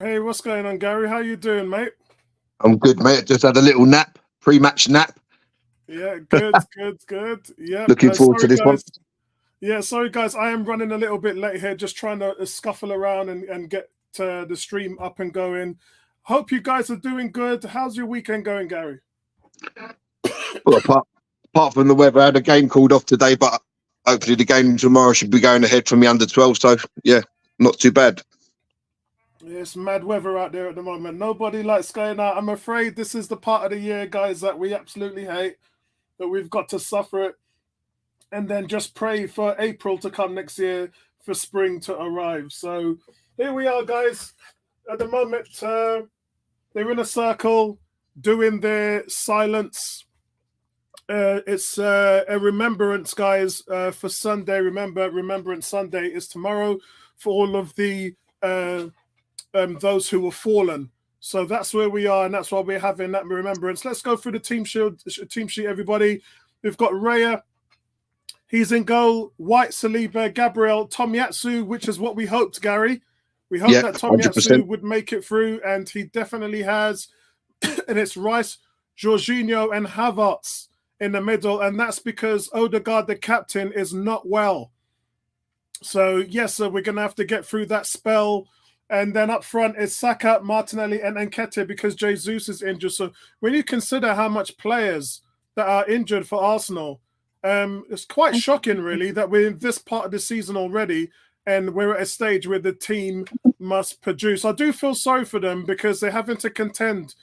Hey, what's going on, Gary? How you doing, mate? I'm good, mate. Just had a little nap, pre-match nap. Yeah, good, good, good. Yep. Looking forward to Sorry, this one. guys. Yeah, sorry, guys. I am running a little bit late here, just trying to scuffle around and get the stream up and going. Hope you guys are doing good. How's your weekend going, Gary? Well, apart from the weather, I had a game called off today, but hopefully the game tomorrow should be going ahead for me under 12. So yeah, not too bad. Yeah, it's mad weather out there at the moment. Nobody likes going out. I'm afraid this is the part of the year, guys, that we absolutely hate, that we've got to suffer it, and then just pray for April to come next year for spring to arrive. So here we are, guys. At the moment, they're in a circle doing their silence. It's a remembrance, guys, for Sunday. Remember, Remembrance Sunday is tomorrow for all of the those who were fallen. So that's where we are, and that's why we're having that remembrance. Let's go through the team sheet, everybody. We've got Raya. He's in goal. White, Saliba, Gabriel, Tomiyasu, which is what we hoped, Gary. We hoped that Tomiyasu 100%. would make it through, and he definitely has. And it's Rice, Jorginho, and Havertz in the middle, and that's because Odegaard, the captain, is not well. So yes, so we're gonna have to get through that spell. And then up front is Saka, Martinelli, and Nketiah because Jesus is injured. So when you consider how much players that are injured for Arsenal, it's quite shocking, really, that we're in this part of the season already, and we're at a stage where the team must produce. I do feel sorry for them because they're having to contend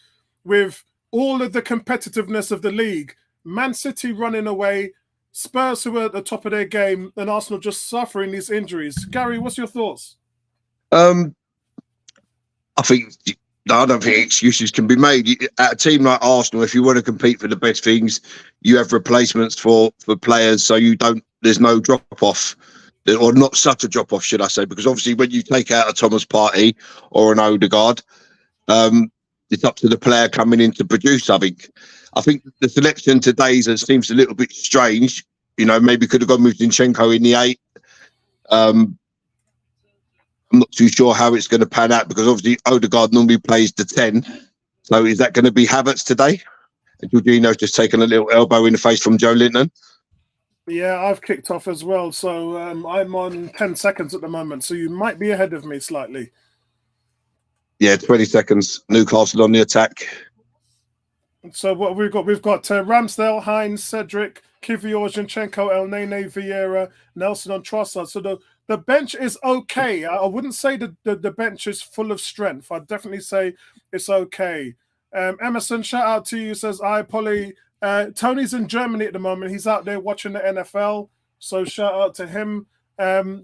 with all of the competitiveness of the league. Man City running away, Spurs who are at the top of their game, and Arsenal just suffering these injuries. Gary, what's your thoughts? Um, I think no, I don't think excuses can be made. At a team like Arsenal, if you want to compete for the best things, you have replacements for players, so you don't. There's no drop off, or not such a drop off, should I say? Because obviously, when you take out a Thomas Partey or an Odegaard, it's up to the player coming in to produce. I think the selection today seems a little bit strange. You know, maybe could have gone with Zinchenko in the 8. I'm not too sure how it's going to pan out because obviously Odegaard normally plays the 10. So is that going to be Havertz today? And Jorginho's just taken a little elbow in the face from Joe Linton. Yeah, I've kicked off as well. So I'm on 10 seconds at the moment. So you might be ahead of me slightly. Yeah, 20 seconds. Newcastle on the attack. So what we've got Ramsdale, Hines, Cedric, Kivior, Zinchenko, El Nene, Vieira, Nelson on Trossard. So the bench is okay. I wouldn't say the bench is full of strength. I'd definitely say it's okay. Emerson, shout out to you, says, "Hi, Polly." Tony's in Germany at the moment. He's out there watching the NFL. So shout out to him.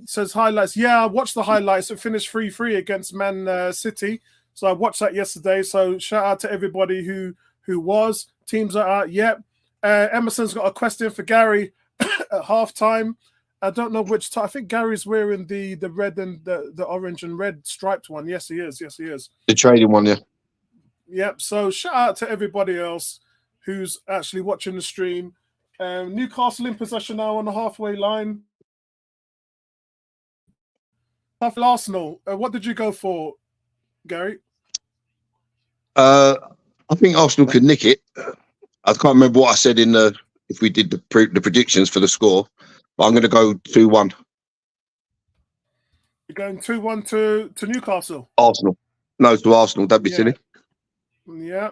Says highlights. Yeah, I watched the highlights. It finished 3-3 against Man City. So I watched that yesterday. So shout out to everybody who was. Teams are out. Yep. Emerson's got a question for Gary at halftime. I don't know which time. I think Gary's wearing the red and the orange and red striped one. Yes, he is. Yes, he is. The trading one, yeah. Yep. So shout out to everybody else who's actually watching the stream. Newcastle in possession now on the halfway line. Arsenal. What did you go for, Gary? I think Arsenal could nick it. I can't remember what I said if we did the predictions for the score, but I'm going to go 2-1. You're going 2-1 to Newcastle. Arsenal. No, to Arsenal. Don't be silly. Yeah.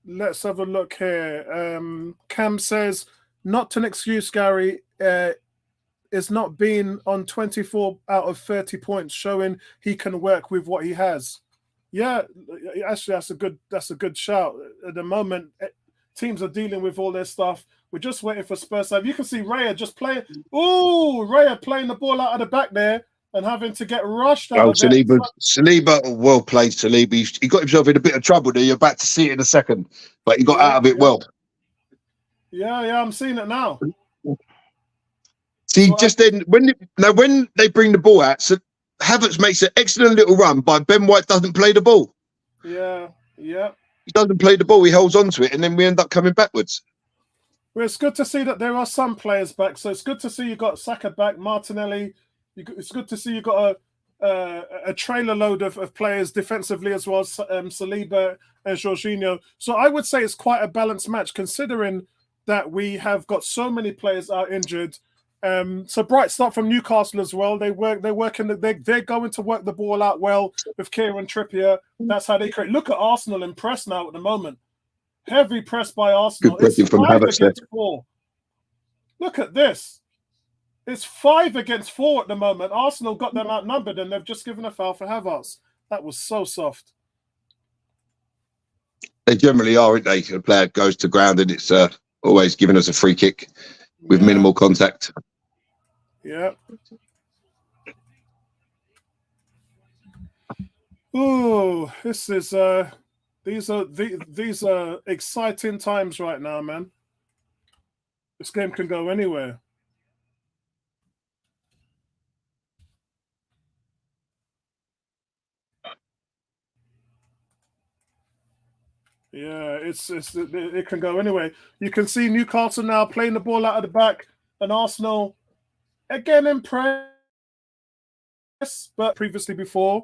Let's have a look here. Cam says, not an excuse, Gary. It's not been on 24 out of 30 points, showing he can work with what he has. Yeah, actually, that's a good shout. At the moment, teams are dealing with all their stuff. We're just waiting for Spurs. You can see Raya just playing. Oh, Raya playing the ball out of the back there and having to get rushed out of Saliba, well played, Saliba. He got himself in a bit of trouble there. You're about to see it in a second, but he got out of it well. Yeah, I'm seeing it now. See, when they bring the ball out, so Havertz makes an excellent little run, but Ben White doesn't play the ball. Yeah. He doesn't play the ball. He holds on to it, and then we end up coming backwards. Well, it's good to see that there are some players back. So it's good to see you got Saka back, Martinelli. It's good to see you got a trailer load of players defensively as well, Saliba and Jorginho. So I would say it's quite a balanced match, considering that we have got so many players out injured. So bright start from Newcastle as well. They're going to work the ball out well with Kieran Trippier. That's how they create. Look at Arsenal in press now at the moment. Heavy press by Arsenal. Good pressing It's from 5 Havertz against 4. Look at this. It's 5 against 4 at the moment. Arsenal got them outnumbered, and they've just given a foul for Havertz. That was so soft. They generally are, aren't they? A player goes to ground and it's always giving us a free kick with minimal contact. Yeah. Oh, this is these are exciting times right now, man. This game can go anywhere. Yeah, it can go anyway. You can see Newcastle now playing the ball out of the back, and Arsenal again in press, but previously before.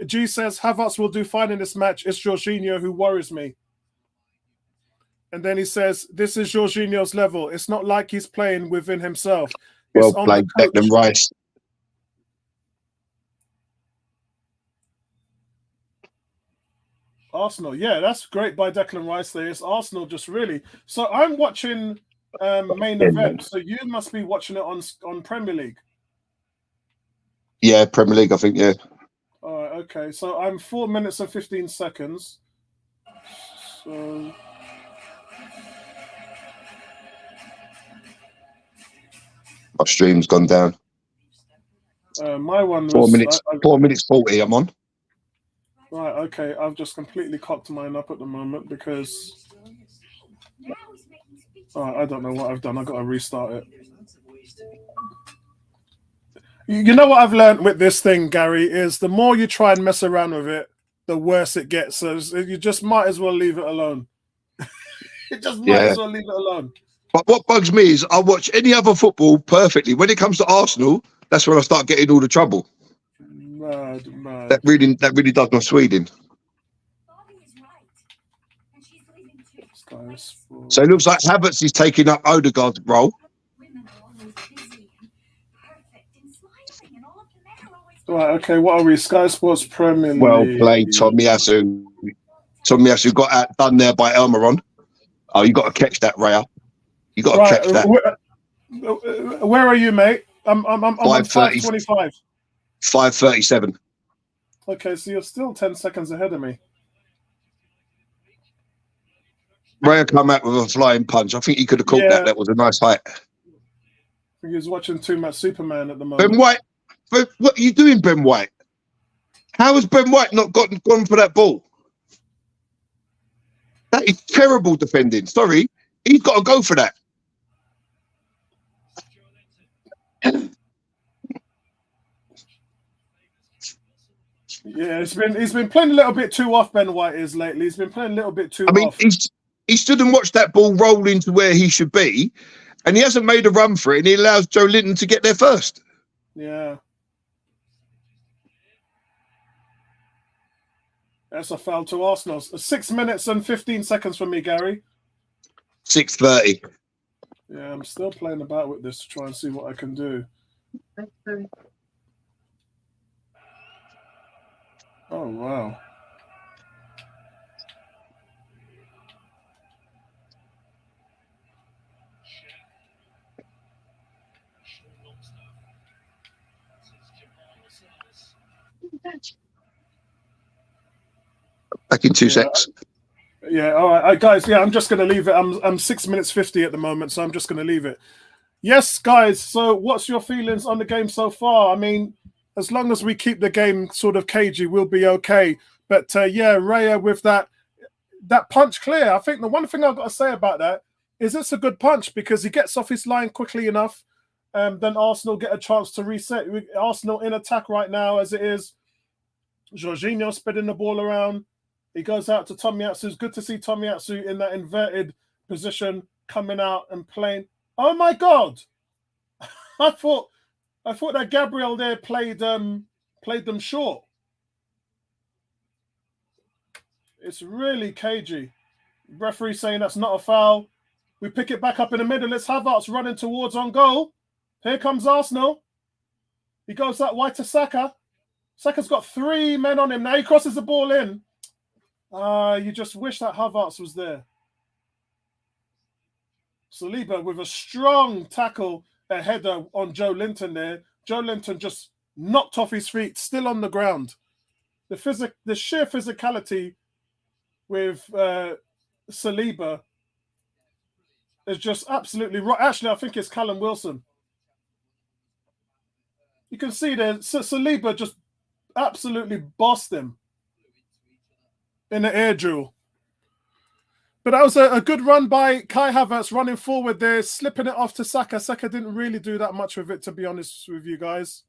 G says Havertz will do fine in this match. It's Jorginho who worries me. And then he says, this is Jorginho's level. It's not like he's playing within himself. Well played, Declan Rice. Arsenal, yeah, that's great by Declan Rice there. It's Arsenal just really. So I'm watching main event. So you must be watching it on Premier League. Yeah, Premier League, I think, yeah. All right, okay. So I'm 4 minutes and 15 seconds. So my stream's gone down. My one was 4 minutes. 4 minutes 40. I'm on. Right, okay. I've just completely cocked mine up at the moment because I don't know what I've done. I've got to restart it. You know what I've learned with this thing, Gary, is the more you try and mess around with it, the worse it gets. So you just might as well leave it alone. It just might as well leave it alone. But what bugs me is I watch any other football perfectly. When it comes to Arsenal, that's when I start getting all the trouble. Mad. That really does my Sweden. So it looks like Havertz is taking up Odegaard's role. Right, okay, what are we? Sky Sports Premier League. Well played, Tomiyasu. Tomiyasu got outdone there by Elmaron. Oh, you got to catch that, Raya. You got to catch that. Where are you, mate? I'm on 5:25. 5:37. Okay, so you're still 10 seconds ahead of me. Raya come out with a flying punch. I think he could have caught that. That was a nice height. I think he's watching too much Superman at the moment. Ben White, what are you doing, Ben White? How has Ben White not gone for that ball? That is terrible defending. Sorry, he's got to go for that. Yeah, he's been playing a little bit too off. Ben White is lately. He's been playing a little bit too off. I mean, he stood and watched that ball roll into where he should be, and he hasn't made a run for it, and he allows Joe Linton to get there first. Yeah. That's a foul to Arsenal. 6 minutes and 15 seconds from me, Gary. 6:30. Yeah, I'm still playing about with this to try and see what I can do. Oh, wow. Back in 2 seconds. Yeah, all right, guys. Yeah, I'm just going to leave it. I'm 6 minutes 50 at the moment, so I'm just going to leave it. Yes, guys. So, what's your feelings on the game so far? I mean, as long as we keep the game sort of cagey, we'll be okay. But yeah, Raya with that punch clear. I think the one thing I've got to say about that is it's a good punch because he gets off his line quickly enough. Then Arsenal get a chance to reset. Arsenal in attack right now as it is. Jorginho spinning the ball around. He goes out to Tomiyasu. It's good to see Tomiyasu in that inverted position coming out and playing. Oh my God! I thought that Gabriel there played Played them short. It's really cagey. Referee saying that's not a foul. We pick it back up in the middle. It's Havertz running towards on goal. Here comes Arsenal. He goes that wide to Saka. Saka's got 3 men on him. Now he crosses the ball in. You just wish that Havertz was there. Saliba with a strong tackle, a header on Joe Linton there. Joe Linton just knocked off his feet, still on the ground. The sheer physicality with Saliba is just absolutely right. Actually, I think it's Callum Wilson. You can see there, Saliba just absolutely bossed him in the air duel. But that was a good run by Kai Havertz running forward there, slipping it off to Saka. Saka didn't really do that much with it, to be honest with you guys.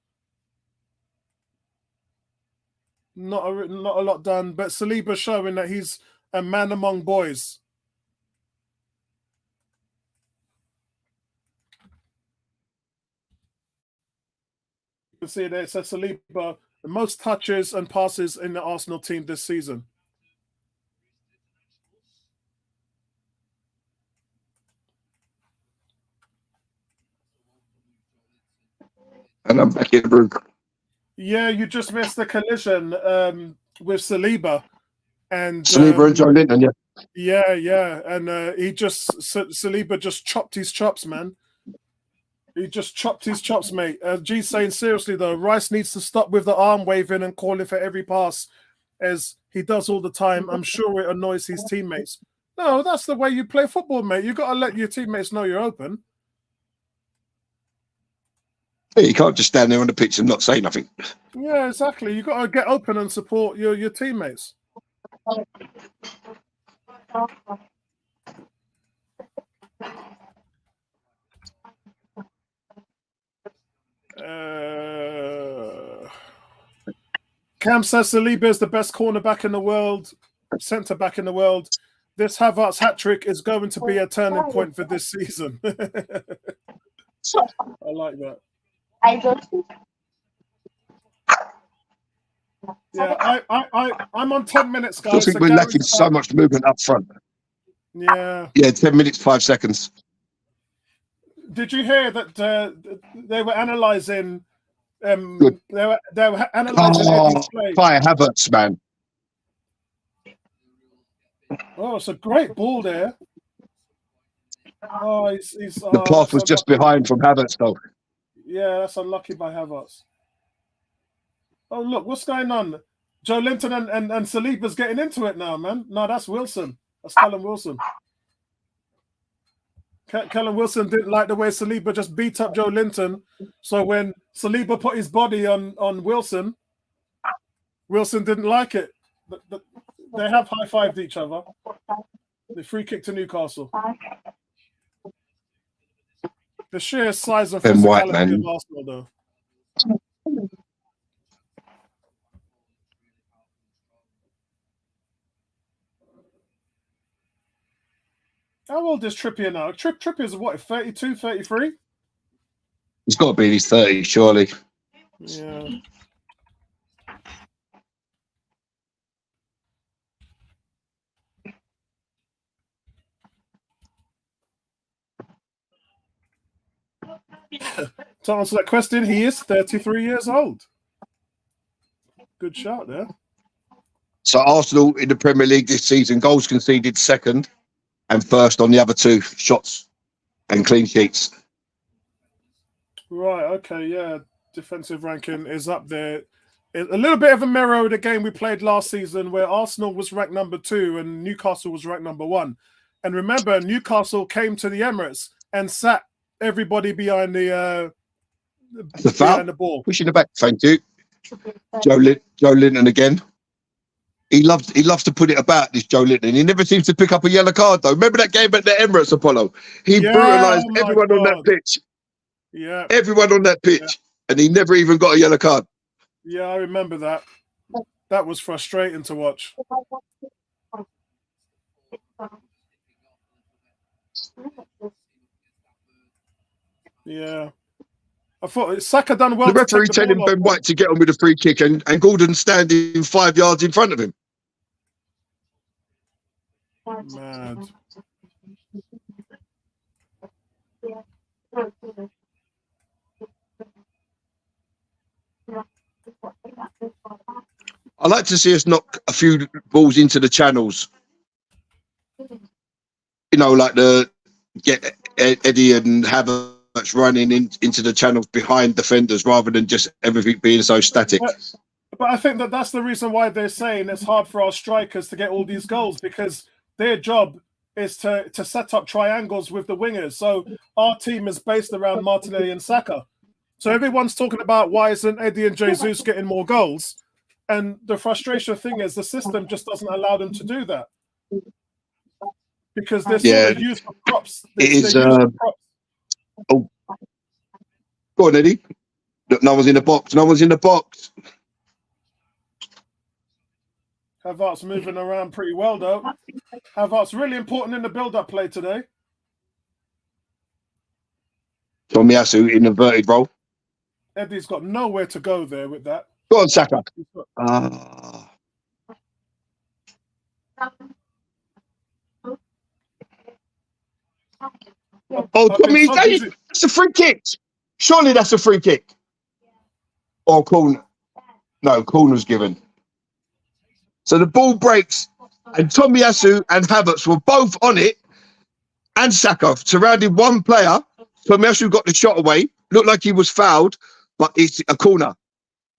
Not a lot done, but Saliba showing that he's a man among boys. You can see there, it says Saliba, the most touches and passes in the Arsenal team this season. And I'm back in the room. Yeah, you just missed the collision with Saliba. And Saliba and Joe Linton, yeah. Yeah. And Saliba just chopped his chops, man. He just chopped his chops, mate. G's saying seriously, though, Rice needs to stop with the arm waving and calling for every pass, as he does all the time. I'm sure it annoys his teammates. No, that's the way you play football, mate. You got to let your teammates know you're open. Yeah, you can't just stand there on the pitch and not say nothing. Yeah, exactly. You got to get open and support your teammates. Cam says Saliba is the best cornerback in the world, centre back in the world. This Havertz hat trick is going to be a turning point for this season. I like that. Yeah, I'm on 10 minutes, guys. I think we're lacking so much movement up front. Yeah. Yeah, 10 minutes, 5 seconds. Did you hear that they were analysing? They were analysing play. Fire Havertz, man. Oh, it's a great ball there. Oh, the path was just behind from Havertz, though. Yeah, that's unlucky by Havertz. Oh, look, what's going on? Joe Linton and Saliba's getting into it now, man. No, that's Wilson. That's Callum Wilson. Callum Wilson didn't like the way Saliba just beat up Joe Linton. So when Saliba put his body on Wilson, Wilson didn't like it. They have high-fived each other. The free kick to Newcastle. The sheer size and physicality of Arsenal, though. How old is Trippier now? Trippier's what, 32, 33? He's got to be in his 30s, surely. Yeah. To answer that question, he is 33 years old. Good shot there. So Arsenal in the Premier League this season, goals conceded second and first on the other 2 shots and clean sheets. Right, okay, yeah. Defensive ranking is up there. A little bit of a mirror of the game we played last season where Arsenal was ranked number 2 and Newcastle was ranked number 1. And remember, Newcastle came to the Emirates and sat everybody behind the ball. Pushing it back, thank you. Joe Linton again. He loves to put it about, this Joe Linton. He never seems to pick up a yellow card, though. Remember that game at the Emirates, Apollo? He brutalised everyone on that pitch. Yeah. Everyone on that pitch. Yeah. And he never even got a yellow card. Yeah, I remember that. That was frustrating to watch. Yeah. I thought Saka done well The to take referee the telling ball off. Ben White to get on with a free kick, and Gordon standing 5 yards in front of him. Mad. I like to see us knock a few balls into the channels. You know, like get Eddie and Havertz running into the channels behind defenders rather than just everything being so static. But I think that's the reason why they're saying it's hard for our strikers to get all these goals, because their job is to set up triangles with the wingers. So our team is based around Martinelli and Saka. So everyone's talking about why isn't Eddie and Jesus getting more goals? And the frustration thing is the system just doesn't allow them to do that, because they're sort of used for props. It is. Oh, go on, Eddie. No one's in the box. No one's in the box. Havertz moving around pretty well, though. Havertz really important in the build-up play today. Tomiyasu in inverted role. Eddie's got nowhere to go there with that. Go on, Saka. Tommy, that's a free kick. Surely that's a free kick. Or corner. No, corner's given. So the ball breaks, and Tomiyasu and Havertz were both on it, and Saka surrounded one player. Tomiyasu got the shot away. Looked like he was fouled, but it's a corner.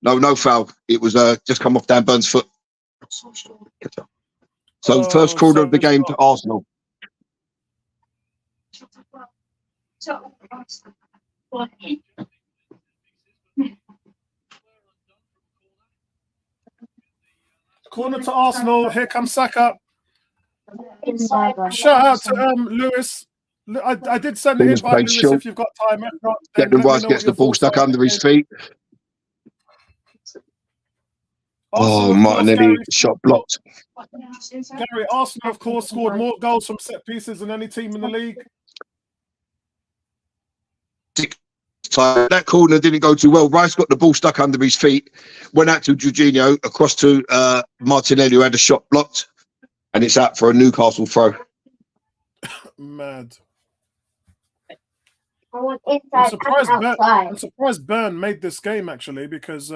No foul. It was just come off Dan Burns' foot. So first corner of the game to Arsenal. Corner to Arsenal. Here comes Saka. Shout out to Lewis. I did send an invite, Lewis, if you've got time. If not, Declan Rice gets the ball stuck under his feet. Oh, Martinelli shot blocked. Gary, Arsenal, of course, scored more goals from set pieces than any team in the league. That corner didn't go too well. Rice got the ball stuck under his feet, went out to Jorginho, across to Martinelli, who had a shot blocked, and it's out for a Newcastle throw. Mad. I'm surprised Byrne made this game, actually, because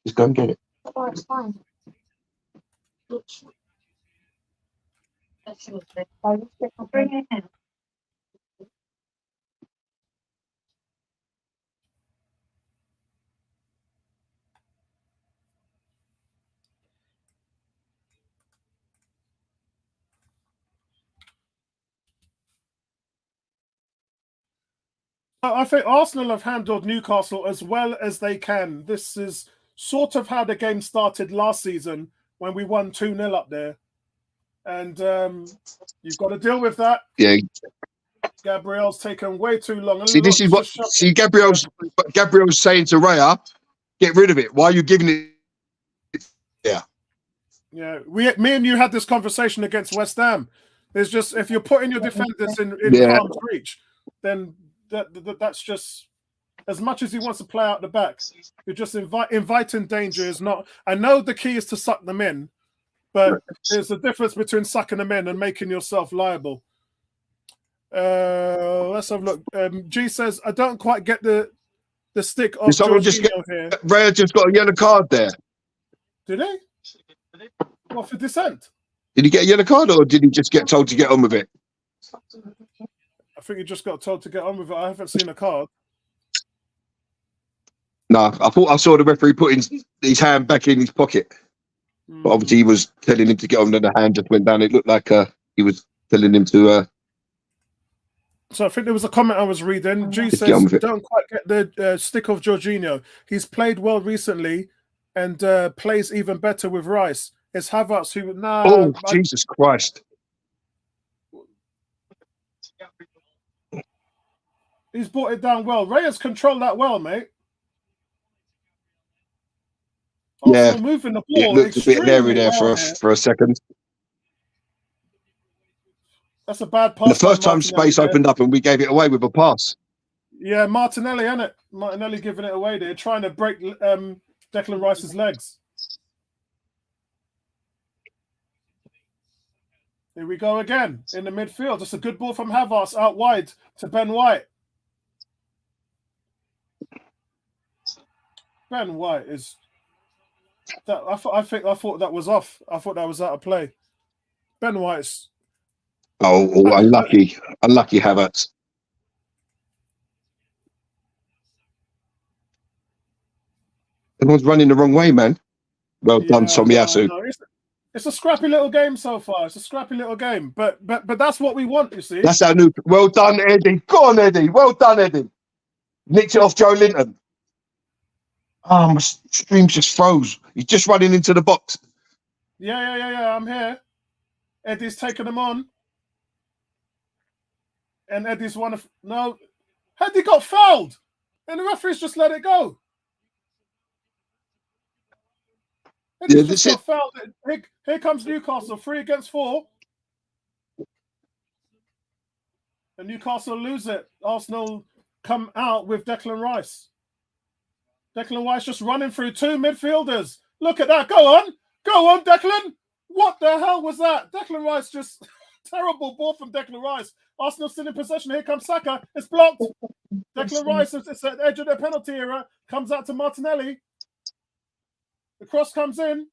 just go and get it. Oh, it's fine. Bring it in. I think Arsenal have handled Newcastle as well as they can. This is sort of how the game started last season when we won 2-0 up there. And you've got to deal with that. Yeah. Gabriel's taken way too long. See, this is what. See, Gabriel's saying to Raya, get rid of it. Why are you giving it? Yeah. Yeah. Me and you had this conversation against West Ham. It's just, if you're putting your defenders in harm's reach, then that's just, as much as he wants to play out the back, you're just inviting danger. Is not. I know the key is to suck them in, but there's a difference between sucking them in and making yourself liable. Let's have a look. G says, I don't quite get the stick of Jorginho here. Raya just got a yellow card there. Did he? What, for dissent? Did he get a yellow card, or did he just get told to get on with it? I think he just got told to get on with it. I haven't seen a card. No, I thought I saw the referee putting his hand back in his pocket. But obviously he was telling him to get on, and the hand just went down. It looked like he was telling him to... So I think there was a comment I was reading. G says, don't quite get the stick of Jorginho. He's played well recently and plays even better with Rice. It's Havertz who... Jesus Christ. He's brought it down well. Raya's controlled that well, mate. Yeah, Arsenal moving the it ball looked a bit hairy extremely there well here. for a second. That's a bad And the pass by first time Martinelli space there. opened up and we gave it away with a pass. Yeah, Martinelli, isn't it? Martinelli giving it away there, trying to break Declan Rice's legs. Here we go again in the midfield. Just a good ball from Havertz out wide to Ben White. Ben White is that I thought that was off. I thought that was out of play. Ben White's Unlucky Havertz. Everyone's running the wrong way, man. Well done, Tomiyasu. No, it's a scrappy little game so far. It's a scrappy little game, but that's what we want. You see, That's our new. Well done, Eddie. Go on, Eddie. Well done, Eddie. Nicked it off Joe Linton. Oh, my stream just froze. He's just running into the box. Yeah. I'm here. Eddie's taking them on, and Eddie's one of no. Eddie got fouled, and the referee's just let it go. Eddie's just got fouled. Here comes Newcastle, 3 against 4. And Newcastle lose it. Arsenal come out with Declan Rice. Declan Rice just running through 2 midfielders. Look at that. Go on, Declan. What the hell was that? Declan Rice just terrible ball from Declan Rice. Arsenal still in possession. Here comes Saka. It's blocked. Declan Rice, it's at the edge of the penalty area. Comes out to Martinelli. The cross comes in.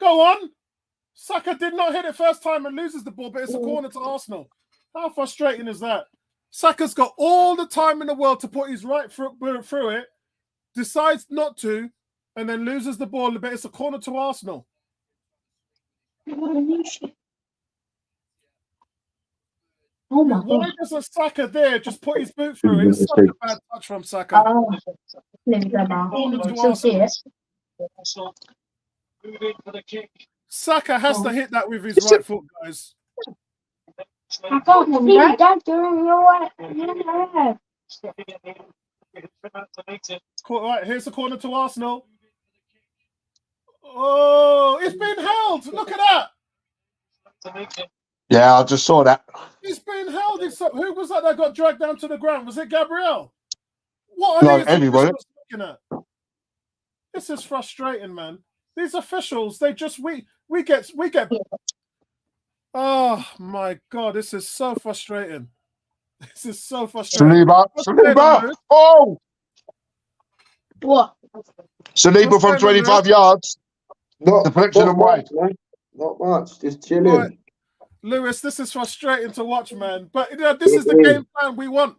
Go on. Saka did not hit it first time and loses the ball, but it's a corner to Arsenal. How frustrating is that? Saka's got all the time in the world to put his right foot through it, decides not to, and then loses the ball, but it's a corner to Arsenal. Oh my Why God. doesn't Saka there just put his boot through it? It's such a bad touch from Saka. Saka has to hit that with his right foot, guys. I can't see that during your Right, here's the corner to Arsenal. Oh, it's been held. Look at that. Yeah, I just saw that. It's been held. Who was that got dragged down to the ground? Was it Gabriel? What No, are these Eddie, officials looking at? This is frustrating, man. These officials, we get. Oh my God, this is so frustrating. This is so frustrating. Saliba. Oh! What? Saliba from 25 yards. Deflection and wide. Not much. Just chilling. Right. Lewis, this is frustrating to watch, man. But this is the game plan we want.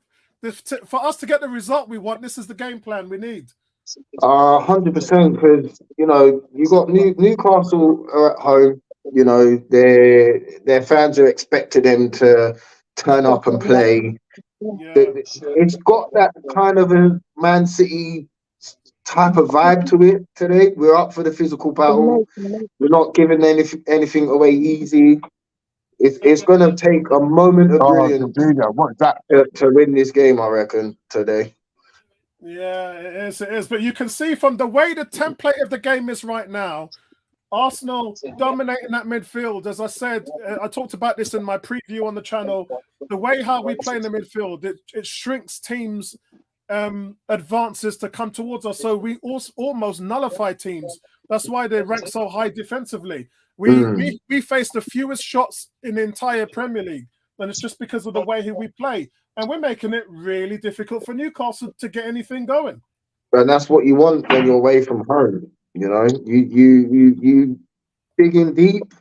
For us to get the result we want, this is the game plan we need. 100%, because you got Newcastle are at home. Their fans are expecting them to turn up and play. Yeah. It's got that kind of a Man City type of vibe to it today. We're up for the physical battle. We're not giving anything away easy. It's going to take a moment of brilliance to win this game, I reckon, today. Yeah, it is. But you can see from the way the template of the game is right now, Arsenal dominating that midfield. As I said, I talked about this in my preview on the channel. The way how we play in the midfield, it shrinks teams' advances to come towards us. So we almost nullify teams. That's why they rank so high defensively. We face the fewest shots in the entire Premier League, and it's just because of the way we play. And we're making it really difficult for Newcastle to get anything going. And that's what you want when you're away from home. You dig in deep,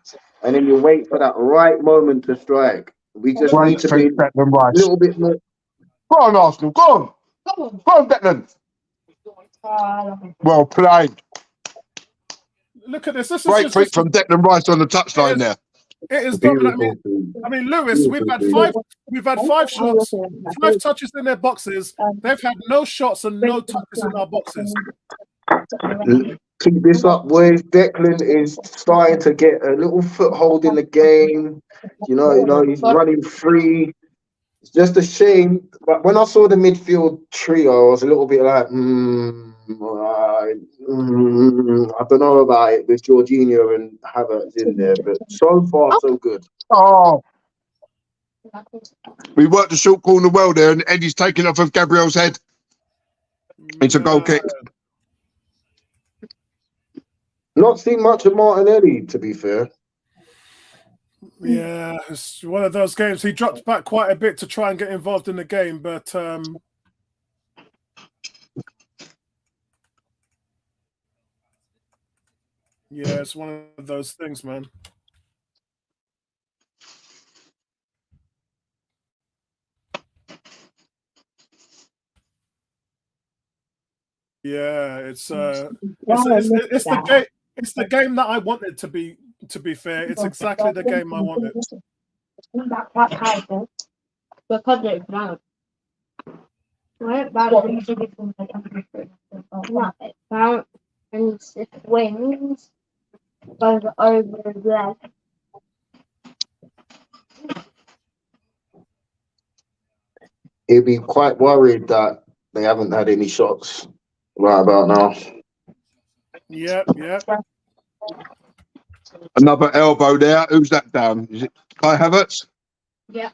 and then you wait for that right moment to strike. We just need to be a little bit more. Go on, Arsenal. Go on. Go on, Declan. Well played. Look at this. This Great is feat from Declan Rice on the touchline there. It is dominant. I mean, Lewis, we've had 5 shots, 5 touches in their boxes. They've had no shots and no touches in our boxes. Keep this up, boys. Declan is starting to get a little foothold in the game. He's running free. It's just a shame. But when I saw the midfield trio, I was a little bit like, I don't know about it with Jorginho and Havertz in there, but so far so good. Oh, we worked the short corner well there, and Eddie's taken off of Gabriel's head. It's a goal kick. Not seen much of Martinelli, to be fair. Yeah, it's one of those games. He dropped back quite a bit to try and get involved in the game, but yeah, it's one of those things, man. Yeah, it's the game. It's the game that I wanted to be. To be fair, it's exactly the game I wanted. And if it wins, goes over there. He'd be quite worried that they haven't had any shots right about now. Yep. Another elbow there. Who's that down? Is it Kai Havertz? Yeah.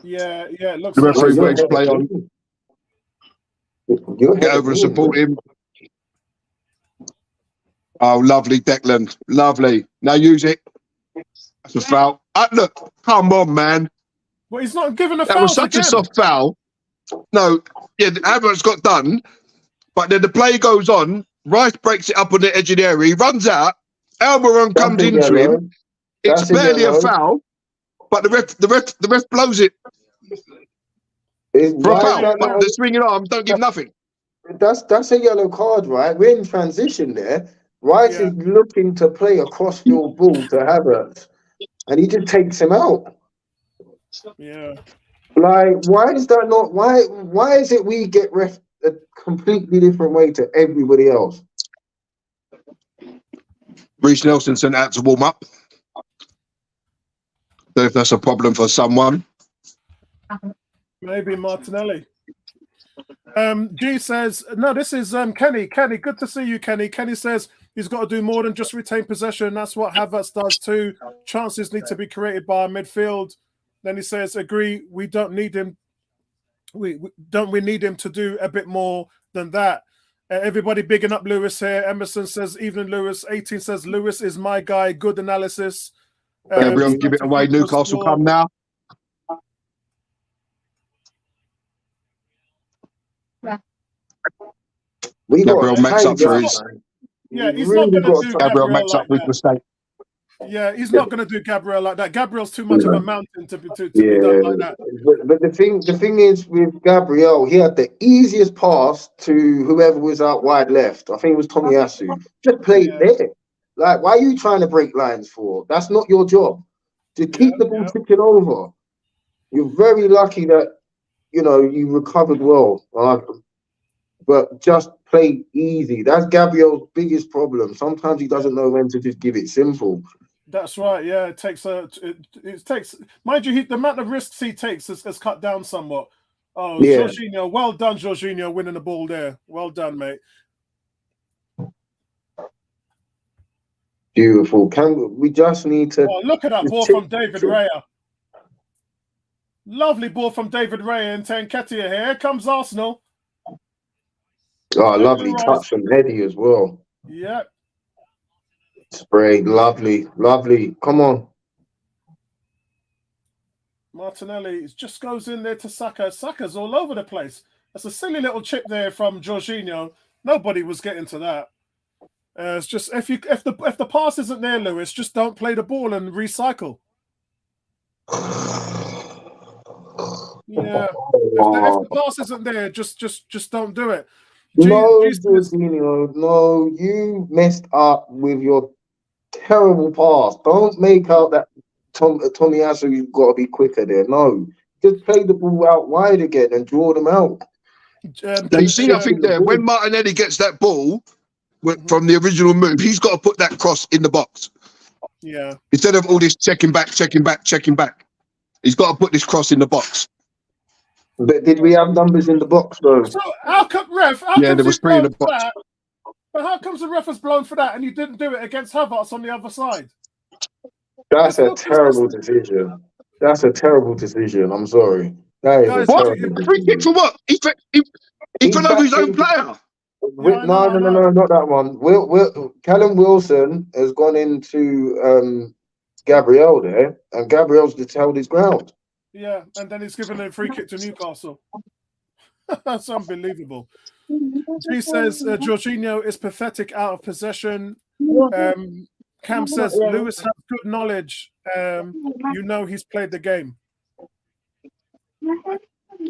Yeah. It looks The referee like put play on. Get over and support him. Oh, lovely, Declan. Lovely. Now use it. That's a foul. Look, come on, man. Well, he's not given a foul. That was such a soft foul. No, yeah, Havertz got done, but then the play goes on. Rice breaks it up on the edge of the area. He runs out. Almiron comes into him. It's barely a foul, but the ref blows it for a foul. But the swinging arms don't give nothing. That's a yellow card, right? We're in transition there. Rice is looking to play a cross-field ball to Havertz, and he just takes him out. Yeah. Like, why is that not? Why is it we get ref a completely different way to everybody else? Reece Nelson sent out to warm up. So if that's a problem for someone. Maybe Martinelli. G says, no, this is Kenny. Kenny, good to see you, Kenny. Kenny says he's got to do more than just retain possession. That's what Havertz does too. Chances need to be created by our midfield. Then he says, agree, we don't need him. We need him to do a bit more than that. Everybody bigging up Lewis here. Emerson says, evening Lewis. 18 says, Lewis is my guy. Good analysis. Gabriel, give it away. Newcastle come now. Gabriel makes up for his. Yeah, he's not going to do Gabriel makes up for his mistake. Yeah, he's not going to do Gabriel like that. Gabriel's too much of a mountain to be done like that. But the thing is with Gabriel, he had the easiest pass to whoever was out wide left. I think it was Tomiyasu. Just play there. Like, why are you trying to break lines for? That's not your job. To keep the ball ticking over. You're very lucky that you recovered well. But just play easy. That's Gabriel's biggest problem. Sometimes he doesn't know when to just give it simple. That's right. Yeah, it takes mind you, the amount of risks he takes has cut down somewhat. Oh, yeah. Jorginho, well done, Jorginho, winning the ball there. Well done, mate. Beautiful. We just need to? Oh, look at that ball from David Raya. Lovely ball from David Raya and Nketiah here. Here comes Arsenal. Oh, lovely touch from Eddie as well. Yeah. Spray, lovely. Come on. Martinelli just goes in there to Saka. Saka's all over the place. That's a silly little chip there from Jorginho. Nobody was getting to that. It's just if the pass isn't there, Lewis, just don't play the ball and recycle. Yeah. If the pass isn't there, just don't do it. Jorginho, no, you messed up with your terrible pass. Don't make out that Tomiyasu, you've got to be quicker there. No, just play the ball out wide again and draw them out. You see, I think there, when Martinelli gets that ball from the original move, he's got to put that cross in the box. Yeah. Instead of all this checking back. He's got to put this cross in the box. But did we have numbers in the box though? So how come ref? How Yeah, comes there was he's 3 in the blown for box. that? But how comes the ref has blown for that and you didn't do it against Havertz on the other side? That's There's a no terrible consistency. decision. That's a terrible decision. I'm sorry. That is a Guys, What? terrible Free kick decision. for what? He He's fell over his backed own in. player. Yeah, I know, No, not that one. Callum Wilson has gone into Gabriel there, and Gabriel's just held his ground. Yeah, and then he's given a free kick to Newcastle. That's unbelievable. G says Jorginho is pathetic out of possession. Cam says Lewis has good knowledge. You know he's played the game.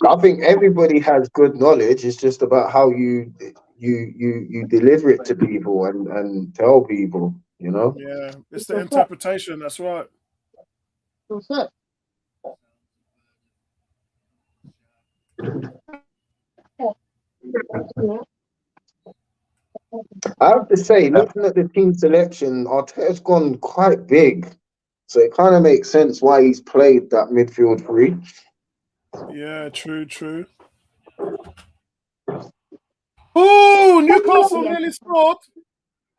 I think everybody has good knowledge. It's just about how you deliver it to people and tell people. You know. Yeah, it's the interpretation. That's right. I have to say, looking at the team selection, Arteta's gone quite big. So it kind of makes sense why he's played that midfield three. Yeah, true. Oh, Newcastle nearly scored.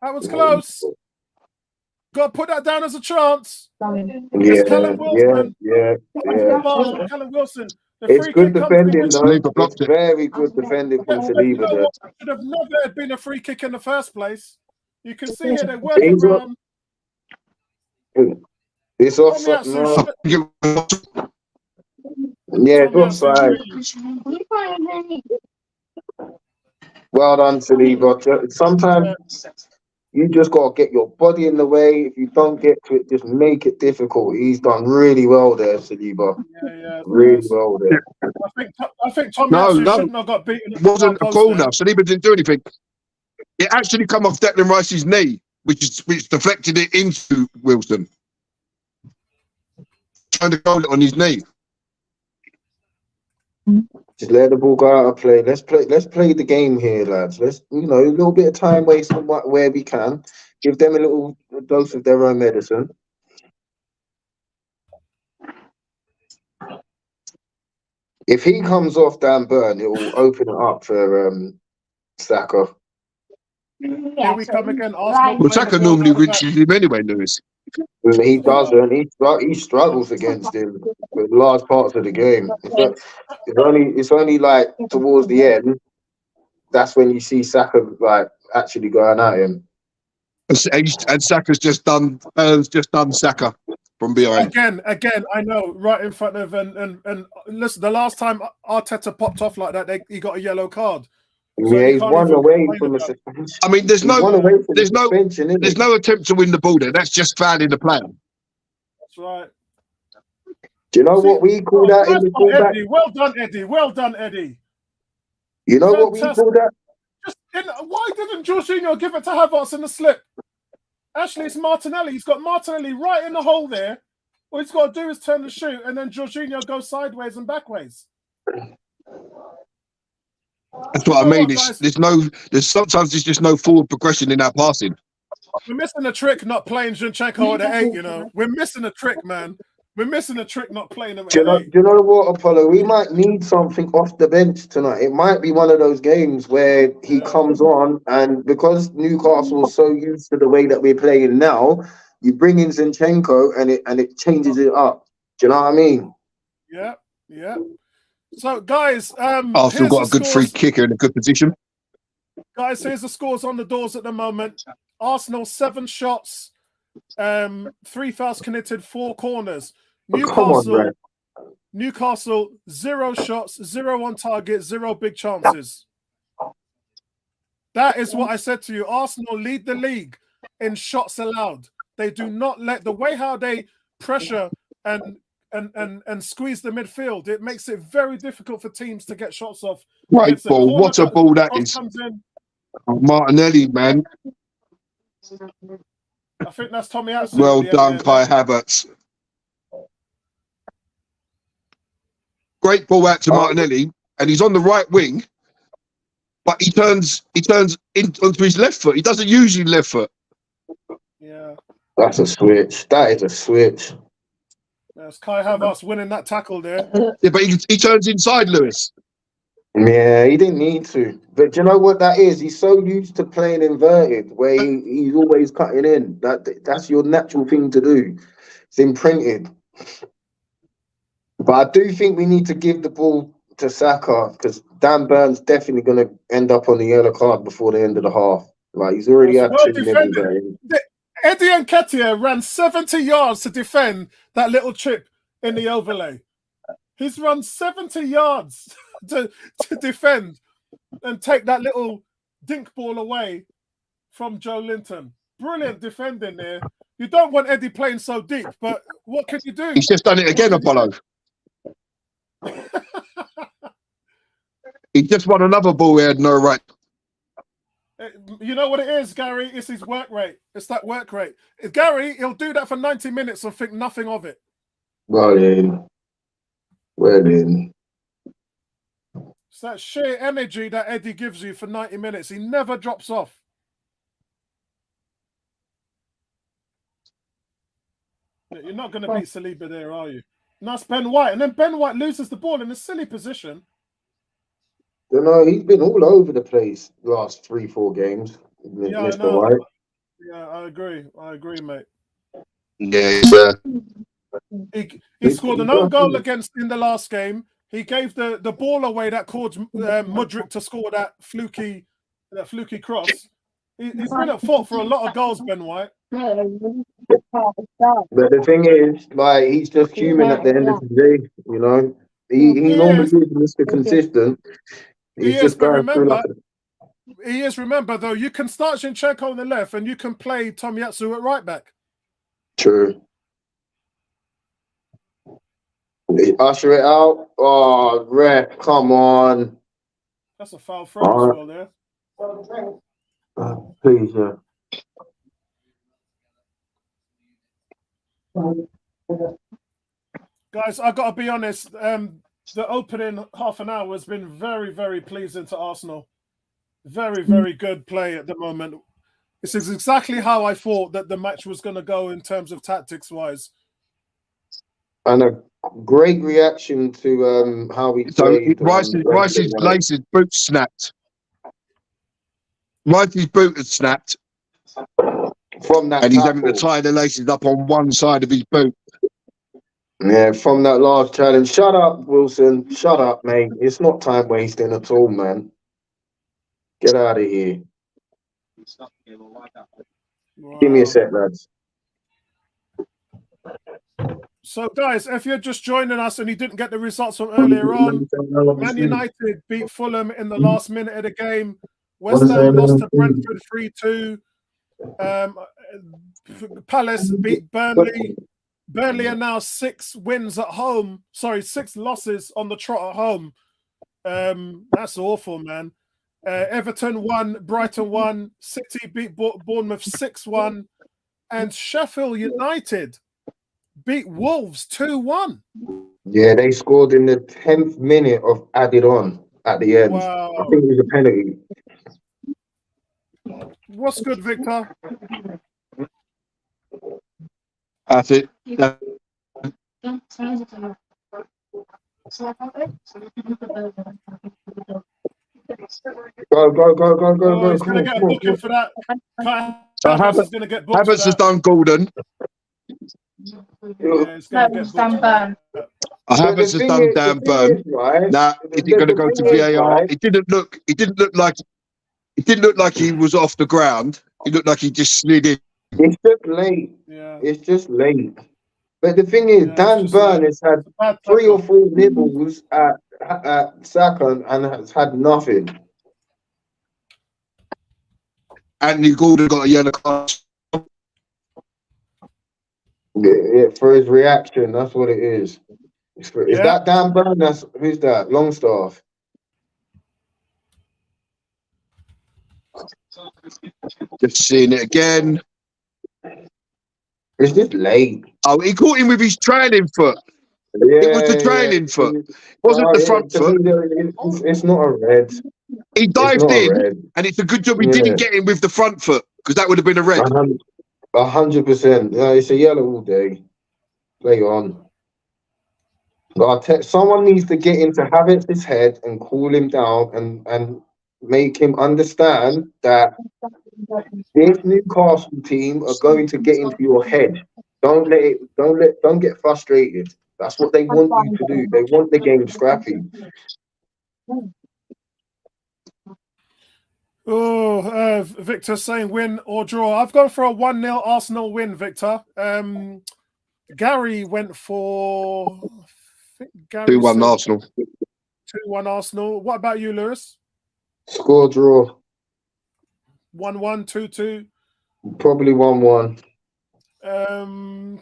That was close. Got to put that down as a chance. It's Callum Wilson. Yeah. Callum Wilson. The It's free good kick comes defending, in. though. Saliba blocked It's it. very good defending from But you Saliba know there. what? It should have never been a free kick in the first place. You can see here they work He's around. It's offside. Tomiyasu No. should- Yeah, it's offside. Well done, Saliba. Sometimes you just got to get your body in the way. If you don't get to it, just make it difficult. He's done really well there, Saliba. Yeah, Really well there. I think Tomiyasu shouldn't have got beaten. It wasn't a corner. Saliba didn't do anything. It actually come off Declan Rice's knee, which deflected it into Wilson. Trying to goal it on his knee. Just let the ball go out of play. Let's play the game here, lads. Let's a little bit of time wasting where we can. Give them a little dose of their own medicine. If he comes off Dan Burn, it will open it up for Saka. Here we come again. Arsenal. Well, Saka normally rinses him anyway, Lewis. He doesn't. He struggles against him with large parts of the game. It's only like towards the end. That's when you see Saka like actually going at him. And Saka's just done Saka from behind. Again, I know, right in front of and listen, the last time Arteta popped off like that, he got a yellow card. So Yeah, he's one away from a suspension. I mean, there's no attempt to win the ball there. That's just fouling the player. That's right. Do you know what we call that in the callback? Well done, Eddie. You know what we call that? Why didn't Jorginho give it to Havertz in the slip? Actually, it's Martinelli. He's got Martinelli right in the hole there. All he's got to do is turn the shoot, and then Jorginho goes sideways and backways. That's what I mean. There's sometimes just no forward progression in that passing. We're missing a trick not playing Zinchenko at the 8, We're missing a trick, man. We're missing a trick not playing him at the 8. Do you know what, Apollo? We might need something off the bench tonight. It might be one of those games where he comes on, and because Newcastle is so used to the way that we're playing now, you bring in Zinchenko and it changes it up. Do you know what I mean? Yeah. So, guys, Arsenal got a good free kicker in a good position. Guys, here's the scores on the doors at the moment. Arsenal 7 shots, 3 fouls committed, 4 corners. Newcastle 0 shots, 0 on target, 0 big chances. That is what I said to you. Arsenal lead the league in shots allowed. They do not let the way how they pressure and squeeze the midfield. It makes it very difficult for teams to get shots off. Right ball. What a ball that is. Martinelli, man. I think that's Tomiyasu. Well done, Kai Havertz. Great ball out to Martinelli, and he's on the right wing, but he turns onto his left foot. He doesn't use his left foot. Yeah. That's a switch. That is a switch. That's Kai Havertz winning that tackle there. Yeah, but he turns inside, Lewis. Yeah, he didn't need to. But do you know what that is? He's so used to playing inverted, where he's always cutting in. That's your natural thing to do. It's imprinted. But I do think we need to give the ball to Saka, because Dan Burns definitely going to end up on the yellow card before the end of the half. Like, he's already That's had well 2 nibbles at defended. him. Eddie Nketiah ran 70 yards to defend that little chip in the overlay. He's run 70 yards to defend and take that little dink ball away from Joe Linton. Brilliant defending there. You don't want Eddie playing so deep, but what can you do? He's just done it again, Apollo. He just won another ball he had no right. You know what it is, Gary? It's his work rate. It's that work rate. Gary, he'll do that for 90 minutes and think nothing of it. Well then. It's that sheer energy that Eddie gives you for 90 minutes. He never drops off. You're not going to beat Saliba there, are you? And that's Ben White. And then Ben White loses the ball in a silly position. You know, he's been all over the place last 3-4 games. Yeah, I Mr. know. White. Yeah, I agree, mate. Yeah. He scored an own goal against in the last game. He gave the ball away that caused Mudryk to score that fluky cross. He's been at fault for a lot of goals, Ben White. But the thing is, like, he's just human at the end of the day, you know. He normally is Mr. Consistent. He's just going through like he is. Remember, though, you can start Zinchenko on the left and you can play Tomiyasu at right back. True. Usher it out. Oh, ref, come on. That's a foul throw as well there. Please, yeah. Guys, I got to be honest. The opening half an hour has been very, very pleasing to Arsenal. Very, very good play at the moment. This is exactly how I thought that the match was going to go in terms of tactics-wise. And a great reaction to how we played. Rice's laces boot snapped. Rice's boot had snapped. From that, and he's having to tie the laces up on one side of his boot. Yeah, from that last challenge. Shut up, Wilson. Shut up, mate. It's not time wasting at all, man. Get out of here. Wow. Give me a sec, lads. So, guys, if you're just joining us and you didn't get the results from earlier on, Man United beat Fulham in the last minute of the game. West Ham lost to Brentford 3-2. Palace beat Burnley. Burnley are now 6 wins at home. Sorry, 6 losses on the trot at home. That's awful, man. Everton won, Brighton won, City beat Bournemouth 6-1, and Sheffield United beat Wolves 2-1. Yeah, they scored in the 10th minute of added on at the end. Wow. I think it was a penalty. What's good, Victor? That's it. Go. He's going to get a booking for that. Havertz going to get booked. Havertz has done Gordon. Havertz has done Dan Burn. Now, is he going to go to VAR? It didn't look like he was off the ground. It looked like he just slid in. It's just late. Yeah. It's just late. But the thing is, Dan Burn has had 3 or 4 nibbles at Saka and has had nothing. Anthony Gordon got a yellow card. Yeah, for his reaction, that's what it is. Is that Dan Burn? Who's that? Longstaff. Just seeing it again. It's just late. Oh, he caught him with his trailing foot. Yeah, it was the trailing foot. It wasn't the front foot. It's not a red. He dived in, and it's a good job he didn't get him with the front foot, because that would have been a red. 100%. It's a yellow all day. Play on. Someone needs to get into Havertz's head and cool him down and make him understand that this Newcastle team are going to get into your head. Don't get frustrated. That's what they want you to do. They want the game scrappy. Oh, Victor saying win or draw. I've gone for a 1-0 Arsenal win, Victor. Gary went for, I think Gary 2-1 said Arsenal. 2-1 Arsenal. What about you, Lewis? Score draw. 1-1, 2-2. Probably 1-1.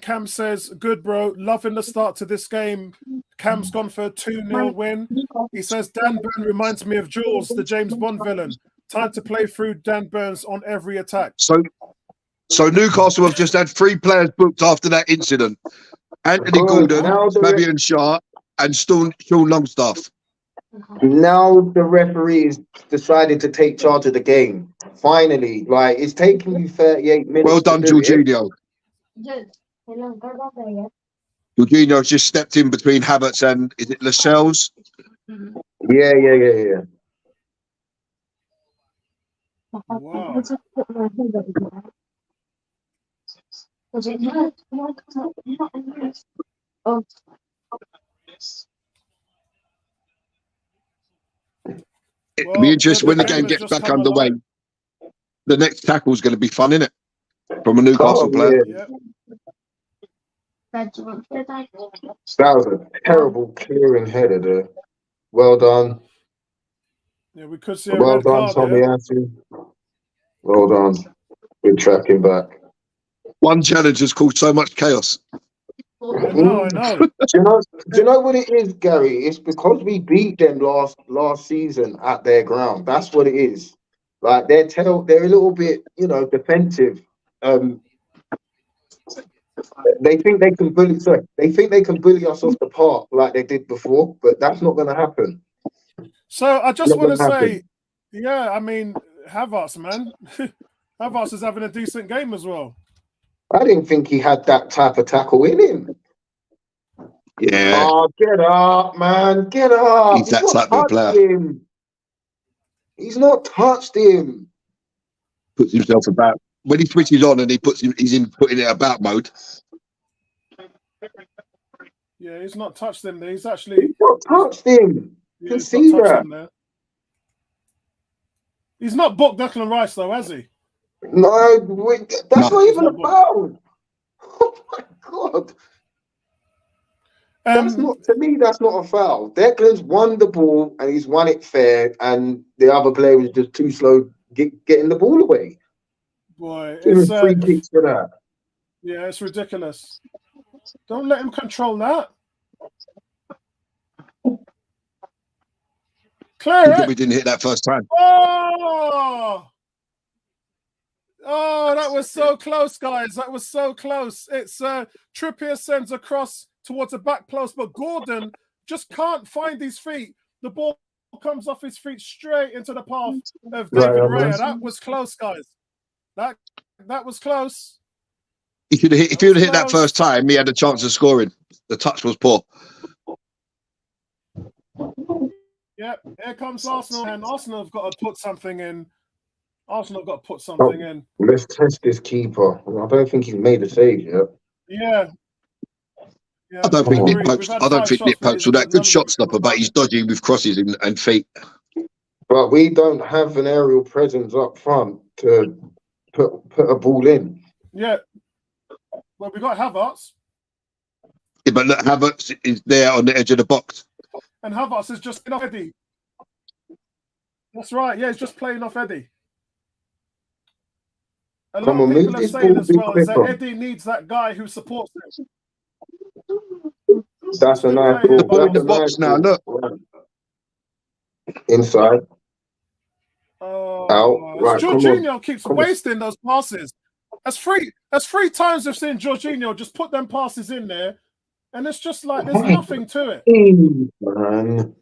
Cam says, good, bro. Loving the start to this game. Cam's gone for a 2-0 win. He says, Dan Burn reminds me of Jules, the James Bond villain. Time to play through Dan Burns on every attack. So Newcastle have just had 3 players booked after that incident. Anthony Gordon, Fabian Schär, and Sean Longstaff. Now the referees decided to take charge of the game. Finally, like it's taking you 38 minutes. Well done, Jorginho. Jorginho just stepped in between Havertz and, is it Lascelles? Yeah. Wow. It'll be interesting when the game gets back underway. The next tackle is going to be fun, isn't it? From a Newcastle player. Yeah. That was a terrible clearing header there. Well done. Yeah, we could see a Well red done, card Tommy here. Anthony. Well done. Good tracking back. One challenge has caused so much chaos. I know. Do you know what it is, Gary? It's because we beat them last season at their ground. That's what it is. Like they're a little bit, defensive. They think they can bully. Sorry, they think they can bully us off the park like they did before, but that's not going to happen. So I just want to say, yeah, I mean, Havertz, man. Havertz is having a decent game as well. I didn't think he had that type of tackle in him. Yeah. Oh, get up, man. Get up. He's that type of player. He's not touched him. Puts himself about. When he switches on and he's in putting it about mode. Yeah, he's not touched him there. He's not touched him. You can see that. He's not booked Declan Rice though, has he? No, that's not even a foul. Oh my God. To me, that's not a foul. Declan's won the ball and he's won it fair, and the other player was just too slow getting the ball away. Boy, it's 3 kicks for that. Yeah, it's ridiculous. Don't let him control that. Clear it. We didn't hit that first time. Oh, that was so close, guys. That was so close. It's Trippier sends across towards the back post, but Gordon just can't find his feet. The ball comes off his feet straight into the path of David Raya. That was close, guys. That was close. If you'd have hit that first time, he had a chance of scoring. The touch was poor. Yep, here comes Arsenal, and Arsenal have got to put something in. Let's test this keeper. I don't think he's made a save yet. Yeah. I don't think Nick Pope's all that good shot stopper, but he's dodgy with crosses and feet. But we don't have an aerial presence up front to put a ball in. Yeah. Well, we got Havertz. Yeah, but look, Havertz is there on the edge of the box. And Havertz is just playing off Eddie. That's right. Yeah, he's just playing off Eddie. A lot of people are saying as well is that Eddie needs that guy who supports him. That's a nice ball. Ball in the box now, look. Inside. Out. Right, Jorginho keeps wasting those passes. That's three times we've seen Jorginho just put them passes in there, and it's just like there's nothing to it. Man.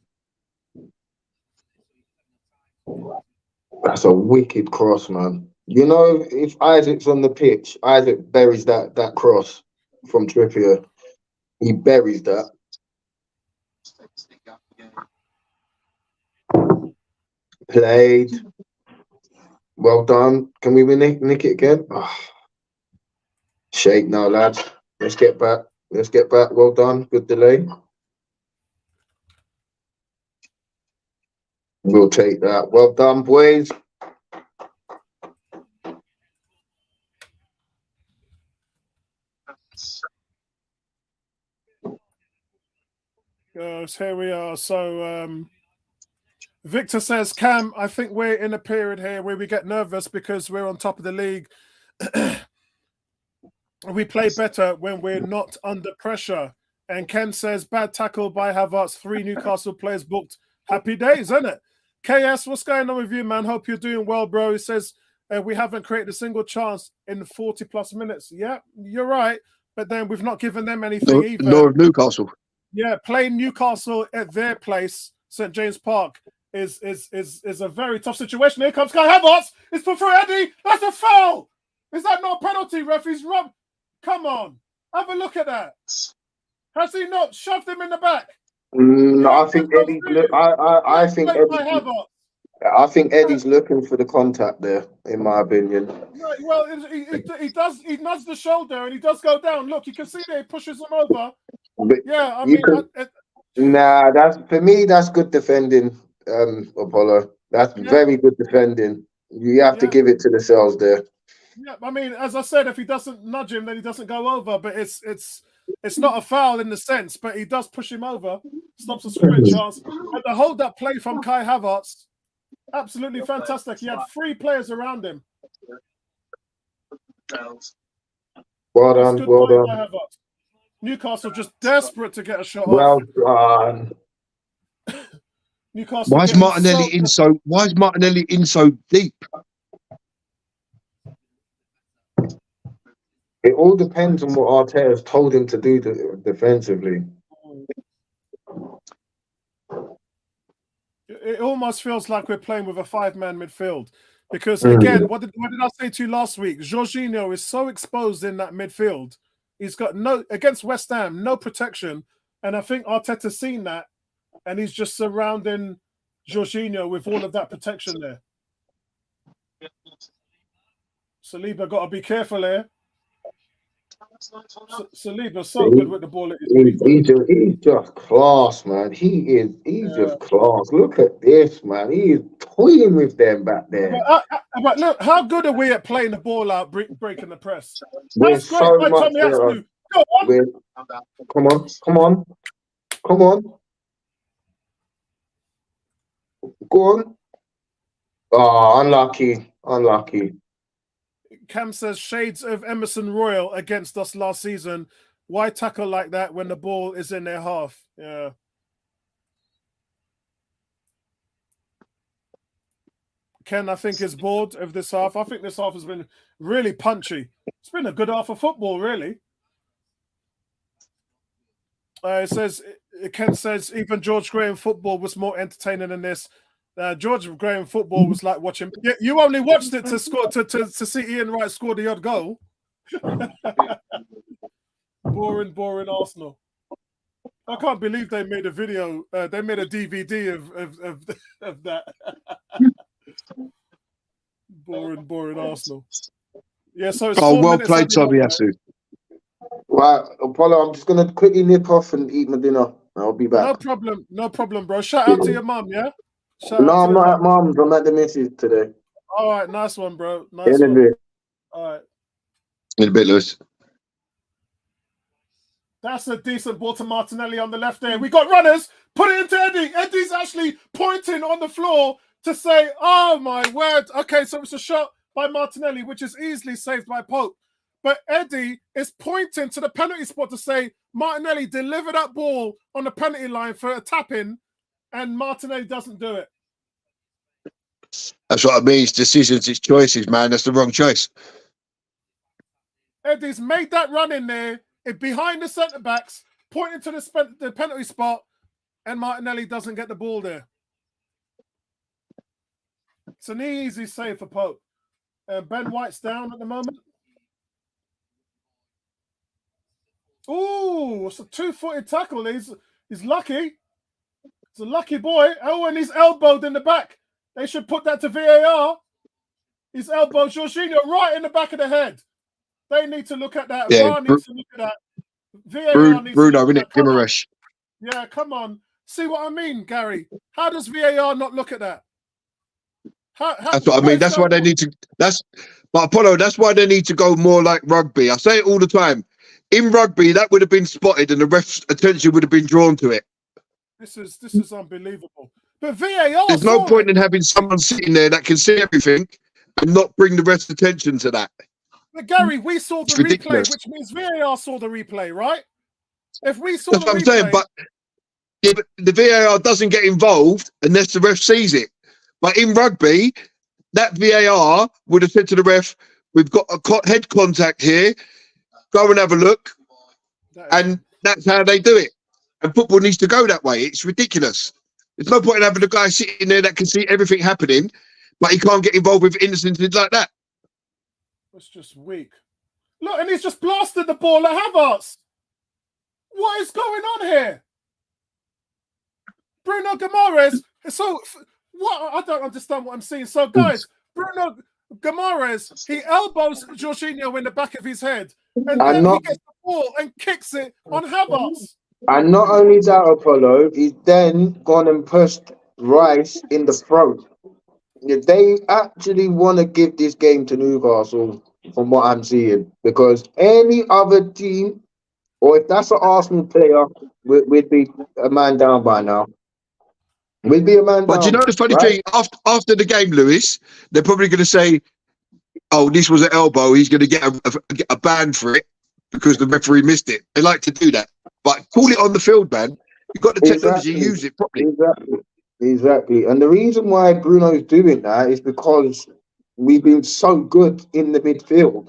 That's a wicked cross, man. You know, if Isaac's on the pitch, Isaac buries that cross from Trippier. He buries that. Played. Well done. Can we nick it again? Oh, shake now, lads. Let's get back. Let's get back. Well done. Good delay. We'll take that. Well done, boys. Here we are. So Victor says, Cam, I think we're in a period here where we get nervous because we're on top of the league. We play better when we're not under pressure. And Ken says, bad tackle by Havertz, 3 Newcastle players booked. Happy days, isn't it? KS, what's going on with you, man? Hope you're doing well, bro. He says, we haven't created a single chance in 40 plus minutes. Yeah, you're right. But then we've not given them anything either. Nor Newcastle. Yeah, playing Newcastle at their place, St. James Park, is a very tough situation. Here comes Kai Havertz. It's put for Eddie. That's a foul. Is that not a penalty, ref? He's robbed. Come on. Have a look at that. Has he not shoved him in the back? No, I think Eddie's I think Eddie's looking for the contact there, in my opinion. No, well, he does. He nods the shoulder and he does go down. Look, you can see there he pushes him over. But yeah, I mean, nah, that's for me. That's good defending, Apollo. That's very good defending. You have to give it to the cells there. Yeah, I mean, as I said, if he doesn't nudge him, then he doesn't go over. But it's not a foul in the sense, but he does push him over, stops a scoring chance. But the hold-up play from Kai Havertz, absolutely fantastic. He had 3 players around him. Well done, well done. Newcastle just desperate to get a shot off. Well done. Newcastle. Why is Martinelli in so? Why is Martinelli in so deep? It all depends on what Arteta has told him to do defensively. It almost feels like we're playing with a 5-man midfield. Because, again, what did I say to you last week? Jorginho is so exposed in that midfield. He's got against West Ham, no protection. And I think Arteta's seen that. And he's just surrounding Jorginho with all of that protection there. Saliba got to be careful here. Saliba's so good with the ball. He's just class, man. He's just class. Look at this, man. He is toying with them back there. But look, how good are we at playing the ball out, breaking the press? We're so much better. Go on. Come on, come on, come on. Go on. Oh, unlucky, unlucky. Cam says shades of Emerson Royal against us last season. Why tackle like that when the ball is in their half? Yeah. Ken, I think, is bored of this half. I think this half has been really punchy. It's been a good half of football, really. Ken says even George Graham football was more entertaining than this. George Graham football was like watching. You only watched it to score to see Ian Wright score the odd goal. boring Arsenal. I can't believe they made a video. They made a DVD of that. boring Arsenal. Yeah. So it's well played, Tobiasu. Right, Apollo, I'm just going to quickly nip off and eat my dinner. I'll be back. No problem, bro. Shout out to your mum, yeah? No, I'm not at mum's. I'm at the missus today. All right, nice one, bro. Nice one. In a bit. All right. In a bit, Lewis. That's a decent ball to Martinelli on the left there. We got runners. Put it into Eddie. Eddie's actually pointing on the floor to say, oh, my word. Okay, so it's a shot by Martinelli, which is easily saved by Pope. But Eddie is pointing to the penalty spot to say, Martinelli, deliver that ball on the penalty line for a tap-in, and Martinelli doesn't do it. That's what I mean. It's decisions, it's choices, man. That's the wrong choice. Eddie's made that run in there, behind the centre-backs, pointing to the penalty spot, and Martinelli doesn't get the ball there. It's an easy save for Pope. Ben White's down at the moment. Ooh, it's a 2-footed tackle. He's lucky. It's a lucky boy. Oh, and he's elbowed in the back. They should put that to VAR. His elbow, Jorginho, right in the back of the head. They need to look at that. Yeah, VAR needs to look at that. VAR needs Bruno, to look innit? at that. Give him a Come on. rest. Yeah, come on. See what I mean, Gary? How does VAR not look at that? That's what I mean. That's why they need to. But Apollo, that's why they need to go more like rugby. I say it all the time. In rugby, that would have been spotted, and the ref's attention would have been drawn to it. This is unbelievable. But VAR. There's no point in having someone sitting there that can see everything and not bring the ref's attention to that. But Gary, we saw the It's replay, ridiculous. which means VAR saw the replay, right? If we saw That's the what I'm replay, saying. But the VAR doesn't get involved unless the ref sees it. But in rugby, that VAR would have said to the ref, "We've got a head contact here. Go and have a look." And that's how they do it. And football needs to go that way. It's ridiculous. There's no point in having a guy sitting there that can see everything happening, but he can't get involved with instances like that. it's just weak. Look, and he's just blasted the ball at Havertz. What is going on here? Bruno Guimaraes. So, what? I don't understand what I'm seeing. So, guys, Bruno Guimaraes, he elbows Jorginho in the back of his head, and then he gets the ball and kicks it on Havertz. And not only that, Apollo, he's then gone and pushed Rice in the throat. They actually want to give this game to Newcastle, from what I'm seeing, because any other team, or if that's an Arsenal player, we'd be a man down by now. We'd be a man down. But you know the funny thing, after the game, Lewis, they're probably going to say, "Oh, this was an elbow. He's going to get a ban for it because the referee missed it." They like to do that, but call it on the field, man. You've got the technology, use it properly. Exactly. And the reason why Bruno's doing that is because we've been so good in the midfield.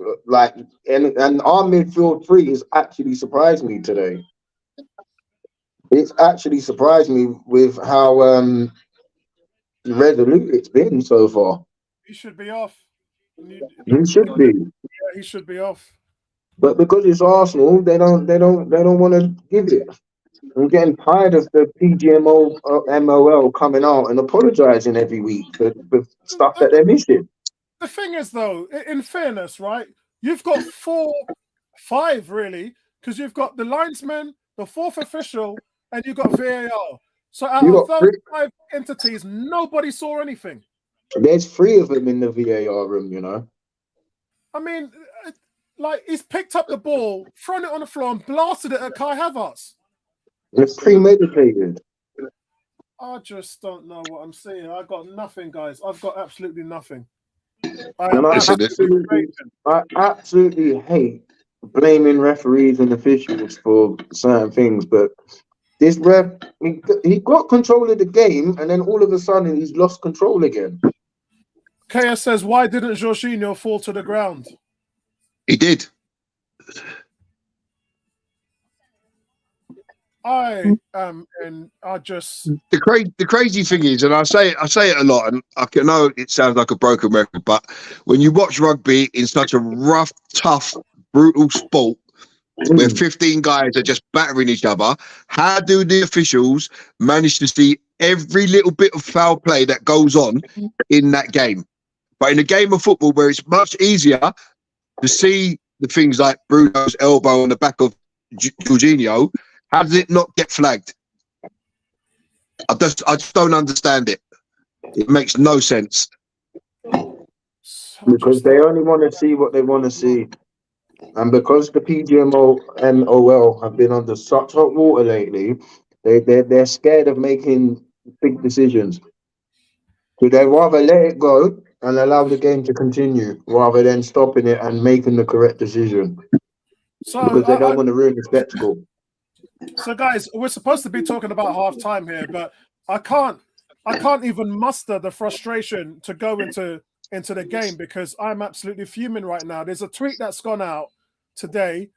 And our midfield three has actually surprised me today. It's actually surprised me with how resolute it's been so far. He should be off. He should be. Yeah, he should be off. But because it's Arsenal, they don't want to give it. I'm getting tired of the PGMO MOL coming out and apologising every week for stuff that they're missing. The thing is, though, in fairness, right? You've got 5 really, because you've got the linesman, the 4th official, and you've got VAR. So out of those 5 entities, nobody saw anything. There's 3 of them in the VAR room, you know. I mean, like, he's picked up the ball, thrown it on the floor, and blasted it at Kai Havertz. It's premeditated. I just don't know what I'm seeing. I got nothing, guys. I've got absolutely nothing. I absolutely hate blaming referees and officials for certain things, but this ref, he got control of the game, and then all of a sudden he's lost control again. Kaya says, why didn't Jorginho fall to the ground? He did. I just the crazy thing is, and I say it a lot, and I know it sounds like a broken record, but when you watch rugby in such a rough, tough, brutal sport where 15 guys are just battering each other, how do the officials manage to see every little bit of foul play that goes on in that game? But in a game of football where it's much easier to see the things like Bruno's elbow on the back of Jorginho, how does it not get flagged? I just don't understand it. It makes no sense. Because they only want to see what they want to see. And because the PGMO and OL have been under such hot water lately, they're scared of making big decisions. So they rather let it go and allow the game to continue rather than stopping it and making the correct decision. Because they don't want to ruin the spectacle. So, guys, we're supposed to be talking about half-time here, but I can't even muster the frustration to go into the game because I'm absolutely fuming right now. There's a tweet that's gone out today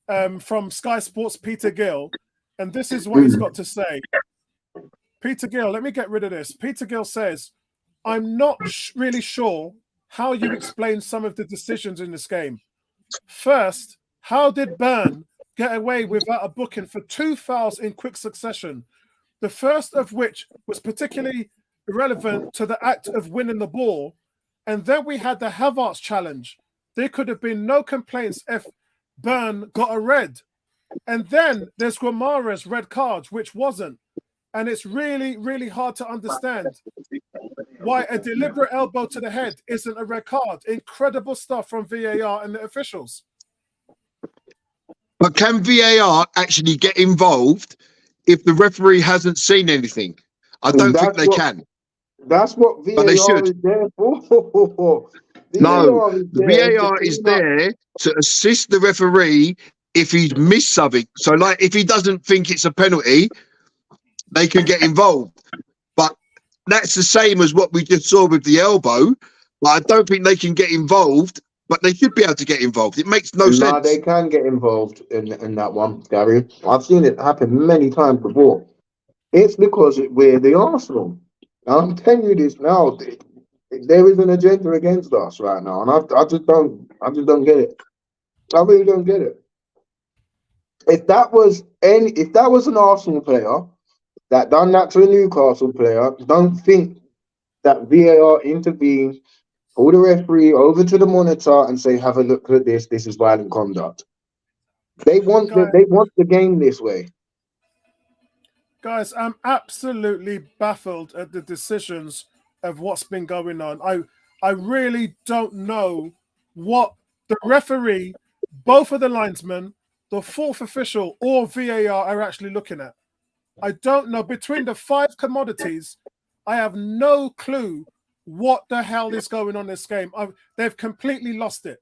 from Sky Sports' Peter Gill, and this is what he's got to say. Peter Gill, let me get rid of this. Peter Gill says, I'm not really sure how you explain some of the decisions in this game. First, how did Byrne get away without a booking for 2 fouls in quick succession? The first of which was particularly irrelevant to the act of winning the ball. And then we had the Havertz challenge. There could have been no complaints if Byrne got a red. And then there's Guimaraes' red cards, which wasn't. And it's really, really hard to understand why a deliberate elbow to the head isn't a red card. Incredible stuff from VAR and the officials. But can VAR actually get involved if the referee hasn't seen anything? I don't think they can. That's what But they VAR should. is there for. No, the VAR is there to assist the referee if he's missed something. So, like, if he doesn't think it's a penalty, they can get involved. But that's the same as what we just saw with the elbow. But I don't think they can get involved, but they should be able to get involved. It makes no sense. No, they can get involved in that one, Gary. I've seen it happen many times before. It's because we're the Arsenal. I'm telling you this now. There is an agenda against us right now, and I just don't get it. I really don't get it. If that was an Arsenal player that done that to a Newcastle player, don't think that VAR intervened, pull the referee over to the monitor and say, "Have a look at this. This is violent conduct." They want the game this way. Guys, I'm absolutely baffled at the decisions of what's been going on. I really don't know what the referee, both of the linesmen, the fourth official, or VAR are actually looking at. I don't know. Between the five commodities, I have no clue what the hell is going on in this game. They've completely lost it.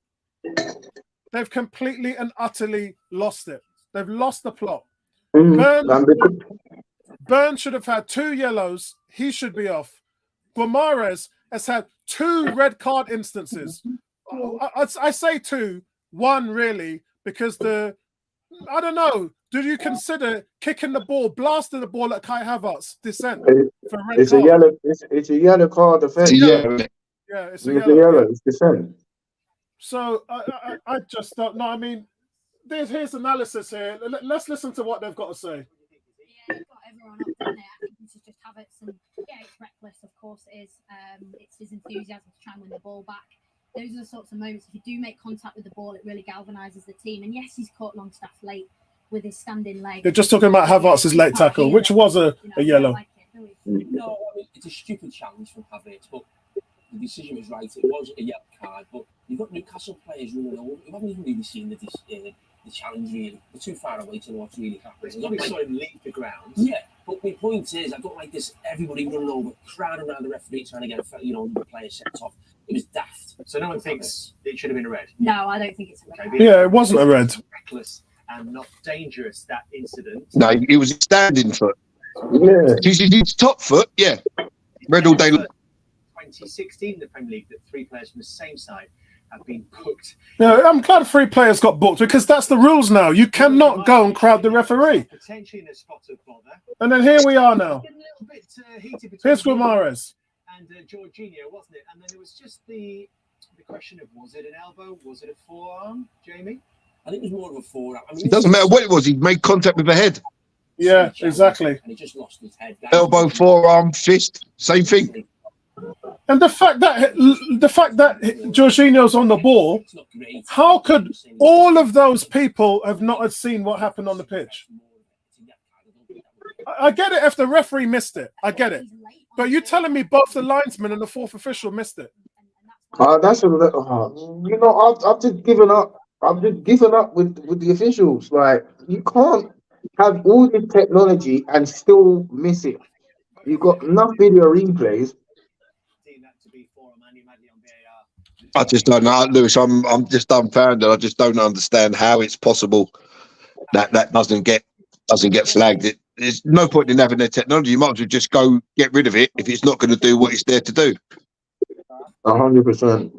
They've completely and utterly lost it. They've lost the plot. Byrne should have had 2 yellows. He should be off. Guimaraes has had 2 red card instances. I say 2, 1 really, because I don't know. Do you consider kicking the ball, blasting the ball at Kai Havertz descent for a red it's card? It's a yellow card offense. Yeah, it's a yellow. It's descent. So I just don't know. I mean, here's analysis here. Let's listen to what they've got to say. Yeah, you've got everyone up, doesn't it? I think this is just Havertz, and yeah, it's reckless, of course it is. It's his enthusiasm to try and win the ball back. Those are the sorts of moments, if you do make contact with the ball, it really galvanises the team. And yes, he's caught Longstaff late with his standing leg. They're just talking about Havertz's late tackle, which was a yellow. Like it, no, I mean, it's a stupid challenge from Havertz, but the decision was right. It was a yellow card, but you've got Newcastle players running over. You haven't even really seen the challenge, really. We're too far away to know what's really happening. We saw him leave the ground. Yeah, but my point is, I don't like this. Everybody running over, crowding around the referee, trying to get the player sent off. It was daft. So no one thinks it should have been a red. No, I don't think it's a red. Okay, Yeah, it wasn't a red. Reckless and not dangerous, that incident. No, it was his standing foot. Yeah. His top foot, yeah. Red all day long. 2016, the Premier League, that 3 players from the same side have been booked. Yeah, I'm glad 3 players got booked because that's the rules now. You cannot go and crowd the referee. Potentially in a spot of bother. And then here we are now. Getting a little bit heated between Here's Guimaraes. and Jorginho, wasn't it? And then it was just the question of, was it an elbow? Was it a forearm, Jamie? I think it was more of a forearm. I mean, It doesn't matter what it was. He made contact with the head. Yeah, exactly. And he just lost his head. Elbow, forearm, fist, same thing. And the fact that Jorginho's on the ball, It's not great. how could all of those people have not seen what happened on the pitch? I get it if the referee missed it. I get it. But you're telling me both the linesman and the fourth official missed it? That's I've just given up. I've just given up with the officials. Like, you can't have all this technology and still miss it. You've got enough video replays. I just don't know, Lewis. I'm just dumbfounded. I just don't understand how it's possible that doesn't get flagged. There's no point in having the technology. You might as well just go get rid of it if it's not going to do what it's there to do. 100%.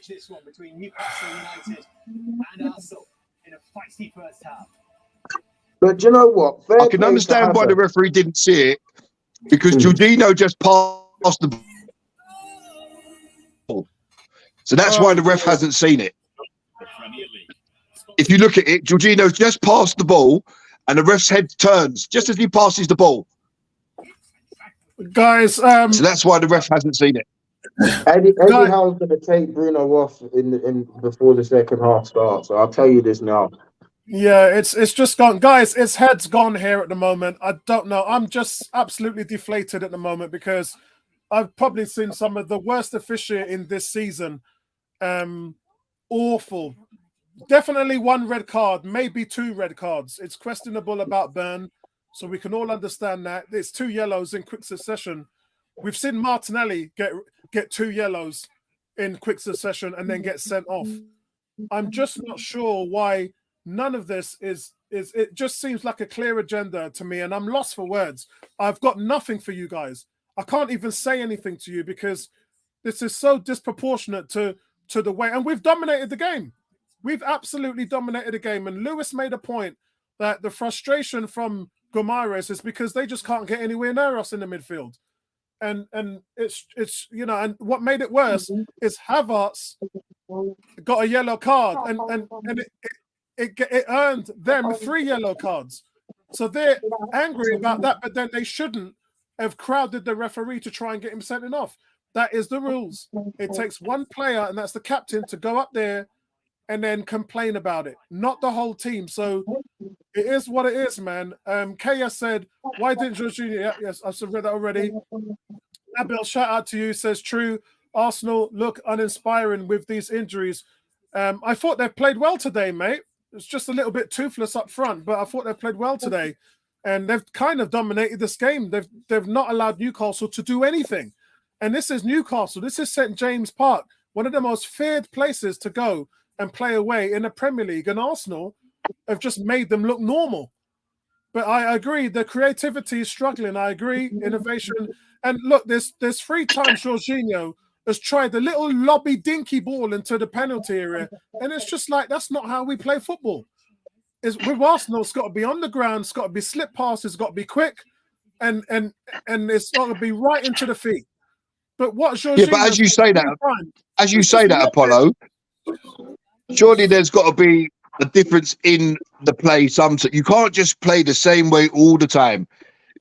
This one between Newcastle United and Arsenal in a feisty first half. But you know what? I can understand why the referee didn't see it, because Jorginho just passed the ball. So that's why the ref hasn't seen it. If you look at it, Jorginho's just passed the ball and the ref's head turns just as he passes the ball. Guys, So that's why the ref hasn't seen it. Eddie Guys- Howe's going to take Bruno off in before the second half starts. So I'll tell you this now. yeah, it's just gone. Guys, its head's gone here at the moment. I don't know. I'm just absolutely deflated at the moment because I've probably seen some of the worst officiating this season. Awful. Definitely one red card, maybe 2 red cards. It's questionable about Byrne, so we can all understand that. It's 2 yellows in quick succession. We've seen Martinelli get 2 yellows in quick succession and then get sent off. I'm just not sure why none of this is it just seems like a clear agenda to me, and I'm lost for words. I've got nothing for you guys. I can't even say anything to you because this is so disproportionate to the way, and we've dominated the game. We've absolutely dominated the game. And Lewis made a point that the frustration from Gomares is because they just can't get anywhere near us in the midfield. And it's you know, and what made it worse is Havertz got a yellow card, and it earned them 3 yellow cards. So they're angry about that, but then they shouldn't have crowded the referee to try and get him sent off. That is the rules. It takes one player, and that's the captain, to go up there and then complain about it, not the whole team. So it is what it is, man. KS said, why didn't Jorginho? Yeah, yes, I've read that already. Nabil, shout out to you, says true. Arsenal look uninspiring with these injuries. I thought they've played well today, mate. It's just a little bit toothless up front, but I thought they played well today. And they've kind of dominated this game. They've not allowed Newcastle to do anything. And this is Newcastle. This is St. James Park, one of the most feared places to go and play away in the Premier League. And Arsenal have just made them look normal. But I agree, the creativity is struggling. I agree, innovation. And look, there's 3 times Jorginho has tried the little lobby dinky ball into the penalty area. And it's just like, that's not how we play football. With Arsenal, it's got to be on the ground, it's got to be slip passes, it's got to be quick, and it's got to be right into the feet. But what Jorginho... Yeah, but as you say that, Apollo, surely there's got to be a difference in the play. You can't just play the same way all the time.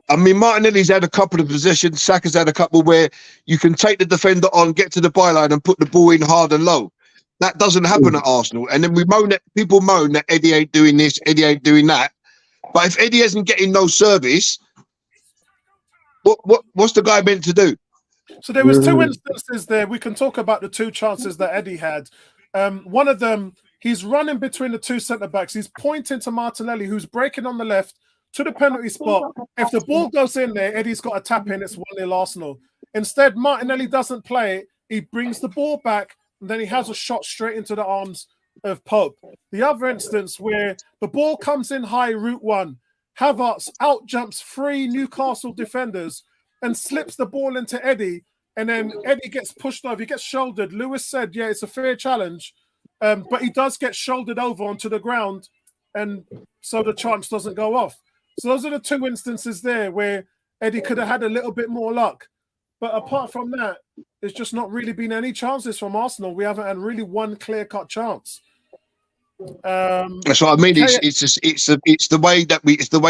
I mean, Martinelli's had a couple of possessions, Saka's had a couple where you can take the defender on, get to the byline and put the ball in hard and low. That doesn't happen at Arsenal. And then people moan that Eddie ain't doing this, Eddie ain't doing that. But if Eddie isn't getting no service, what's the guy meant to do? So there was 2 instances there. We can talk about the 2 chances that Eddie had. One of them, he's running between the 2 centre-backs. He's pointing to Martinelli, who's breaking on the left, to the penalty spot. If the ball goes in there, Eddie's got a tap in. It's 1-0 Arsenal. Instead, Martinelli doesn't play it. He brings the ball back, and then he has a shot straight into the arms of Pope. The other instance where the ball comes in high, route 1, Havertz out jumps 3 Newcastle defenders and slips the ball into Eddie, and then Eddie gets pushed over. He gets shouldered. Lewis said, yeah, it's a fair challenge, but he does get shouldered over onto the ground, and so the chance doesn't go off. So those are the 2 instances there where Eddie could have had a little bit more luck. But apart from that, there's just not really been any chances from Arsenal. We haven't had really one clear-cut chance. That's what I mean. It's the way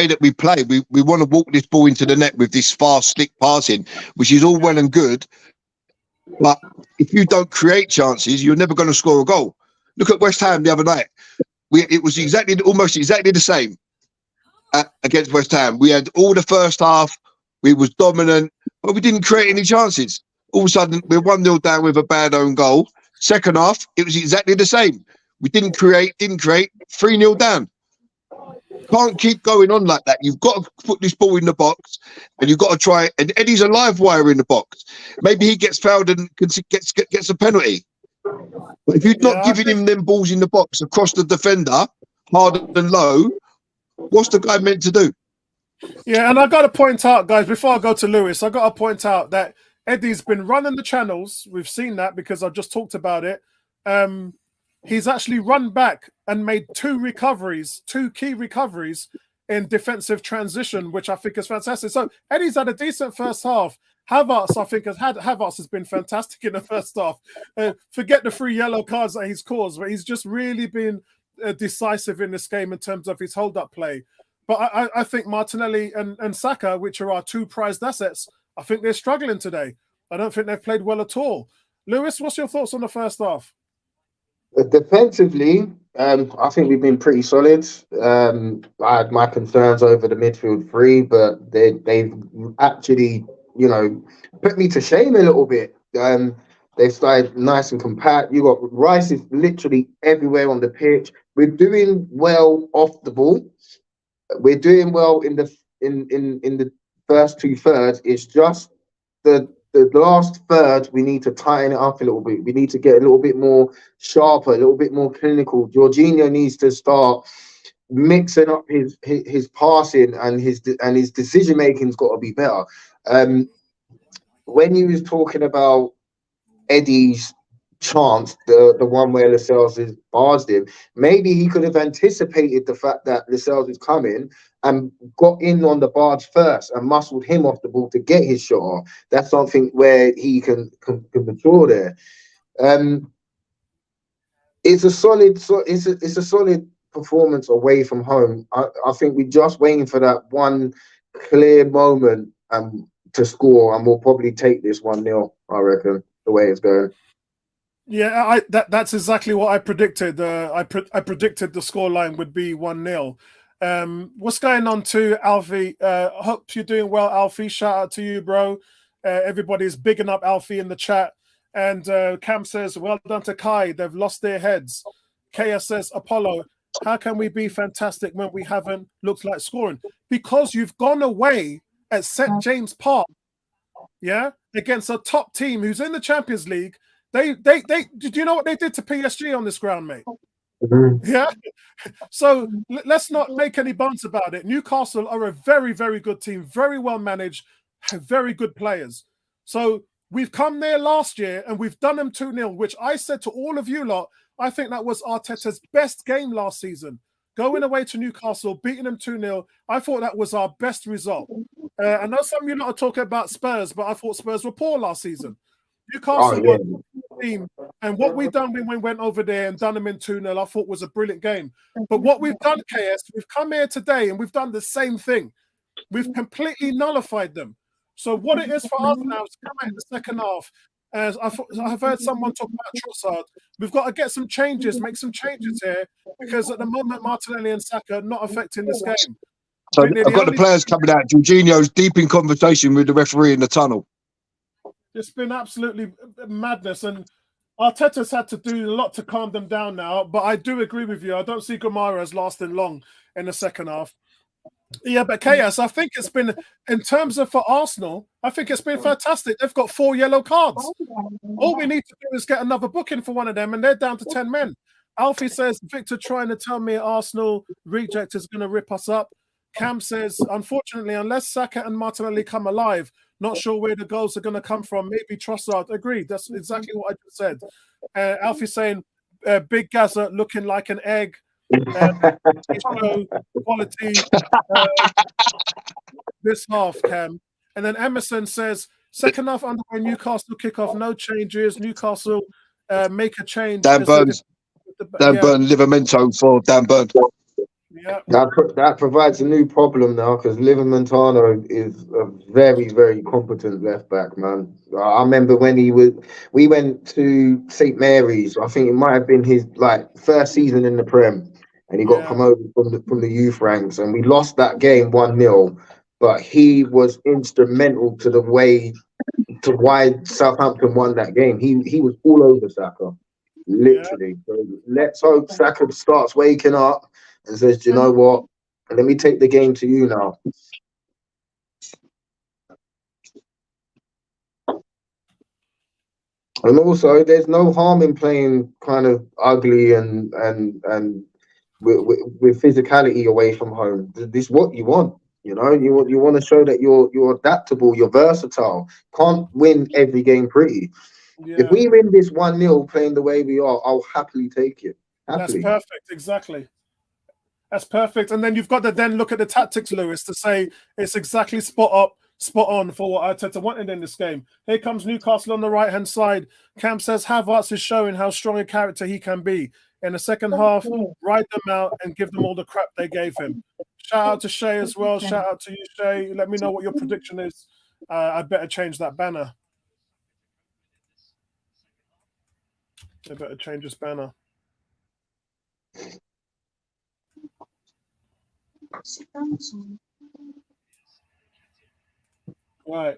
that we play. We want to walk this ball into the net with this fast, slick passing, which is all well and good. But if you don't create chances, you're never going to score a goal. Look at West Ham the other night. It was almost exactly the same against West Ham. We had all the first half. We was dominant, but we didn't create any chances. All of a sudden, we're 1-0 down with a bad own goal. Second half, it was exactly the same. We didn't create, 3-0 down. Can't keep going on like that. You've got to put this ball in the box, and you've got to try. And Eddie's a live wire in the box. Maybe he gets fouled and gets a penalty. But if you're not giving him them balls in the box across the defender, hard and low, what's the guy meant to do? Yeah, and I got to point out, guys, before I go to Lewis, I got to point out that Eddie's been running the channels. We've seen that because I just talked about it. He's actually run back and made 2 key recoveries in defensive transition, which I think is fantastic. So Eddie's had a decent first half. Havertz, I think, Havertz has been fantastic in the first half. Forget the 3 yellow cards that he's caused, but he's just really been decisive in this game in terms of his hold-up play. But I think Martinelli and Saka, which are our 2 prized assets, I think they're struggling today. I don't think they've played well at all. Lewis, what's your thoughts on the first half? Defensively, I think we've been pretty solid. I had my concerns over the midfield three, but they've actually, put me to shame a little bit. They've started nice and compact. You got Rice is literally everywhere on the pitch. We're doing well off the ball. We're doing well in the first two thirds. It's just the last third we need to tighten it up a little bit. We need to get a little bit more sharper, a little bit more clinical. Jorginho needs to start mixing up his passing, and his decision making's got to be better. When you was talking about Eddie's chance, the one where Lascelles is barged him, maybe he could have anticipated the fact that Lascelles is coming and got in on the barge first and muscled him off the ball to get his shot off. That's something where he can mature there. It's a solid performance away from home. I think we're just waiting for that one clear moment to score, and we'll probably take this 1-0, I reckon, the way it's going. Yeah, that's exactly what I predicted. I predicted the scoreline would be 1-0. What's going on to Alfie? Hope you're doing well, Alfie. Shout out to you, bro. Everybody's bigging up Alfie in the chat. And Cam says, well done to Kai. They've lost their heads. Kaya says, Apollo, how can we be fantastic when we haven't looked like scoring? Because you've gone away at St. James Park, yeah, against a top team who's in the Champions League. Did you know what they did to PSG on this ground, mate? Mm-hmm. Yeah. So let's not make any bones about it. Newcastle are a very, very good team, very well managed, have very good players. So we've come there last year and we've done them 2-0, which I said to all of you lot, I think that was Arteta's best game last season. Going away to Newcastle, beating them 2-0, I thought that was our best result. I know some of you lot are talking about Spurs, but I thought Spurs were poor last season. Newcastle were a team, and what we've done when we went over there and done them in 2-0, I thought was a brilliant game. But what we've done, KS, we've come here today and we've done the same thing. We've completely nullified them. So what it is for us now is come out in the second half. As I've heard someone talk about Trossard, we've got to get some changes, make some changes here, because at the moment Martinelli and Saka are not affecting this game. So I've got the players coming out. Jorginho's deep in conversation with the referee in the tunnel. It's been absolutely madness, and Arteta's had to do a lot to calm them down now. But I do agree with you. I don't see Gamara as lasting long in the second half. Yeah, but Chaos, I think it's been, in terms of for Arsenal, I think it's been fantastic. They've got 4 yellow cards. All we need to do is get another booking for one of them, and they're down to 10 men. Alfie says, Victor trying to tell me Arsenal reject is going to rip us up. Cam says, unfortunately, unless Saka and Martinelli come alive, not sure where the goals are going to come from. Maybe Trossard. Agreed. That's exactly what I just said. Alfie saying, Big Gaza looking like an egg. Quality this half, Cam. And then Emerson says, second half underway, Newcastle kickoff, no changes. Newcastle make a change. Dan Burns. Dan Burn, Livramento for Dan Burn. Yeah. That provides a new problem now, because Livramento is a very, very competent left back, man. I remember when we went to St. Mary's. I think it might have been his first season in the Prem, and he got promoted from the youth ranks, and we lost that game 1-0. But he was instrumental to why Southampton won that game. He was all over Saka, literally. So let's hope Saka starts waking up and says, do you know what? Let me take the game to you now. And also, there's no harm in playing kind of ugly and with physicality away from home. This is what you want. You know, you want to show that you're adaptable, you're versatile. Can't win every game pretty. Yeah. If we win this 1-0 playing the way we are, I'll happily take it. Happily. That's perfect. Exactly. That's perfect. And then you've got to then look at the tactics, Lewis, to say it's exactly spot on for what Arteta wanted in this game. Here comes Newcastle on the right-hand side. Cam says Havertz is showing how strong a character he can be. In the second half, ride them out and give them all the crap they gave him. Shout out to Shay as well. Shout out to you, Shay. Let me know what your prediction is I'd better change that banner. I better change this banner. Right.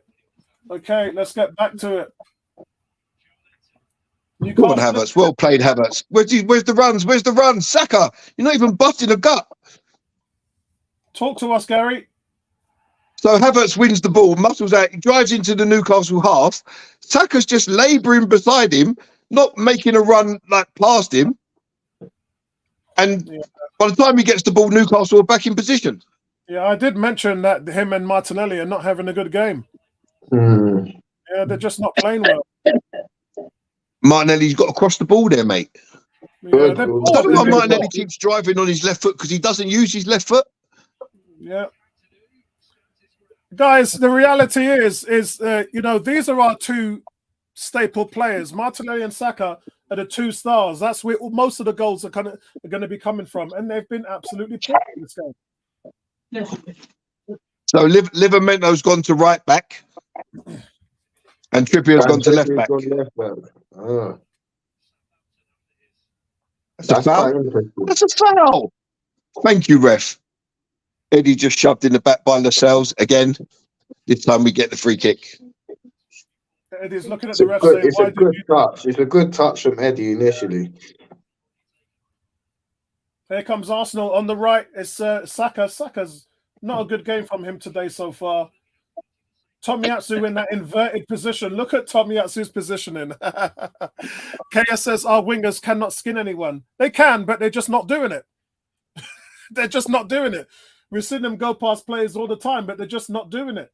Okay, let's get back to it. Go on, Havertz. Well played, Havertz. Where's the runs? Where's the runs? Saka, you're not even busting a gut. Talk to us, Gary. So Havertz wins the ball, muscles out, he drives into the Newcastle half. Saka's just labouring beside him, not making a run like past him. And by the time he gets the ball, Newcastle are back in position. Yeah, I did mention that him and Martinelli are not having a good game. Yeah, they're just not playing well. Martinelli's got to cross the ball there, mate. Yeah, I don't know why Martinelli keeps driving on his left foot because he doesn't use his left foot. Yeah. Guys, the reality is you know, these are our two staple players. Martinelli and Saka are the two stars. That's where most of the goals are going to be coming from, and they've been absolutely poor in this game. So Livermento's gone to right back, and Trippier's gone to left back. Oh. That's a foul. That's a foul. Thank you, ref. Eddie just shoved in the back by Lascelles again. This time we get the free kick. Eddie's looking at the ref saying, it's a good touch. It's a good touch from Eddie initially. Here comes Arsenal on the right. It's Saka. Saka's not a good game from him today so far. Tomiyasu in that inverted position. Look at Tomiyasu's positioning. KS says our wingers cannot skin anyone. They can, but they're just not doing it. They're just not doing it. We've seen them go past players all the time, but they're just not doing it.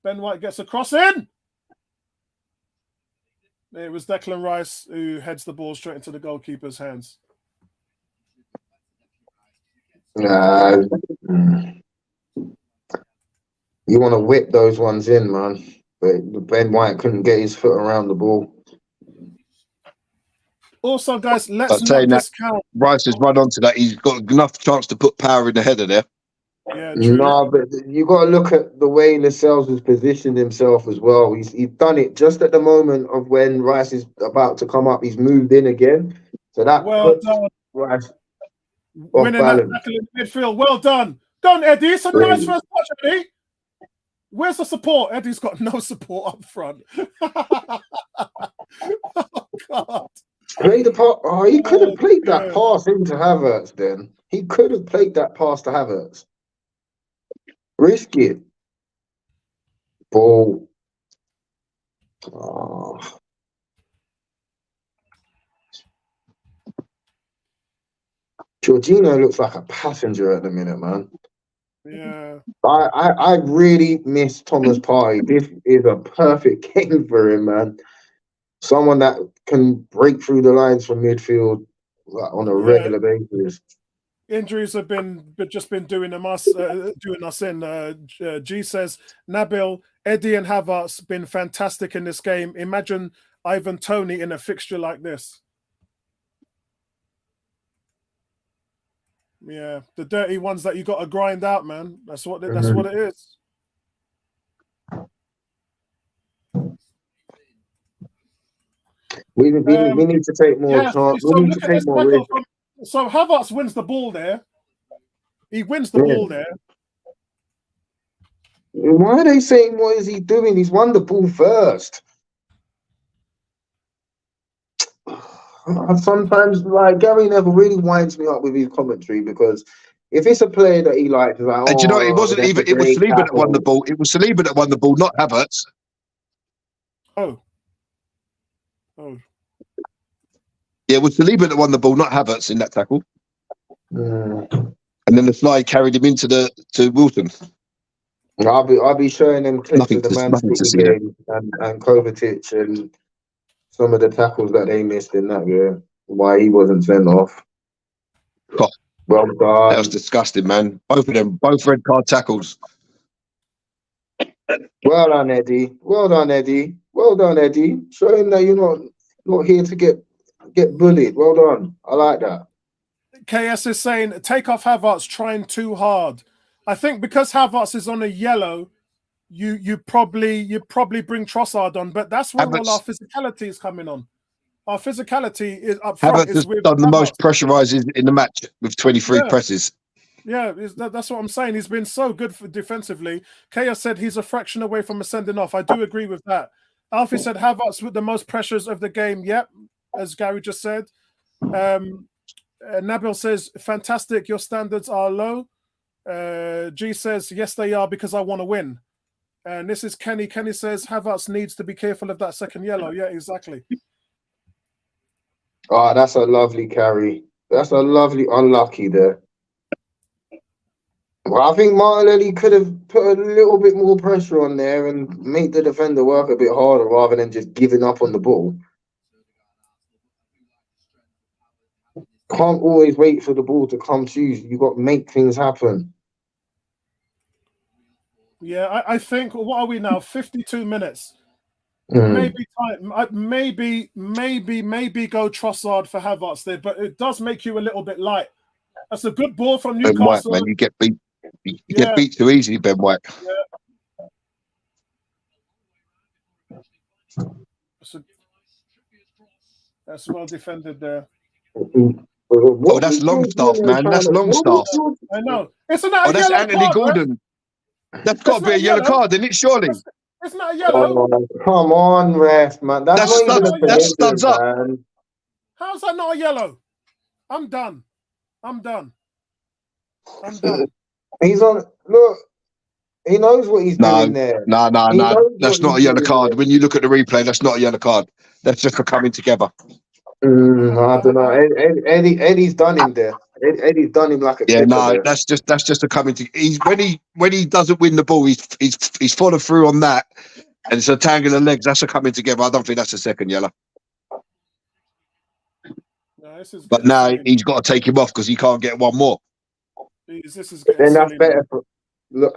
Ben White gets a cross in. It was Declan Rice who heads the ball straight into the goalkeeper's hands. You want to whip those ones in, man. But Ben White couldn't get his foot around the ball. Also, guys, let's not discount. Rice has run onto that. He's got enough chance to put power in the header there. Yeah, true. No, but you got to look at the way Lascelles has positioned himself as well. He's done it just at the moment of when Rice is about to come up. He's moved in again, so that puts Rice winning that tackle in midfield. Well done, Eddie. It's a nice first touch, Eddie. Where's the support? Eddie's got no support up front. Oh God. Play the part. Oh, he could have played that pass into Havertz. Then he could have played that pass to Havertz. Risk it. Ball. Oh. Jorginho looks like a passenger at the minute, man. Yeah. I really miss Thomas Partey. This is a perfect game for him, man. Someone that can break through the lines from midfield on a regular basis. Injuries have just been doing us in. G says Nabil, Eddie, and Havertz been fantastic in this game. Imagine Ivan Toney in a fixture like this. Yeah, the dirty ones that you got to grind out, man. That's what it is. We need to take more chance. We need to take more risk. So Havertz wins the ball there. He wins the ball there. Why are they saying what is he doing? He's won the ball first. Sometimes, like, Gary Neville really winds me up with his commentary because if it's a player that he likes, it's like, and you know, it wasn't even. It was Saliba that won the ball. It was Saliba that won the ball, not Havertz. Oh. Yeah, it was Saliba that won the ball, not Havertz in that tackle. And then the fly carried him to Wilton. I'll be showing them clips of the Man City game and Kovacic and some of the tackles that they missed in that game. Why he wasn't sent off. Oh, well done. That was disgusting, man. Both of them, both red card tackles. Well done, Eddie. Well done, Eddie. Well done, Eddie. Show him that you're not here to get bullied. Well done. I like that. KS is saying, take off Havertz trying too hard. I think because Havertz is on a yellow, you probably bring Trossard on, but that's where all our physicality is coming on. Our physicality is up front. Havertz has done the most pressurising in the match with 23 presses. Yeah, that's what I'm saying. He's been so good for defensively. Kaya said he's a fraction away from a sending off. I do agree with that. Alfie said Havertz with the most pressures of the game. Yep, as Gary just said. Nabil says, fantastic. Your standards are low. G says, yes, they are because I want to win. And this is Kenny. Kenny says Havertz needs to be careful of that second yellow. Yeah, exactly. Oh, that's a lovely carry. That's a lovely unlucky there. Well, I think Martinelli could have put a little bit more pressure on there and made the defender work a bit harder rather than just giving up on the ball. Can't always wait for the ball to come to you. You got to make things happen. Yeah, I think, what are we now? 52 minutes. Maybe go Trossard for Havertz there, but it does make you a little bit light. That's a good ball from Newcastle. Ben White, man, you get beat. You get beat too easily, Ben White. Yeah. That's well defended there. Oh, that's Longstaff, man. That's Longstaff. I know. It's not. That's Anthony Gordon. Right? That's got to be a yellow card, isn't it? Surely. It's not a yellow. Oh, come on, ref, man. That's studs up. Man. How's that not a yellow? I'm done. He's on. Look, he knows what he's doing there. No. That's not a yellow card. When you look at the replay, that's not a yellow card. That's just for coming together. I don't know. Eddie's done him there. Eddie's done him like a there. That's just a coming to. When he doesn't win the ball, he's followed through on that, and it's a tangle of legs. That's a coming together. I don't think that's a second yellow. No, but now he's got to take him off because he can't get one more. Then that's better. Look,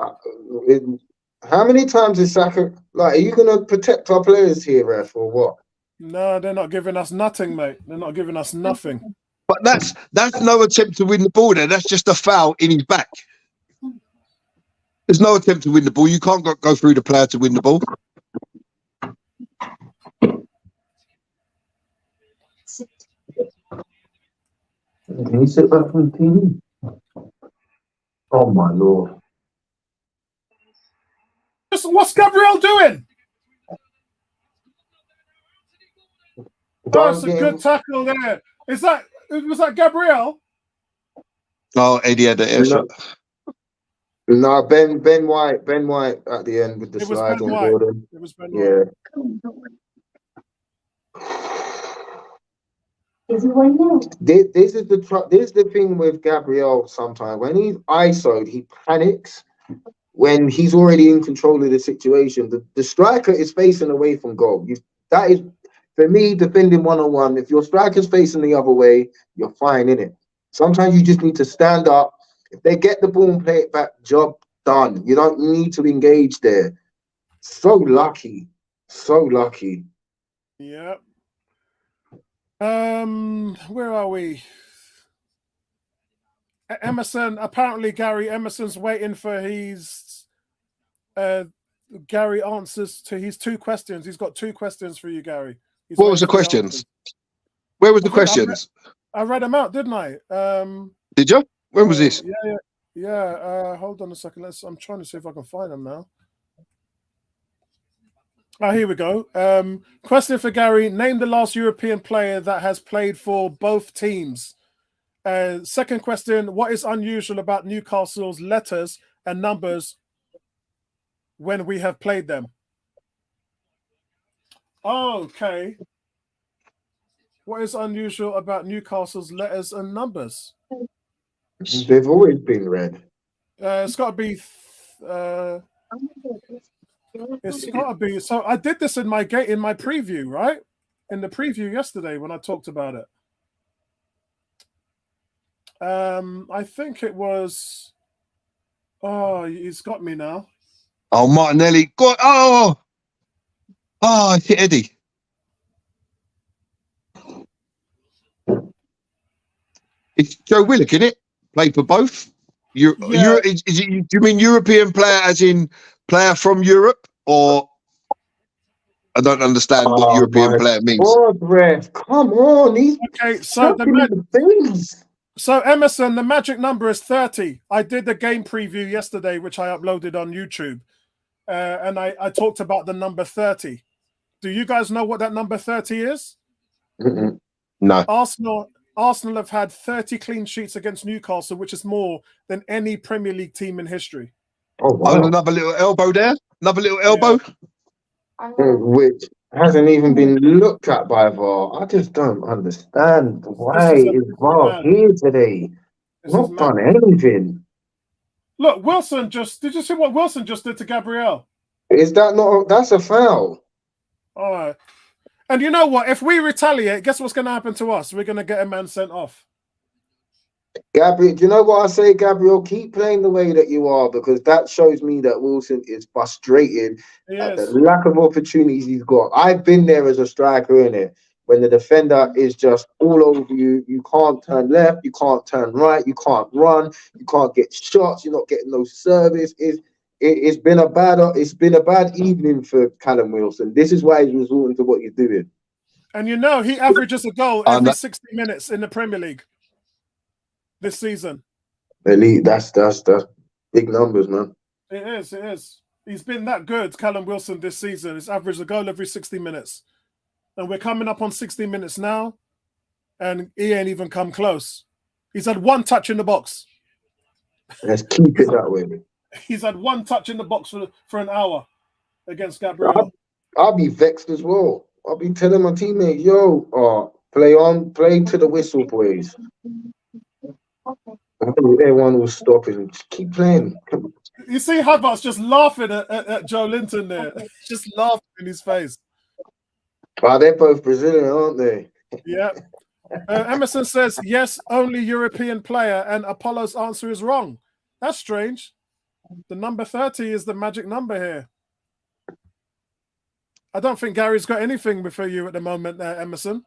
how many times is Saka? Like, are you going to protect our players here, ref, or what? No, they're not giving us nothing, mate. They're not giving us nothing. But that's no attempt to win the ball there. That's just a foul in his back. There's no attempt to win the ball. You can't go through the player to win the ball. Can you sit back on the TV? Oh my Lord. What's Gabriel doing? That's a good tackle there. Was that Gabriel? Oh, Eddie had the air shot. No, Ben White at the end with the slide on Gordon. It was Ben White. Is he one now? This is the thing with Gabriel sometimes. When he's ISO'd, he panics when he's already in control of the situation. The striker is facing away from goal. That is, for me, defending one-on-one. If your striker's facing the other way, you're fine, innit? Sometimes you just need to stand up. If they get the ball and play it back, job done. You don't need to engage there. So lucky. Yeah. Where are we? Emerson. Apparently, Gary Emerson's waiting for his. Gary answers to his 2 questions. He's got 2 questions for you, Gary. What was the questions? Where was the questions? I read them out, didn't I? Did you? When was this? Yeah. Hold on a second. I'm trying to see if I can find them now. Oh, here we go. Question for Gary. Name the last European player that has played for both teams. Second question. What is unusual about Newcastle's letters and numbers when we have played them? Okay. What is unusual about Newcastle's letters and numbers? They've always been red. It's got to be... it's got to be. So I did this in my preview, right? In the preview yesterday when I talked about it. I think it was. Oh, he's got me now. Oh, Martinelli. God. Oh, I hit Eddie. It's Joe Willock, isn't it? Played for both. Yeah. Do you mean European player as in player from Europe, or I don't understand what Oh European my player means. God, ref! Come on, he's Okay. jumping in the things. So Emerson, the magic number is 30. I did a game preview yesterday, which I uploaded on YouTube, and I talked about the number 30. Do you guys know what that number 30 is? No. Arsenal have had 30 clean sheets against Newcastle, which is more than any Premier League team in history. Oh wow! Oh, another little elbow there. Another little elbow. Which hasn't even been looked at by VAR. I just don't understand why is VAR here today. Not done anything. Look, Wilson did you see what Wilson just did to Gabriel? Is that not? That's a foul. All right. And you know what? If we retaliate, guess what's going to happen to us? We're going to get a man sent off. Gabriel, do you know what I say, Gabriel? Keep playing the way that you are, because that shows me that Wilson is frustrated at the lack of opportunities he's got. I've been there as a striker, innit? When the defender is just all over you, you can't turn left, you can't turn right, you can't run, you can't get shots, you're not getting no service. It's been a bad evening for Callum Wilson. This is why he's resorting to what he's doing. And you know, he averages a goal every 60 minutes in the Premier League this season. Elite, that's big numbers, man. It is. He's been that good, Callum Wilson, this season. He's averaged a goal every 60 minutes. And we're coming up on 60 minutes now, and he ain't even come close. He's had one touch in the box. Let's keep it that way. He's had one touch in the box for an hour against Gabriel. I'll be vexed as well. I'll be telling my teammates, yo, play to the whistle, boys. Everyone will stop and just keep playing. You see Havertz just laughing at Joe Linton there. Just laughing in his face. Wow, they're both Brazilian, aren't they? Yeah. Emerson says, yes, only European player, and Apollo's answer is wrong. That's strange. The number 30 is the magic number here. I don't think Gary's got anything for you at the moment, Emerson.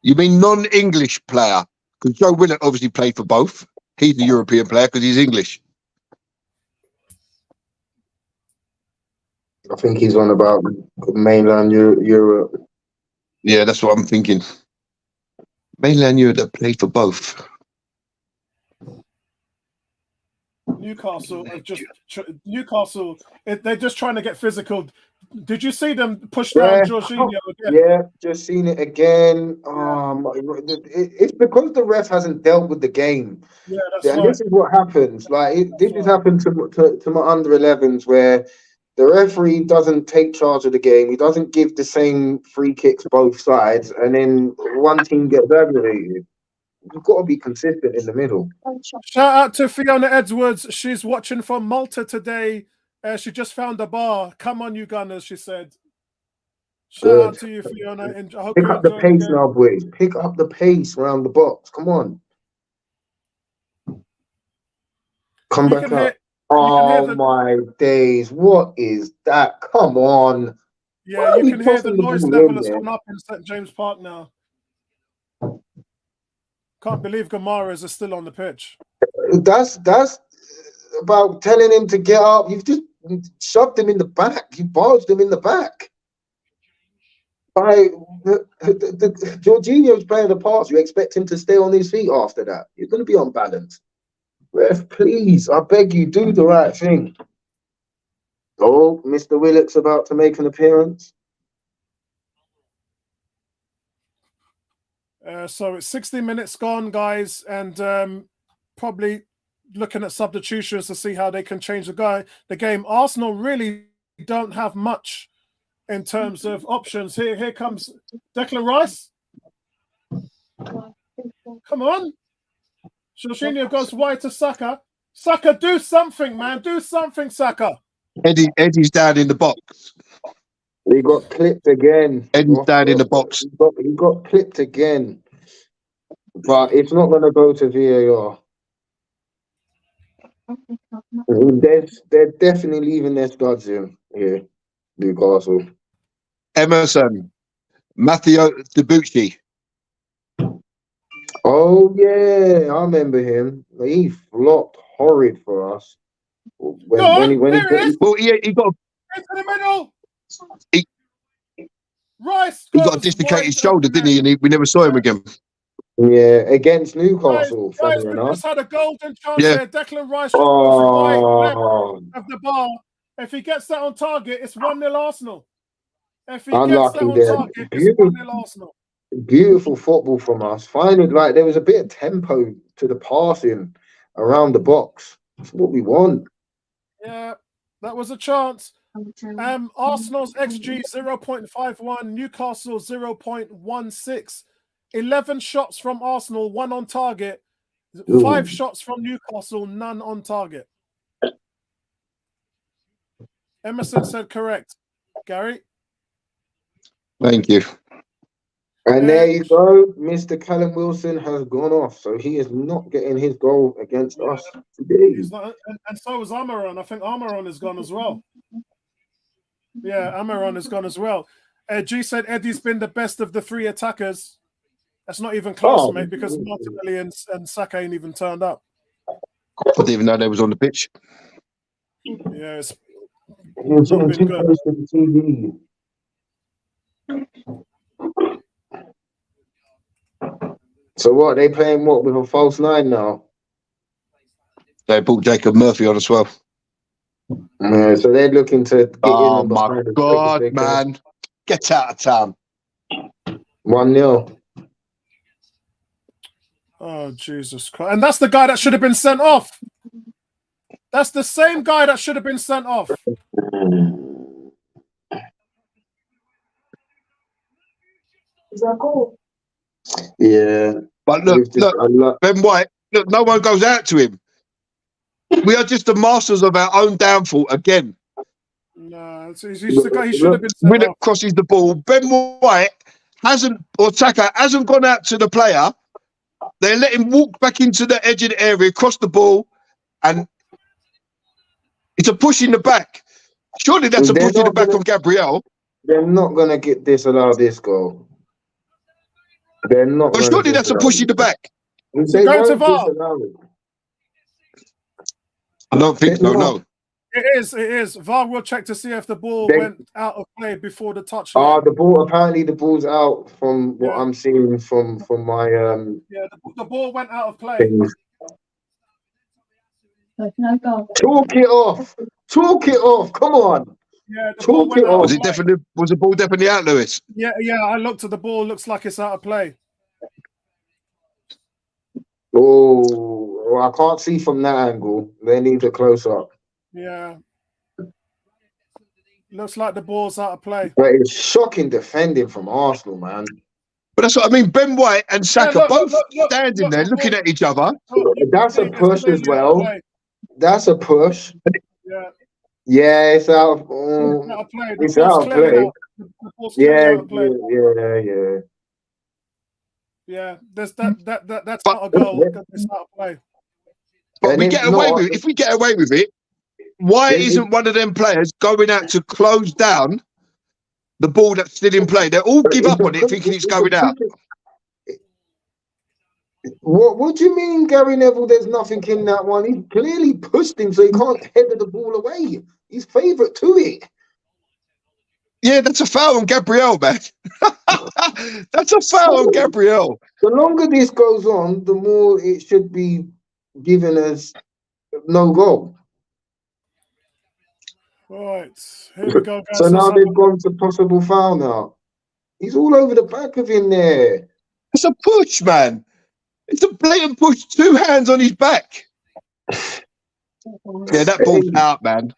You mean non-English player? Because Joe Willett obviously played for both. He's a European player because he's English. I think he's on about mainland Europe. Yeah, that's what I'm thinking. Mainland Europe that played for both. Newcastle, they're just trying to get physical. Did you see them push down Jorginho again? Yeah, just seen it again. It's because the ref hasn't dealt with the game. Yeah, that's right. This is what happens. This has happened to my under 11s, where the referee doesn't take charge of the game. He doesn't give the same free kicks both sides, and then one team gets aggravated. You've got to be consistent in the middle. Shout out to Fiona Edwards. She's watching from Malta today. She just found a bar. Come on, you Gunners, she said. Shout out to you, Fiona. And I hope Pick up the pace now, boys. Pick up the pace around the box. Come on. Come back up. Oh, my days. What is that? Come on. Yeah, you can hear the noise level has gone up in St. James Park now. Can't believe Gamara is still on the pitch. That's about telling him to get up. You've just shoved him in the back. You barged him in the back. Jorginho's playing the parts. You expect him to stay on his feet after that. You're going to be unbalanced. Ref, please, I beg you, do the right thing. Oh, Mr. Willock's about to make an appearance. So it's 60 minutes gone, guys, and probably looking at substitutions to see how they can change the game. Arsenal really don't have much in terms of options. Here comes Declan Rice. Come on. Jorginho goes wide to Saka. Saka, do something, man. Do something, Saka. Eddie's down in the box. He got clipped again. Eddie's down in the box. He got clipped again. But it's not going to go to VAR. They're definitely leaving their studs in here, Newcastle. Emerson, Matteo Debucci. Oh yeah, I remember him. He flopped horrid for us. Go When on, when he there it is. Well, he got Into the middle. He- Rice he got a goes dislocated wide shoulder, of the didn't he? And we never saw him again. yeah, against Guys, Newcastle, funny we've enough. just had a golden chance Yeah. here. Declan Rice just goes right left Oh, of the bar. If he gets that on target, it's 1-0 Arsenal. If he gets that unlucky on there. target, it's Beautiful, 1-0 Arsenal. beautiful football from us. Finally, like there was a bit of tempo to the passing around the box. That's what we want. Yeah, that was a chance. Arsenal's XG 0.51, Newcastle 0.16. 11 shots from Arsenal, 1 on target. 5 Ooh. shots from Newcastle, none on target. Emerson said correct. Gary? Thank you. And there you go. Mr. Callum Wilson has gone off, so he is not getting his goal against us today. He's not, and so is Amaron. I think Amaron is gone as well. Yeah, Amaron is gone as well. G said Eddie's been the best of the 3 attackers. That's not even close, mate, because Martinelli and Saka ain't even turned up. I didn't even know they was on the pitch. Yeah, it's You're sitting been too good. close to the TV. So what? They playing what with a false 9 now? They brought Jacob Murphy on as well. So they're looking to get in Oh and my behind as quick as God, they can. man. Get out of town. 1-0. Oh, Jesus Christ. And that's the guy that should have been sent off. That's the same guy that should have been sent off. Is that cool? Yeah. But look, Ben White, look, no one goes out to him. We are just the masters of our own downfall again. No, he's the guy he should have been sent Willock off. crosses the ball. Ben White hasn't, or Taka hasn't gone out to the player. They let him walk back into the edge of the area, cross the ball, and it's a push in the back. Surely that's a push in the back of Gabriel. They're not going to disallow this goal. They're not. But surely that's a push in the back. They Going to won't VAR. disallow it. I don't think so, no. It is. VAR will check to see if the ball went out of play before the touch. The ball, apparently the ball's out from what I'm seeing from my Yeah, the ball went out of play. things. No goal. Talk it off. Come on. Yeah, the ball went out of play. Was the ball definitely out, Lewis? Yeah, I looked at the ball, looks like it's out of play. Oh, I can't see from that angle. They need a close up. Yeah. Looks like the ball's out of play. But it's shocking defending from Arsenal, man. But that's what I mean. Ben White and Saka both standing there looking at each other. That's a push as well. That's a push. Yeah. Yeah, it's out of play. It's out of play. Yeah. Yeah, that's not a goal. It's out of play. But we get away with it. If we get away with it, why isn't one of them players going out to close down the ball that's still in play? They all give up on it, thinking it's going out. What do you mean, Gary Neville? There's nothing in that one. He clearly pushed him, so he can't header the ball away. He's favourite to it. Yeah, that's a foul on Gabriel, man. That's a foul on Gabriel. The longer this goes on, the more it should be given as no goal. Right, here we go, guys. So now they've gone to possible foul now. He's all over the back of him there. It's a push, man. It's a blatant push. 2 hands on his back. Yeah, that ball's out, man.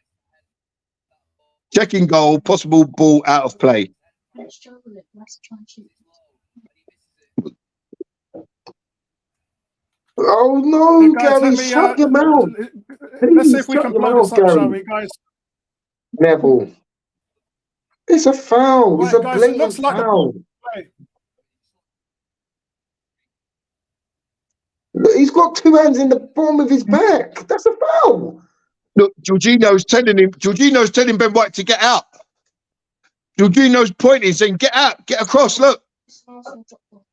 Checking goal, possible ball out of play. Oh no, hey guys, Gary, shut your mouth. Let's see if we can blow this up, shall we, guys? Neville. It's a foul. Right, it's a guys, blatant foul. He's got 2 hands in the bottom of his back. That's a foul. Look, Jorginho's telling Ben White to get out. Jorginho's pointing, saying, get out, get across, look.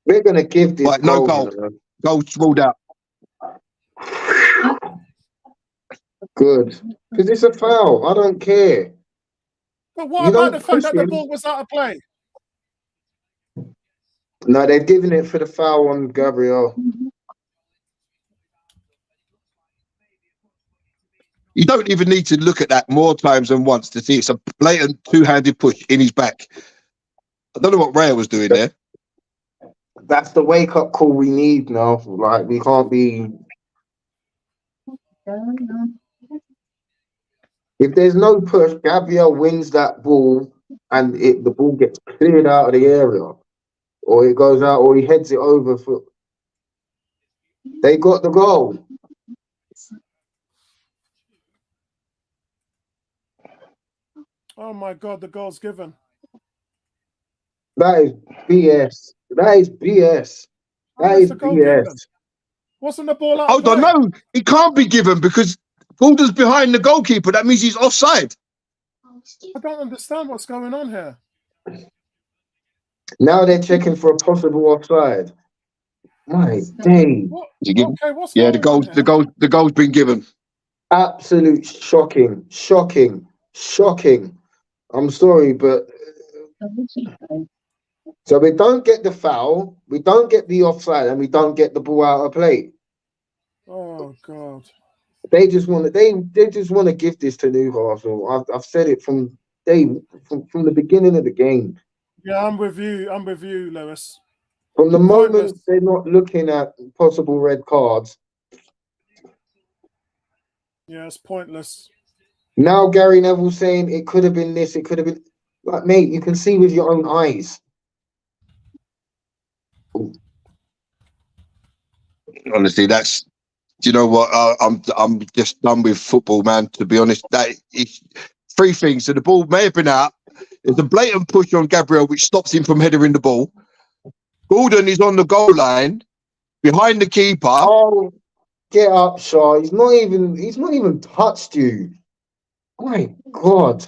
We're going to give this no goal. Goal ruled out. Good. Because it's a foul. I don't care. But what You about don't the fact push that the him. ball was out of play? No, they've given it for the foul on Gabriel. You don't even need to look at that more times than once to see it's a blatant two-handed push in his back. I don't know what Raya was doing there. That's the wake-up call we need now. Like, we can't be... If there's no push, Gabriel wins that ball and the ball gets cleared out of the area. Or it goes out, or he heads it over for... They got the goal. Oh my God, the goal's given. That is BS. That is BS. How That is is the goal given? BS. Wasn't the ball out Oh, of play? no, it can't be given because Gordon's behind the goalkeeper. That means he's offside. I don't understand what's going on here. Now they're checking for a possible offside. My day. What? Is it given? Okay, what's Yeah, going on here? the goal's been given. Absolute shocking. Shocking. Shocking. I'm sorry, but so we don't get the foul, we don't get the offside, and we don't get the ball out of play. Oh God. They just want to they just want to give this to Newcastle. I've said it from the beginning of the game. Yeah, I'm with you. I'm with you, Lewis. From the Pointless. moment they're not looking at possible red cards, Yeah, it's pointless. now Gary Neville saying it could have been this, it could have been like, mate, you can see with your own eyes. Honestly, that's. Do you know what? I'm just done with football, man. To be honest, that is three things. So the ball may have been out. There's a blatant push on Gabriel, which stops him from headering the ball. Gordon is on the goal line behind the keeper. Oh, get up, Shaw. He's not even touched you. My God.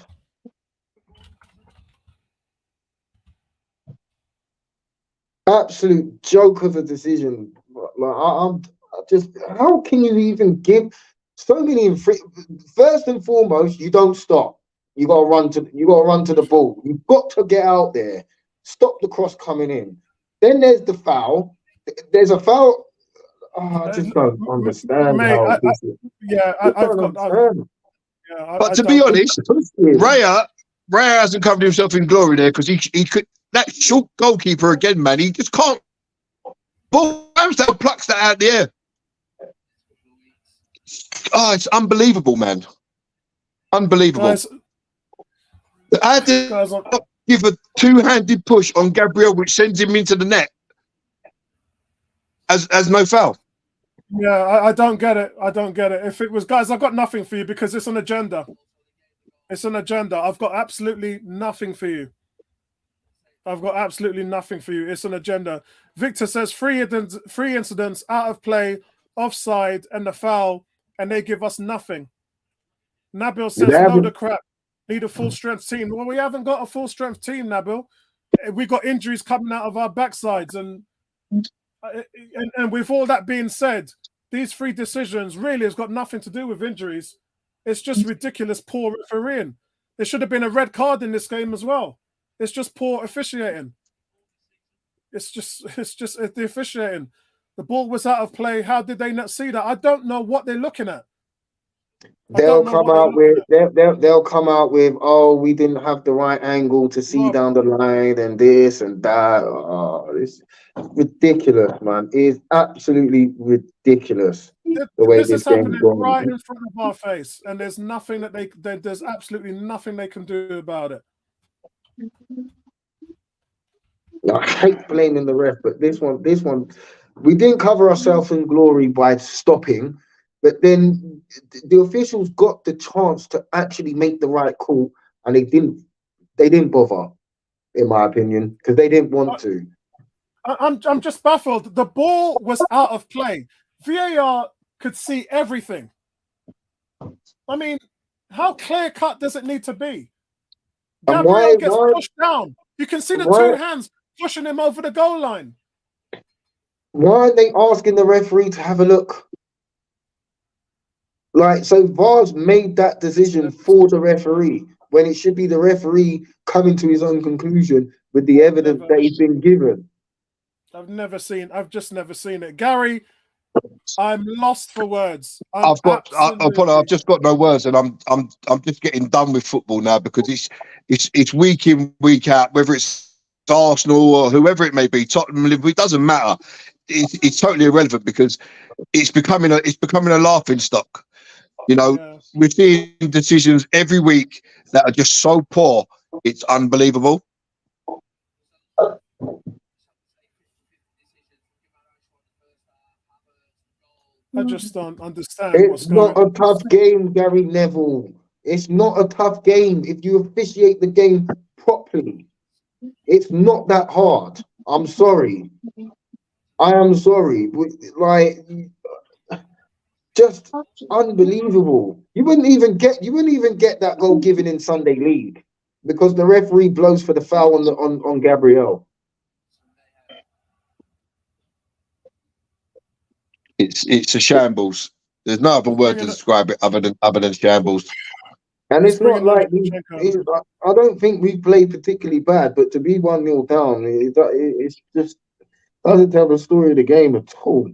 Absolute joke of a decision. Like, I'm just, how can you even give so many first and foremost, you don't stop. You gotta run to the ball. You've got to get out there. Stop the cross coming in. Then there's the foul. There's a foul. Oh, I just don't understand Mate, how this is. But to be honest, Raya hasn't covered himself in glory there because he could. That short goalkeeper again, man. He just can't. Ball Ramsdale plucks that out the air. Oh, it's unbelievable, man. Unbelievable. Guys, I had to give a two-handed push on Gabriel, which sends him into the net as no foul. Yeah, I don't get it. I don't get it. If it was, guys, I've got nothing for you because it's an agenda. It's an agenda. I've got absolutely nothing for you. I've got absolutely nothing for you. It's an agenda. Victor says three incidents, out of play, offside, and the foul, and they give us nothing. Nabil says, load of crap. Need a full-strength team. Well, we haven't got a full-strength team, Nabil. We got injuries coming out of our backsides. And with all that being said, these three decisions really has got nothing to do with injuries. It's just ridiculous poor refereeing. There should have been a red card in this game as well. It's just poor officiating. It's just the officiating. The ball was out of play. How did they not see that? I don't know what they're looking at. They'll come out with, oh, we didn't have the right angle to see down the line and this and that. Oh, it's ridiculous, man. It's absolutely ridiculous the way this this is game's happening going. right in front of our face, and there's nothing that there's absolutely nothing they can do about it. I hate blaming the ref, but this one, we didn't cover ourselves in glory by stopping, but then the officials got the chance to actually make the right call, and they didn't bother, in my opinion, because they didn't want to. I'm just baffled. The ball was out of play. VAR could see everything. I mean, how clear cut does it need to be? Gabriel gets pushed down. You can see the two hands pushing him over the goal line. Why aren't they asking the referee to have a look? Like, so VAR's made that decision for the referee when it should be the referee coming to his own conclusion with the evidence Never. that he's been given. I've just never seen it. Gary, I'm lost for words. I've just got no words, and I'm just getting done with football now because it's week in, week out, whether it's Arsenal or whoever it may be, Tottenham, Liverpool, it doesn't matter. It's totally irrelevant because it's becoming a laughing stock. You know, Yeah. we're seeing decisions every week that are just so poor. It's unbelievable. I just don't understand what's It's going not a on. tough game, Gary Neville. It's not a tough game if you officiate the game properly. It's not that hard. I'm sorry. I am sorry. Like, just unbelievable. You wouldn't even get that goal given in Sunday League because the referee blows for the foul on Gabriel. It's a shambles. There's no other word to describe it other than shambles. And it's not like Zinchenko. I don't think we played particularly bad, but to be 1-0 down, it's just doesn't tell the story of the game at all.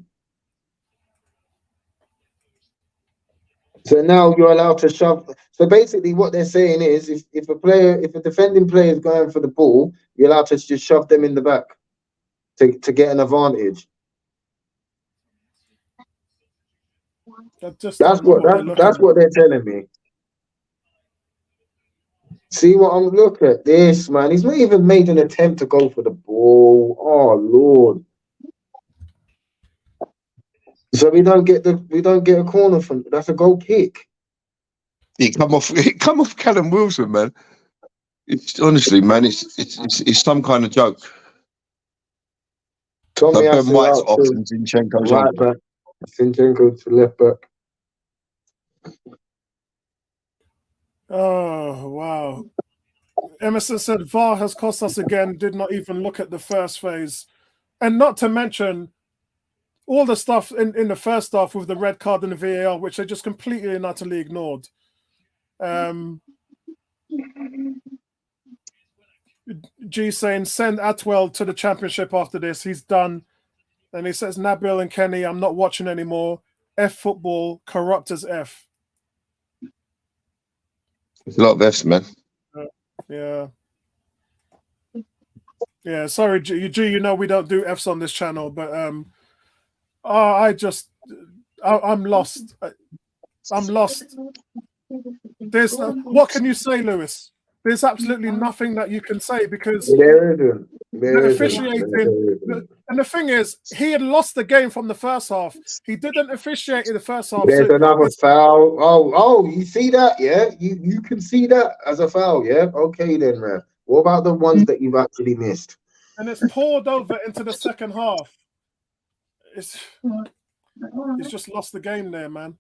So now you're allowed to shove. So basically, what they're saying is, if a defending player is going for the ball, you're allowed to just shove them in the back to get an advantage. That's what they're telling me. See what I'm looking at this, man. He's not even made an attempt to go for the ball. Oh Lord. So we don't get a corner from that's a goal kick. It come off Callum Wilson, man. It's honestly, man, it's some kind of joke. Tommy so Ben White's off and Zinchenko's right on. back. Zinchenko to left back. Oh wow. Emerson said VAR has cost us again, did not even look at the first phase. And not to mention all the stuff in the first half with the red card and the VAR, which they just completely and utterly ignored. G saying, send Atwell to the championship after this. He's done. And he says, Nabil and Kenny, I'm not watching anymore. F football, corrupt as F. There's a lot of F's, man. Yeah. Yeah, sorry, G, you know we don't do Fs on this channel, but I'm lost. I'm lost. There's what can you say, Lewis? There's absolutely nothing that you can say because there isn't. And the thing is, he had lost the game from the first half. He didn't officiate in the first half. There's another foul. Oh, you see that? Yeah, you can see that as a foul. Yeah, okay then, Rev. What about the ones that you've actually missed? And it's poured over into the second half. He's just lost the game there, man.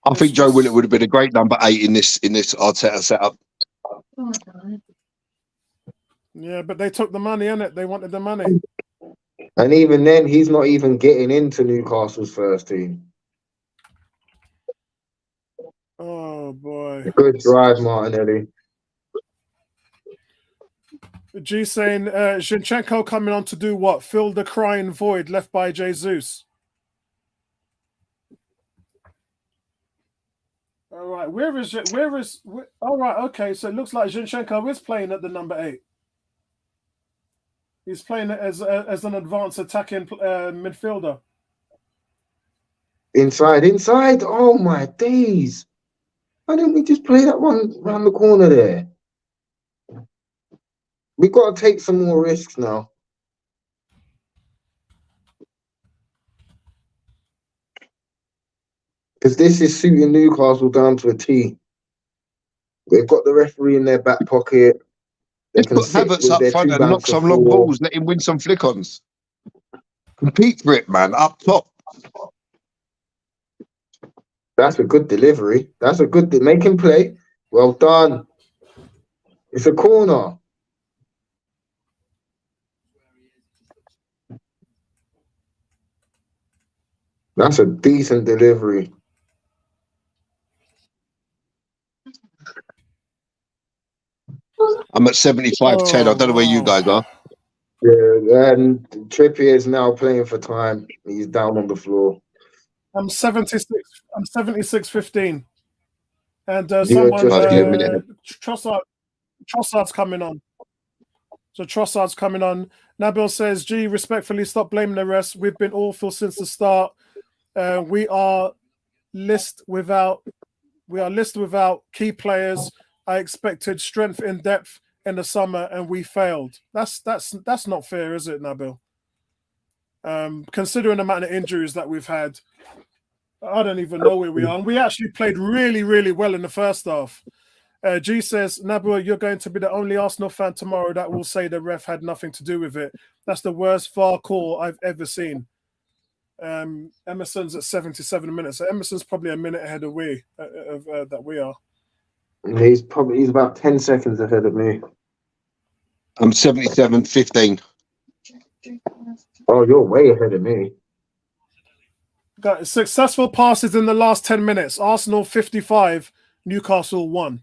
I think Joe Willett would have been a great number 8 in this Arteta setup. Yeah, but they took the money, innit? They wanted the money. And even then, he's not even getting into Newcastle's first team. Oh, boy. Good drive, Martinelli. G saying, Zinchenko coming on to do what? Fill the crying void left by Jesus. All right, all right, okay, so it looks like Zinchenko is playing at the number 8. He's playing it as an advanced attacking midfielder. Inside. Oh, my days. Why didn't we just play that one around the corner there? We've got to take some more risks now. Because this is suiting Newcastle down to a T. They've got the referee in their back pocket. They can put Havertz up front and knock some long balls, let him win some flick-ons. Compete for it, man, up top. That's a good delivery. That's a good make him play. Well done. It's a corner. That's a decent delivery. I'm at 75-10. I don't know where you guys are. Yeah, and Trippier is now playing for time. He's down on the floor. I'm 76. I'm 76-15. And You're someone just a minute. Trossard's coming on. So Trossard's coming on. Nabil says, "Gee, respectfully, stop blaming the rest. We've been awful since the start. We are list without key players. I expected strength in depth in the summer, and we failed. That's not fair, is it, Nabil? Considering the amount of injuries that we've had, I don't even know where we are. And we actually played really, really well in the first half." G says, "Nabil, you're going to be the only Arsenal fan tomorrow that will say the ref had nothing to do with it. That's the worst VAR call I've ever seen." Emerson's at 77 minutes. So Emerson's probably a minute ahead of that we are. He's about 10 seconds ahead of me. I'm 77-15. Oh, you're way ahead of me. Got successful passes in the last 10 minutes. Arsenal 55, Newcastle 1.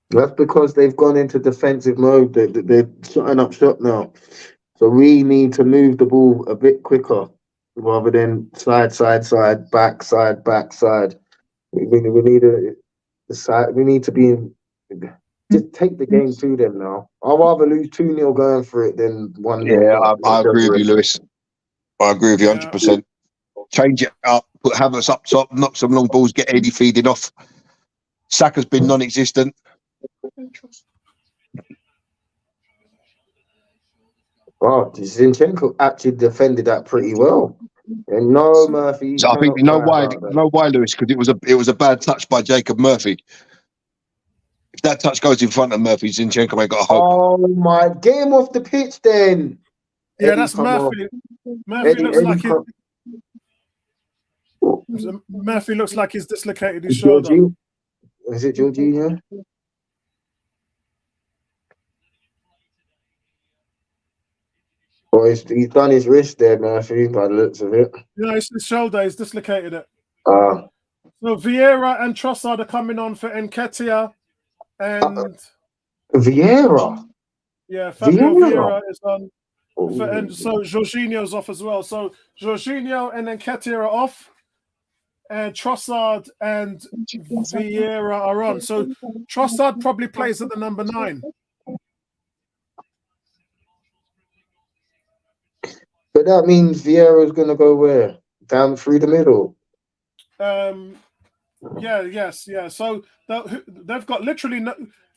That's because they've gone into defensive mode. They're shutting up shop now. So we need to move the ball a bit quicker rather than side, back, side. We need we need to be in. Just take the game to them now. I'd rather lose 2-0 going for it than 1-0. Yeah, I agree with you, Lewis. I agree with you 100%. Change it up, put Havertz up top, knock some long balls, get Eddie feeding off. Saka's been non-existent. Oh, Zinchenko actually defended that pretty well. And no, Murphy. So I think you know why, Lewis, because it was a bad touch by Jacob Murphy. If that touch goes in front of Murphy, Zinchenko ain't got a hope. Oh my! Get him off the pitch then. Yeah, Eddie, that's Murphy. Murphy looks like he's dislocated his shoulder. Is it Jorginho? Well, he's done his wrist there, Murphy, by the looks of it. Yeah, it's his shoulder. He's dislocated it. So Vieira and Trossard are coming on for Nketiah and Vieira. Yeah, Fabio Vieira is on. And so Jorginho's off as well. So Jorginho and Nketiah are off. And Trossard and Vieira are on. So Trossard probably plays at the number 9. But that means Vieira's going to go where? Down through the middle? Yeah. So they've got literally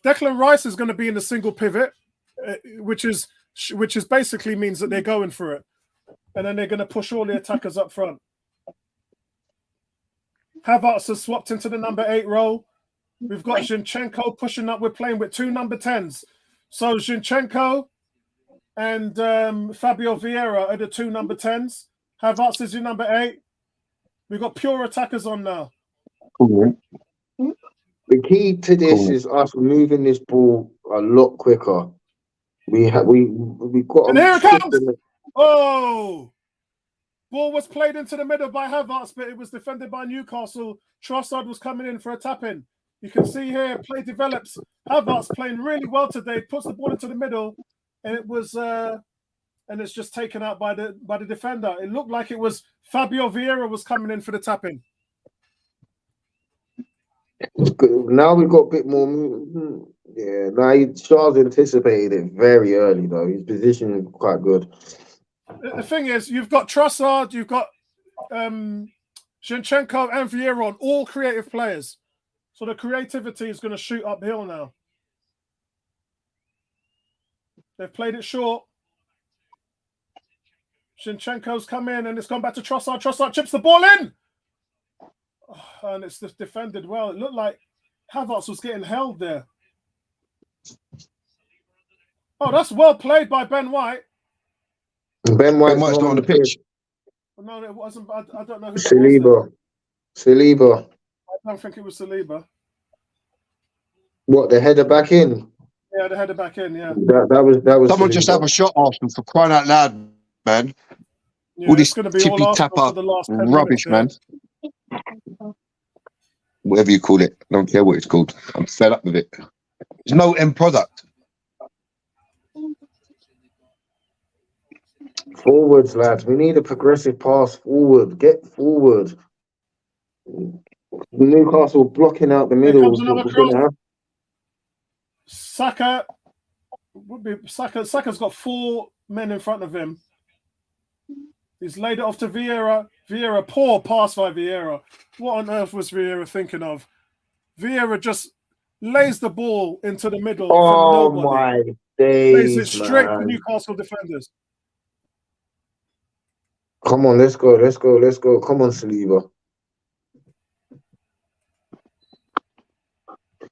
Declan Rice is going to be in a single pivot, which is basically means that they're going for it. And then they're going to push all the attackers up front. Havertz has swapped into the number 8 role. We've got Zinchenko pushing up. We're playing with 2 number 10s. So Zinchenko and Fabio Vieira are the 2 number 10s. Havertz is your number 8. We've got pure attackers on now. Cool. The key to this is us moving this ball a lot quicker. We got. And here it comes! Oh! Ball was played into the middle by Havertz, but it was defended by Newcastle. Trossard was coming in for a tap-in. You can see here, play develops. Havertz playing really well today, puts the ball into the middle, and it was, and it's just taken out by the defender. It looked like it was Fabio Vieira was coming in for the tap-in. Now we've got a bit more. Yeah, now Charles anticipated it very early though. His position is quite good. The thing is, you've got Trossard, you've got Zinchenko and Vieira on, all creative players. So the creativity is going to shoot uphill now. They've played it short. Zinchenko's come in and it's gone back to Trossard. Trossard chips the ball in. Oh, and it's just defended well. It looked like Havertz was getting held there. Oh, that's well played by Ben White. Ben White's not on the pitch. No, it wasn't. I don't know who Saliba. I don't think it was Saliba. What, the header back in? Yeah, the header back in, yeah. That was Someone Saliba. just have a shot, Arsenal, for crying out loud, man. Yeah, All it's this going to be all tippy Arsenal for tapper the last 10 rubbish, minutes. man. Whatever you call it, I don't care what it's called. I'm fed up with it. There's no end product. Forwards, lads. We need a progressive pass forward. Get forward. Newcastle blocking out the Here middle. comes Is what another we're going cross. to have. Saka. Saka's got 4 men in front of him. He's laid it off to Vieira. Vieira, poor pass by Vieira. What on earth was Vieira thinking of? Vieira just lays the ball into the middle for Oh nobody. my Lays it days, straight to man. Newcastle defenders. Come on, let's go. Come on, Saliba.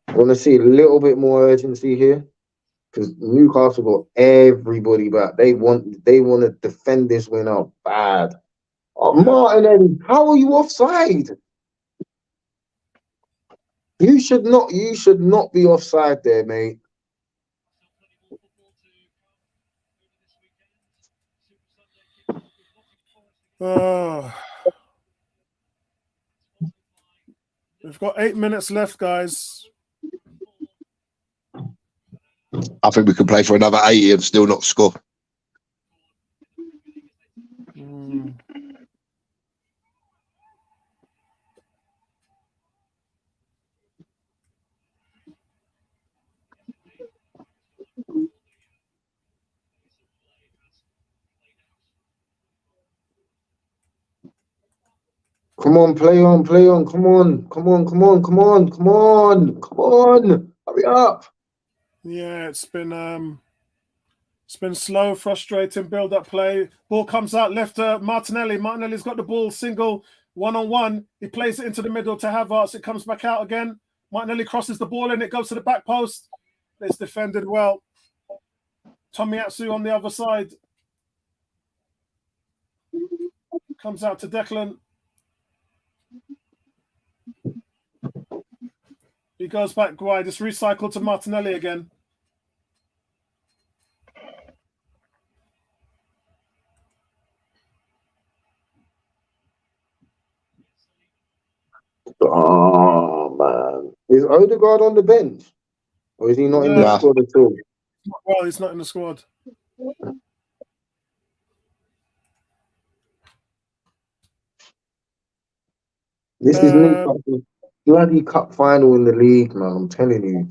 I want to see a little bit more urgency here because Newcastle got everybody back. They want to defend this win out bad. Oh, Yeah. Martinelli, how are you offside? You should not be offside there, mate. We've got 8 minutes left, guys. I think we could play for another 80 and still not score. Come on, play on. Come on. Hurry up. Yeah, it's been slow, frustrating build-up play. Ball comes out left to Martinelli. Martinelli's got the ball, single, one-on-one. He plays it into the middle to Havertz. It comes back out again. Martinelli crosses the ball and it goes to the back post. It's defended well. Tomiyasu on the other side. Comes out to Declan. He goes back wide. It's recycled to Martinelli again. Oh, man. Is Odegaard on the bench? Or is he not in the Nah. squad at all? Well, he's not in the squad. This is Newcastle's bloody cup final in the league, man. I'm telling you.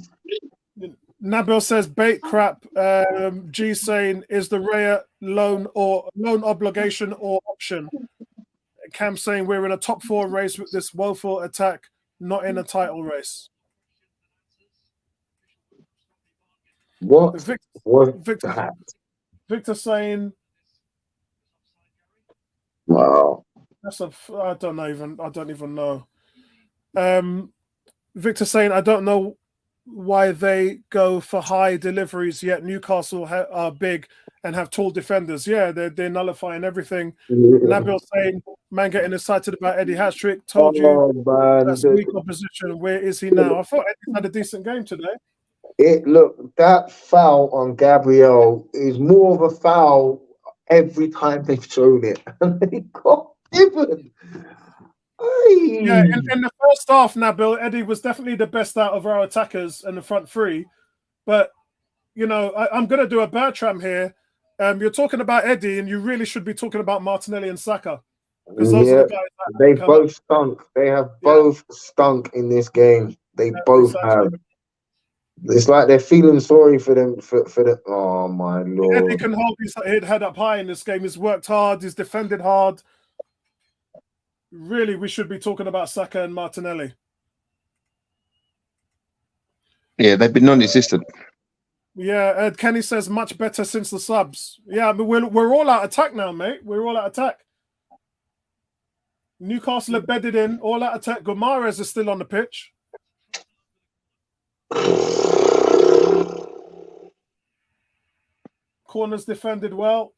Nabil says bait crap. G saying is the Raya loan obligation or option. Cam saying we're in a top 4 race with this woeful attack, not in a title race. What was Victor, that? Victor saying Wow. I don't even know. Victor saying I don't know why they go for high deliveries yet Newcastle are big and have tall defenders. Yeah, they're nullifying everything. Nabil saying man getting excited about Eddie hat-trick. Told you that's weak opposition. Where is he now? I thought Eddie had a decent game today. Look, that foul on Gabriel is more of a foul every time they've shown it. And they got given. Yeah, in the first half, Nabil, Eddie was definitely the best out of our attackers in the front three. But, you know, I'm going to do a Bertram here. You're talking about Eddie, and you really should be talking about Martinelli and Saka. Because those are the guys that they both stunk. They have both stunk in this game. They both have. It's like they're feeling sorry for them. For the oh my lord! Eddie can hold his head up high in this game. He's worked hard. He's defended hard. Really, we should be talking about Saka and Martinelli. Yeah, they've been non-existent. Yeah, Kenny says much better since the subs. Yeah, but we're all out attack now, mate. We're all out attack. Newcastle are bedded in, all out attack. Gomares is still on the pitch. Corners defended well.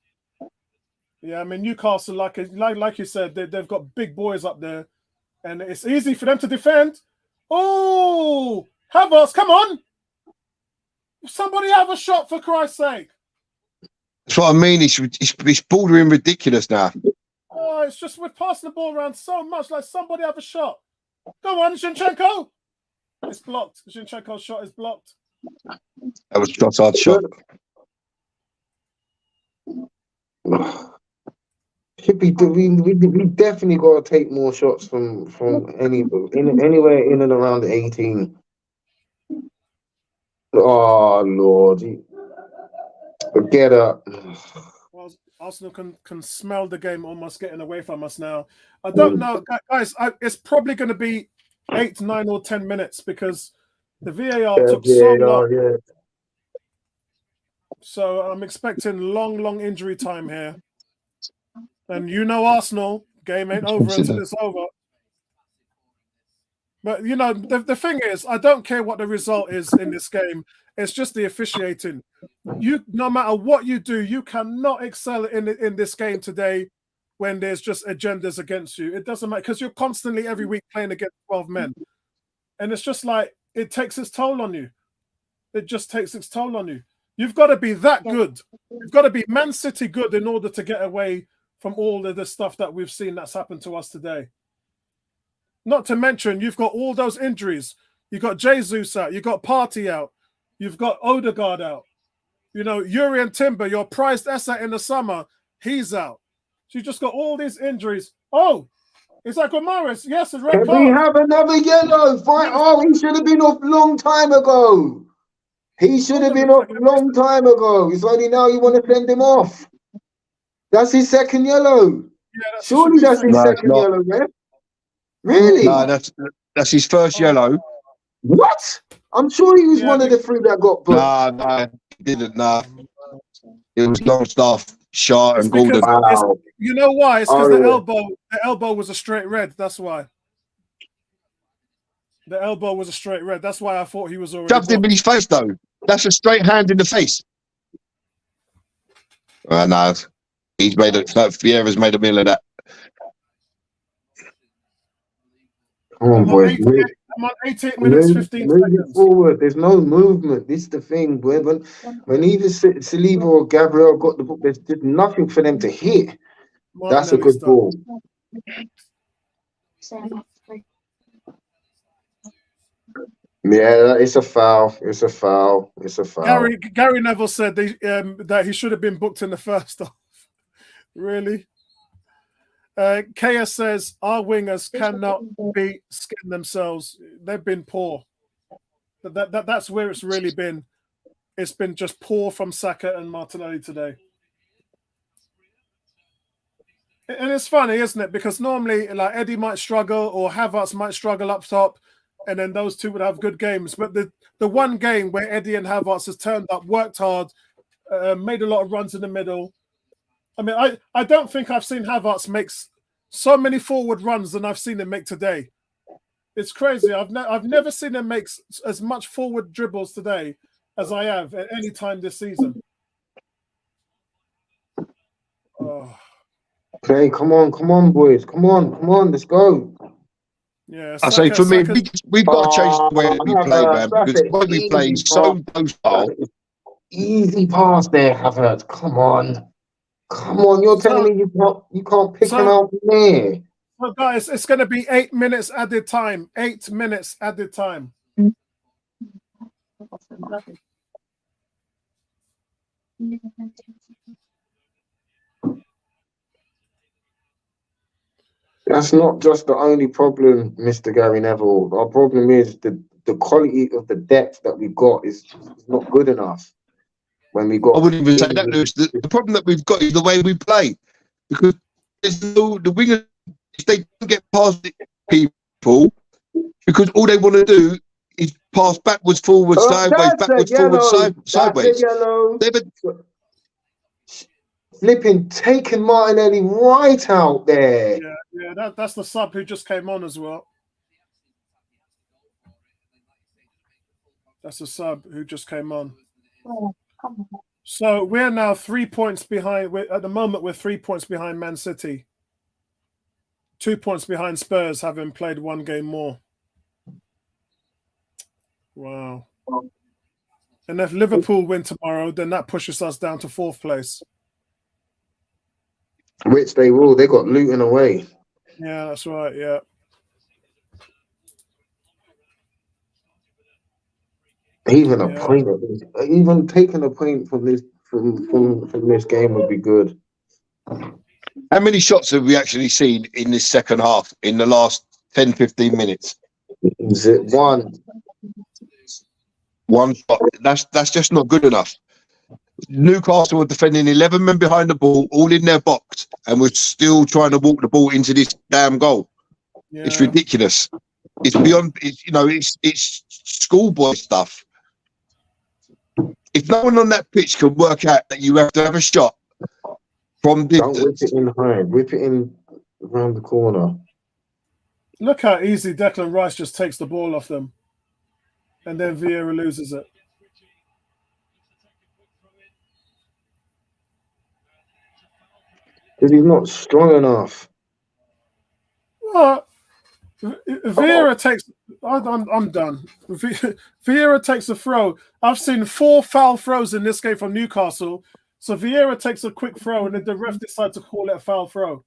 Yeah, I mean Newcastle, like you said, they've got big boys up there, and it's easy for them to defend. Oh, Havertz, come on! Somebody have a shot for Christ's sake! That's what I mean. It's bordering ridiculous now. it's just we're passing the ball around so much. Like somebody have a shot. Go on, Zinchenko. It's blocked. Zinchenko's shot is blocked. That was Trossard's shot. Should be we definitely got to take more shots from anywhere in and around the 18. Oh Lord, get up. Well, Arsenal can smell the game almost getting away from us now. I don't know, guys. It's probably going to be 8, 9, or 10 minutes because the VAR took so long. Yeah. So I'm expecting long injury time here. And you know Arsenal, game ain't over until it's over. But, you know, the thing is, I don't care what the result is in this game. It's just the officiating. No matter what you do, you cannot excel in this game today when there's just agendas against you. It doesn't matter because you're constantly every week playing against 12 men. And it's just like, it takes its toll on you. It just takes its toll on you. You've got to be that good. You've got to be Man City good in order to get away from all of the stuff that we've seen that's happened to us today. Not to mention, you've got all those injuries. You've got Jesus out. You've got Partey out. You've got Odegaard out. You know, Yuri and Timber, your prized asset in the summer, he's out. So you just got all these injuries. Oh, it's like Morris. Yes, it's red Can card. we have another yellow? Fine. Oh, he should have been off long time ago. He should have been off long time ago. It's only now you want to send him off. That's his second yellow. Yeah, Surely that's his second yellow, man. Really? No, that's his first yellow. What? I'm sure he was one of the three that got booked. No, he didn't. No, it was Longstaff, Shaw, and Gordon. Wow. You know why? It's because the elbow was a straight red. That's why. The elbow was a straight red. That's why I thought he was already. Shoved him in his face, though. That's a straight hand in the face. No, he's made it. Vieira's made a meal of that. Come on, boys. I'm on 18 minutes, 15 seconds. Forward. There's no movement. This is the thing. When either Saliba or Gabriel got the ball, there's nothing for them to hit. That's a good ball. Yeah, it's a foul. It's a foul. Gary Neville said that he should have been booked in the first half. Really? KS says our wingers cannot skin themselves. They've been poor. That's where it's really been. It's been just poor from Saka and Martinelli today. And it's funny, isn't it? Because normally, like Eddie might struggle or Havertz might struggle up top, and then those two would have good games. But the one game where Eddie and Havertz has turned up, worked hard, made a lot of runs in the middle. I mean, I don't think I've seen Havertz make so many forward runs than I've seen him make today. It's crazy. I've never seen him make as much forward dribbles today as I have at any time this season. Oh. Okay, come on, boys. Come on, let's go. Yeah, I say for me, we've got to change the way that we play, man, because the way we play is so docile. Easy pass there, Havertz. Come on. You're telling me you can't pick him out from there. Well, guys, it's going to be 8 minutes added time. 8 minutes added time. That's not just the only problem, Mr. Gary Neville. Our problem is the quality of the depth that we got is not good enough. When we got, I wouldn't even say that, Lewis. The problem that we've got is the way we play, because there's the wingers, if they don't get past the people, because all they want to do is pass backwards, forwards, sideways. Flipping taking Martinelli right out there. Yeah, that's the sub who just came on as well. That's the sub who just came on. So we're now 3 points behind. At the moment, we're 3 points behind Man City. 2 points behind Spurs, having played one game more. Wow. And if Liverpool win tomorrow, then that pushes us down to 4th place. Which they will. They got Luton away. Yeah, that's right. Yeah. Even a Yeah. point of this, even taking a point from this game would be good. How many shots have we actually seen in this second half in the last 10, 15 minutes? Is it one? One shot. That's just not good enough. Newcastle were defending 11 men behind the ball, all in their box, and we're still trying to walk the ball into this damn goal. Yeah. It's ridiculous. It's beyond. It's schoolboy stuff. If no one on that pitch can work out that you have to have a shot from Don't whip distance, it in high. Whip it in around the corner. Look how easy Declan Rice just takes the ball off them, and then Vieira loses it. Because he's not strong enough. What? Vieira takes. I'm done. Vieira takes a throw. I've seen 4 foul throws in this game from Newcastle. So Vieira takes a quick throw, and then the ref decides to call it a foul throw.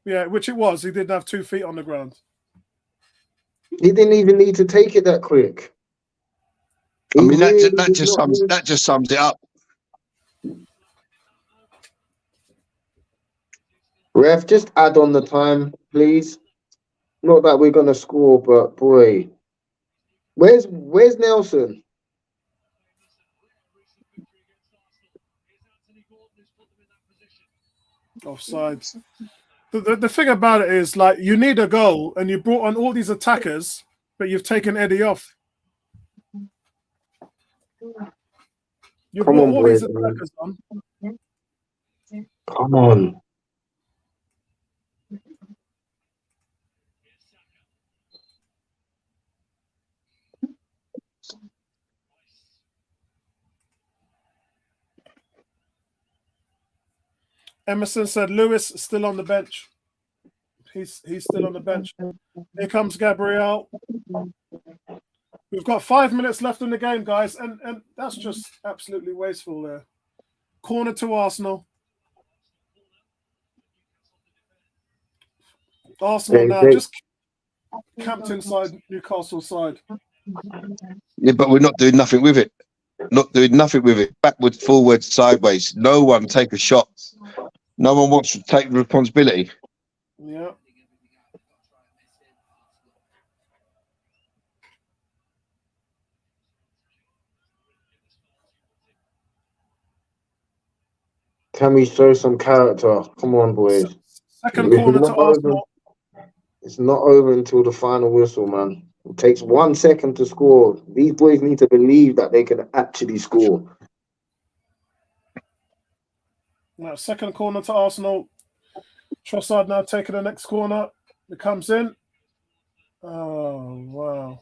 Yeah, which it was. He didn't have 2 feet on the ground. He didn't even need to take it that quick. I mean that just sums it up. Ref, just add on the time, please. Not that we're gonna score, but boy, where's Nelson? Offside. The thing about it is, like, you need a goal, and you brought on all these attackers, but you've taken Eddie off. You Come brought on, all these boys, man. attackers on. Come on. Emerson said Lewis still on the bench. He's still on the bench. Here comes Gabriel. We've got 5 minutes left in the game, guys, and that's just absolutely wasteful there. Corner to Arsenal. Arsenal now just camped inside Newcastle's side. Yeah, but we're not doing nothing with it. Not doing nothing with it. Backwards, forwards, sideways. No one take a shot. No one wants to take the responsibility. Yeah. Can we show some character? Come on, boys. Second corner to Arsenal. It's not over until the final whistle, man. It takes 1 second to score. These boys need to believe that they can actually score. Now, second corner to Arsenal. Trossard now taking the next corner. It comes in. Oh, wow.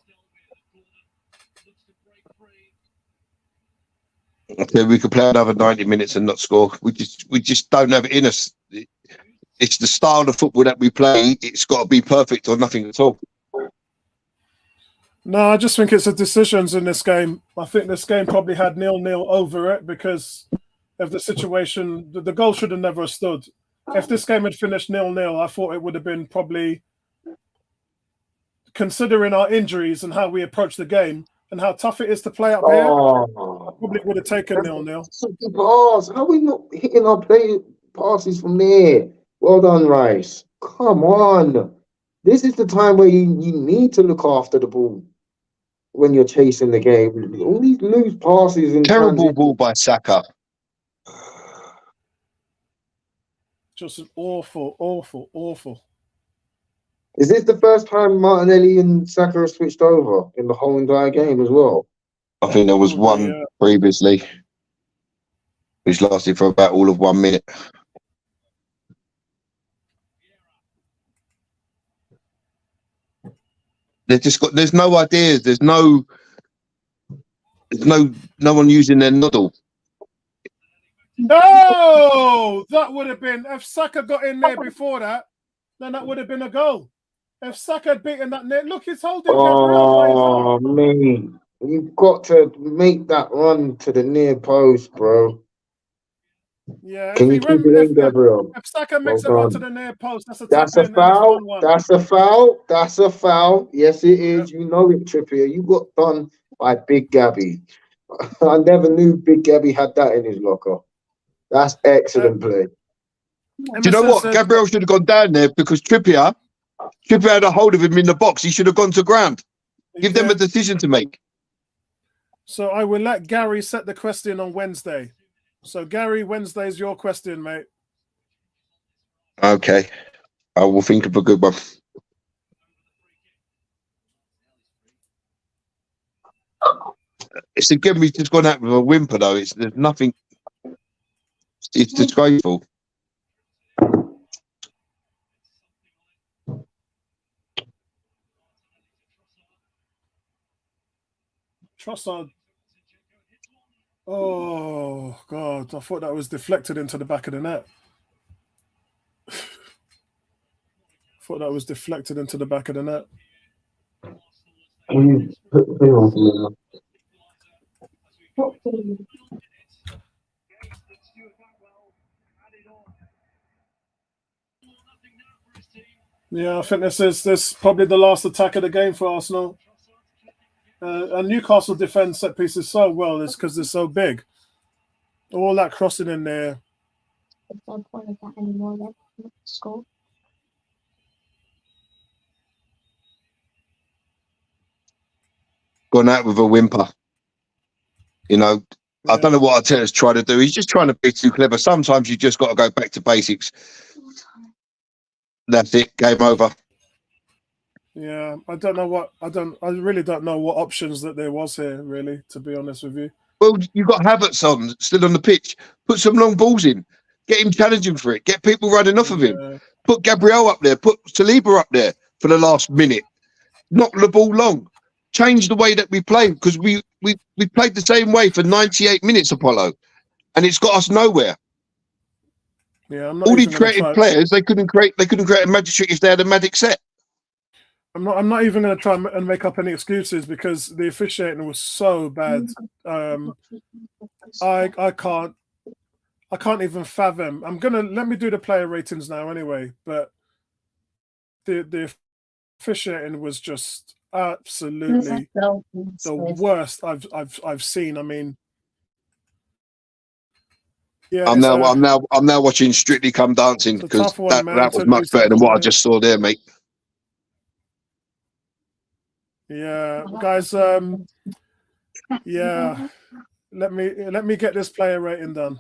Okay, we could play another 90 minutes and not score. We just don't have it in us. It's the style of football that we play. It's got to be perfect or nothing at all. No, I just think it's the decisions in this game. I think this game probably had 0-0 over it because of the situation. The goal should have never stood. If this game had finished 0-0, I thought it would have been probably, considering our injuries and how we approach the game and how tough it is to play up here, I probably would have taken 0-0. Pass. How are we not hitting our play passes from there? Well done, Rice. Come on. This is the time where you need to look after the ball when you're chasing the game. All these loose passes in Terrible transition. ball by Saka. Just an awful. Is this the first time Martinelli and Saka have switched over in the whole entire game as well? I think there was one previously, which lasted for about all of 1 minute. There's no ideas. There's no one using their noddle. No, that would have been, if Saka got in there before that, then that would have been a goal. If Saka had beaten that net, look, he's holding Gabriel by his arm. Oh, man. You've got to make that run to the near post, bro. Yeah, Can if he you keep run, it in, Gabriel? if Saka Well makes a run to done. the near post, that's a That's tap a in, and it's foul. 1-1. That's a foul. That's a foul. Yes, it is. You know it, Trippier. You got done by Big Gabby. I never knew Big Gabby had that in his locker. That's excellent play. Do you know Emerson what? said, Gabriel should have gone down there because Trippier had a hold of him in the box. He should have gone to ground. Give them a decision to make. So I will let Gary set the question on Wednesday. So Gary, Wednesday's your question, mate. Okay. I will think of a good one. It's again, we've just gone out with a whimper, though. There's nothing. It's disgraceful. Trossard. Oh, God. I thought that was deflected into the back of the net. Thought that was deflected into the back of the net. Yeah, I think this is probably the last attack of the game for Arsenal. And Newcastle defend set pieces so well is because they're so big. All that crossing in there. There's no point of that anymore. Then score. Gone out with a whimper. You know, I don't know what Arteta's trying to do. He's just trying to be too clever. Sometimes you just got to go back to basics. That's it. Game over. Yeah, I really don't know what options that there was here, really, to be honest with you. Well, you've got Havertz on, still on the pitch. Put some long balls in. Get him challenging for it. Get people running off of him. Put Gabriel up there. Put Saliba up there for the last minute. Knock the ball long. Change the way that we play, because we played the same way for 98 minutes, Apollo, and it's got us nowhere. Yeah, I'm not all these even gonna creative try. players, they couldn't create a magic trick if they had a magic set. I'm not even going to try and make up any excuses because the officiating was so bad. I can't even fathom. Let me do the player ratings now anyway, but the officiating was just absolutely the worst I've seen. I mean, yeah, I'm now watching Strictly Come Dancing because that was much better than what I just saw there, mate. Yeah, guys. Yeah, let me get this player rating done.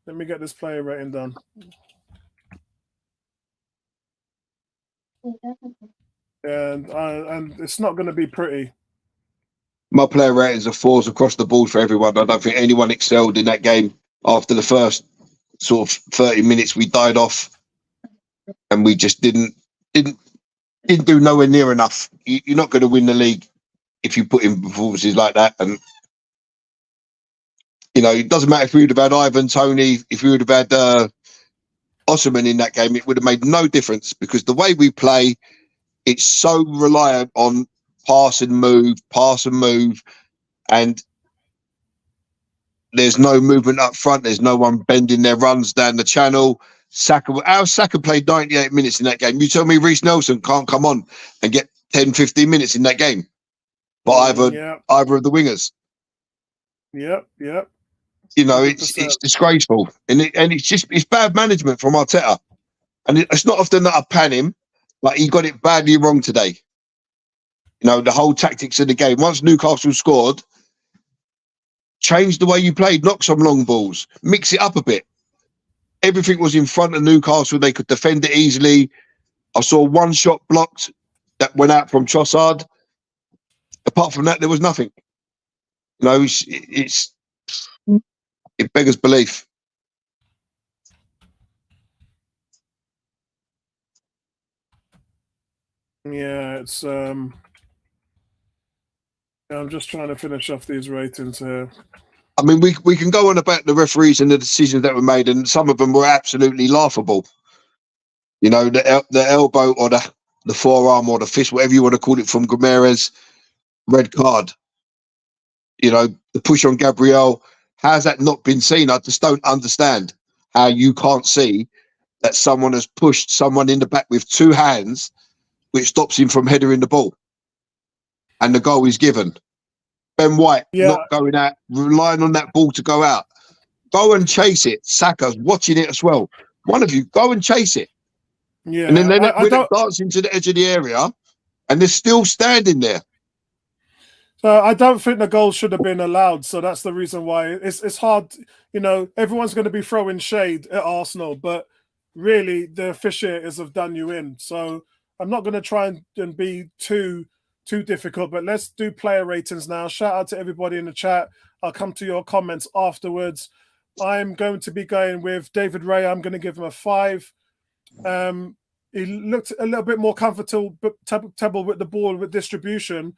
Let me get this player rating done. And it's not going to be pretty. My player ratings are 4s across the board for everyone. I don't think anyone excelled in that game. After the first sort of 30 minutes, we died off, and we just didn't do nowhere near enough. You're not going to win the league if you put in performances like that. And you know, it doesn't matter if we would have had Ivan Toney, if we would have had Osman in that game, it would have made no difference, because the way we play, it's so reliant on pass and move, and there's no movement up front. There's no one bending their runs down the channel. Saka played 98 minutes in that game. You tell me Reece Nelson can't come on and get 10, 15 minutes in that game for either of the wingers. Yep. You know, it's disgraceful, and it's bad management from Arteta, and it's not often that I pan him, but he got it badly wrong today. You know, the whole tactics of the game. Once Newcastle scored, change the way you played, knock some long balls, mix it up a bit. Everything was in front of Newcastle. They could defend it easily. I saw one shot blocked that went out from Trossard. Apart from that, there was nothing. You know, it beggars belief. Yeah, it's I'm just trying to finish off these ratings here. I mean, we can go on about the referees and the decisions that were made, and some of them were absolutely laughable. You know, the elbow or the forearm or the fist, whatever you want to call it, from Gomes, red card. You know, the push on Gabriel, How's that not been seen? I just don't understand how you can't see that someone has pushed someone in the back with two hands, which stops him from headering the ball. And the goal is given. Ben White not going out, relying on that ball to go out. Go and chase it. Saka's watching it as well. One of you, go and chase it. Yeah. And then when it dancing to the edge of the area, and they're still standing there. So I don't think the goal should have been allowed. So that's the reason why it's hard. You know, everyone's going to be throwing shade at Arsenal, but really the officiators have done you in. So I'm not going to try and be too difficult, but let's do player ratings now. Shout out to everybody in the chat. I'll come to your comments afterwards. I'm going to be going with David Ray. I'm going to give him a 5. He looked a little bit more comfortable with the ball with distribution.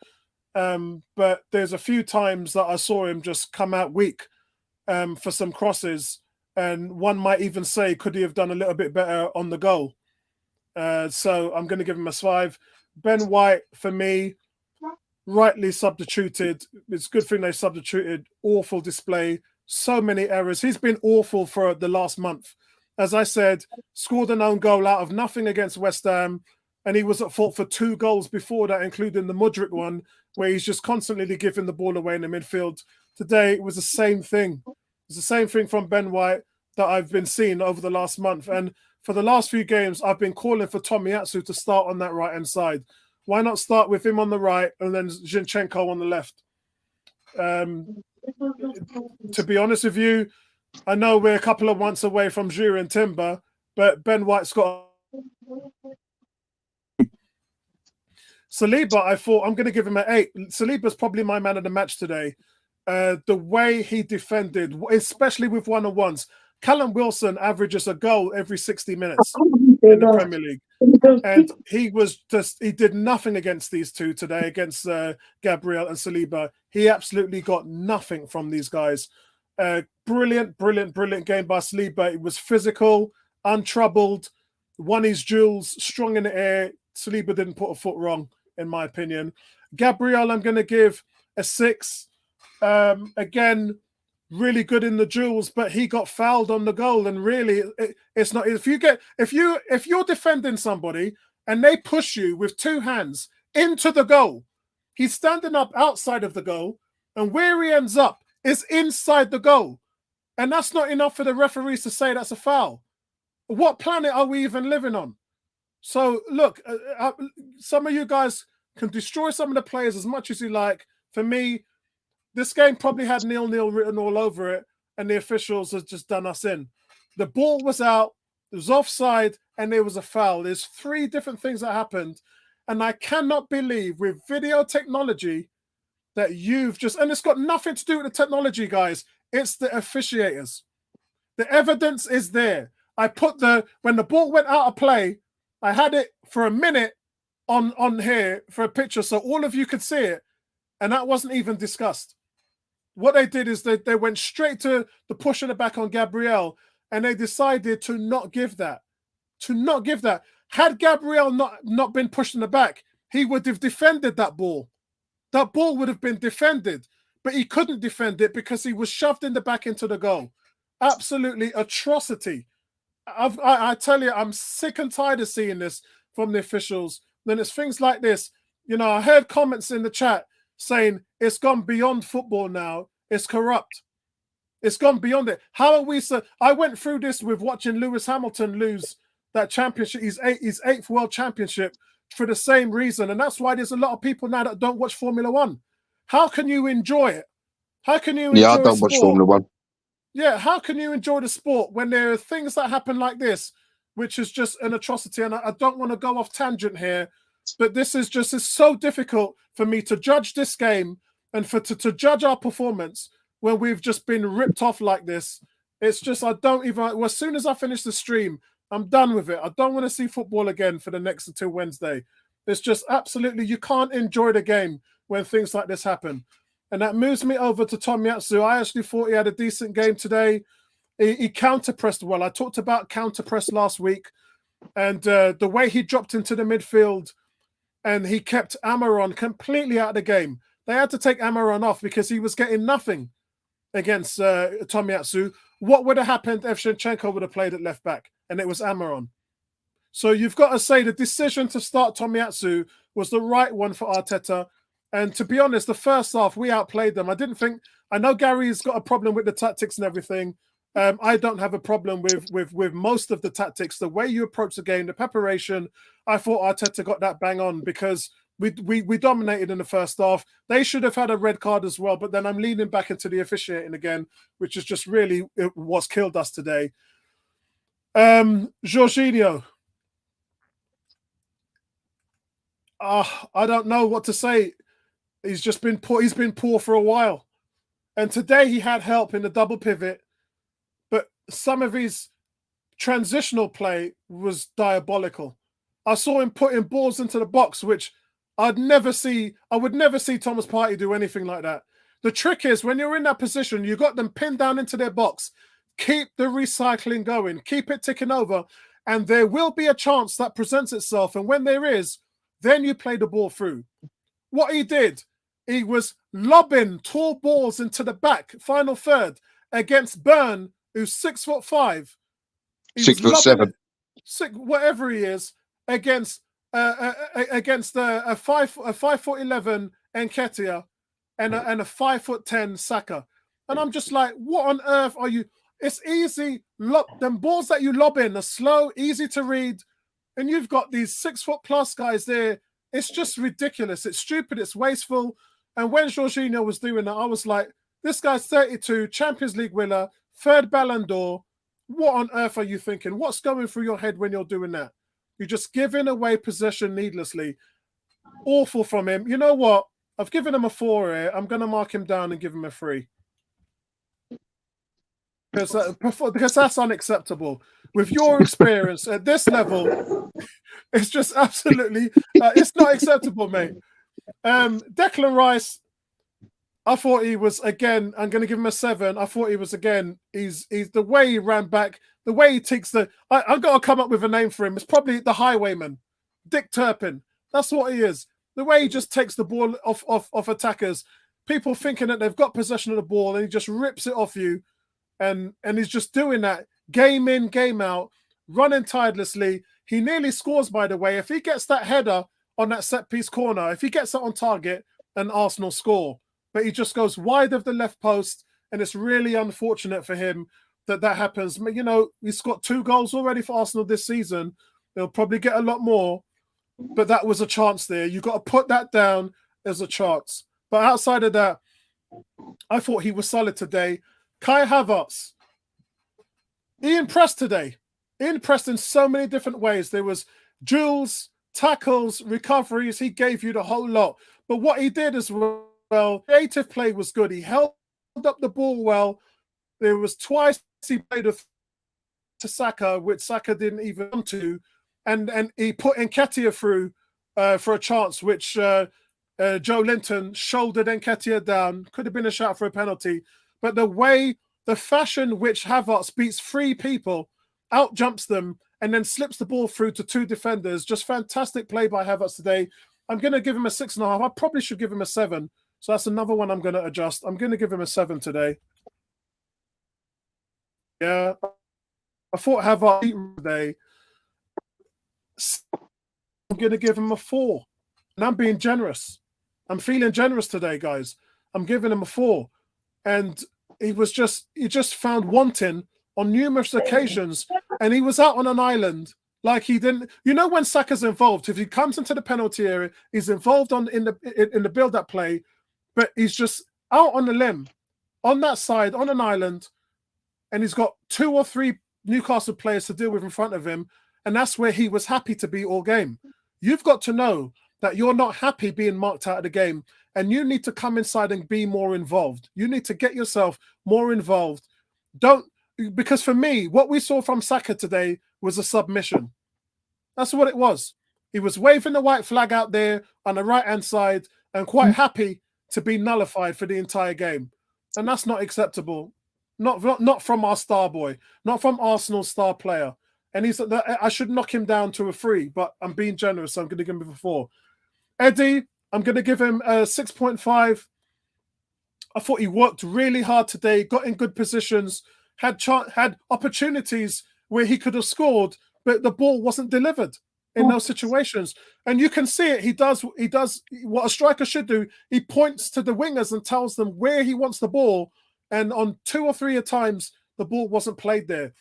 But there's a few times that I saw him just come out weak for some crosses, and one might even say, could he have done a little bit better on the goal? So I'm going to give him a 5. Ben White, for me, rightly substituted. It's a good thing they substituted. Awful display. So many errors. He's been awful for the last month. As I said, scored an own goal out of nothing against West Ham, and he was at fault for 2 goals before that, including the Mudryk one, where he's just constantly giving the ball away in the midfield. Today, it was the same thing. It's the same thing from Ben White that I've been seeing over the last month. And for the last few games, I've been calling for Tomiyasu to start on that right-hand side. Why not start with him on the right and then Zinchenko on the left? To be honest with you, I know we're a couple of months away from Giroud and Timber, but Ben White's got... Saliba, I thought I'm going to give him an 8. Saliba's probably my man of the match today. The way he defended, especially with one-on-ones. Callum Wilson averages a goal every 60 minutes in the Premier League. And he did nothing against these two today, against Gabriel and Saliba. He absolutely got nothing from these guys. Brilliant game by Saliba. It was physical, untroubled, won his duels, strong in the air. Saliba didn't put a foot wrong, in my opinion. Gabriel, I'm going to give a 6. Again, really good in the duels, but he got fouled on the goal. And really, it's not. If you're defending somebody and they push you with 2 hands into the goal, he's standing up outside of the goal, and where he ends up is inside the goal, and that's not enough for the referees to say that's a foul. What planet are we even living on? So look, some of you guys can destroy some of the players as much as you like. For me, this game probably had 0-0 written all over it, and the officials have just done us in. The ball was out, it was offside, and there was a foul. There's 3 different things that happened, and I cannot believe with video technology that you've just... And it's got nothing to do with the technology, guys. It's the officiators. The evidence is there. When the ball went out of play, I had it for a minute on here for a picture so all of you could see it, and that wasn't even discussed. What they did is they went straight to the push in the back on Gabriel, and they decided to not give that. Had Gabriel not been pushed in the back, he would have defended that ball. That ball would have been defended, but he couldn't defend it because he was shoved in the back into the goal. Absolutely atrocity. I tell you, I'm sick and tired of seeing this from the officials. Then it's things like this. You know, I heard comments in the chat saying it's gone beyond football now. It's corrupt. It's gone beyond it. How are we so? I went through this with watching Lewis Hamilton lose that championship, his 8th world championship, for the same reason. And that's why there's a lot of people now that don't watch Formula One. How can you enjoy it? How can you enjoy I don't watch Formula One. Yeah, how can you enjoy the sport when there are things that happen like this, which is just an atrocity? And I don't want to go off tangent here, but this is just it's so difficult for me to judge this game and to judge our performance when we've just been ripped off like this. It's just I don't even. Well, as soon as I finish the stream, I'm done with it. I don't want to see football again for the next until Wednesday. It's just absolutely you can't enjoy the game when things like this happen. And that moves me over to Tomiyasu. I actually thought he had a decent game today. He counter-pressed well. I talked about counter-press last week. And the way he dropped into the midfield and he kept Amaron completely out of the game. They had to take Amaron off because he was getting nothing. against Tomiyasu, what would have happened if Shevchenko would have played at left back and it was Amaron? So you've got to say the decision to start Tomiyasu was the right one for Arteta. And to be honest, the first half, we outplayed them. I know Gary's got a problem with the tactics and everything. I don't have a problem with most of the tactics. The way you approach the game, the preparation, I thought Arteta got that bang on because we dominated in the first half. They should have had a red card as well, but then I'm leaning back into the officiating again, which is just really what's killed us today. Jorginho. I don't know what to say. He's just been poor. He's been poor for a while. And today he had help in the double pivot, but some of his transitional play was diabolical. I saw him putting balls into the box, which I would never see Thomas Partey do anything like that. The trick is when you're in that position, you got them pinned down into their box. Keep the recycling going. Keep it ticking over. And there will be a chance that presents itself. And when there is, then you play the ball through. What he did, he was lobbing tall balls into the back, final third, against Byrne, who's 6'5". 6'7". Whatever he is, against a 5'11" Nketiah and a 5'10" Saka. And I'm just like, what on earth are you? It's easy. Them balls that you lob in are slow, easy to read. And you've got these 6'+ guys there. It's just ridiculous. It's stupid. It's wasteful. And when Jorginho was doing that, I was like, this guy's 32, Champions League winner, third Ballon d'Or. What on earth are you thinking? What's going through your head when you're doing that? You're just giving away possession needlessly. Awful from him. You know what? I've given him a 4 here. I'm going to mark him down and give him a 3. Because that's unacceptable. With your experience at this level, it's just absolutely, it's not acceptable, mate. Declan Rice, I thought he was, again, I'm going to give him a 7. I thought he was, again, he's the way he ran back, the way he takes I've got to come up with a name for him. It's probably the highwayman, Dick Turpin. That's what he is. The way he just takes the ball off attackers, people thinking that they've got possession of the ball and he just rips it off you. And he's just doing that game in, game out, running tirelessly. He nearly scores, by the way. If he gets that header on that set-piece corner, if he gets it on target, then Arsenal score. But he just goes wide of the left post, and it's really unfortunate for him that happens. You know, he's got 2 goals already for Arsenal this season. They'll probably get a lot more, but that was a chance there. You've got to put that down as a chance. But outside of that, I thought he was solid today. Kai Havertz, he impressed today. He impressed in so many different ways. There was duels, tackles, recoveries. He gave you the whole lot. But what he did as well, creative play was good. He held up the ball well. There was twice he played to Saka, which Saka didn't even come to. And he put Nketiah through for a chance, which Joe Linton shouldered Nketiah down. Could have been a shout for a penalty. But the fashion which Havertz beats 3 people, out jumps them, and then slips the ball through to 2 defenders. Just fantastic play by Havertz today. I'm going to give him a 6.5. I probably should give him a 7. So that's another one I'm going to adjust. I'm going to give him a 7 today. Yeah. I thought Havertz today. I'm going to give him a 4. And I'm being generous. I'm feeling generous today, guys. I'm giving him a 4. And he just found wanting on numerous occasions, and he was out on an island like he didn't. You know, when Saka's involved, if he comes into the penalty area, he's involved in the build-up play, but he's just out on the limb, on that side, on an island, and he's got 2 or 3 Newcastle players to deal with in front of him, and that's where he was happy to be all game. You've got to know that you're not happy being marked out of the game, and you need to come inside and be more involved. You need to get yourself more involved. Because for me, what we saw from Saka today was a submission. That's what it was. He was waving the white flag out there on the right-hand side and quite happy to be nullified for the entire game. And that's not acceptable. Not from our star boy, not from Arsenal's star player. And I should knock him down to a 3, but I'm being generous, so I'm going to give him a 4. Eddie, I'm going to give him a 6.5. I thought he worked really hard today, got in good positions, had opportunities where he could have scored, but the ball wasn't delivered in those situations. And you can see it. He does what a striker should do. He points to the wingers and tells them where he wants the ball. And on 2 or 3 times, the ball wasn't played there.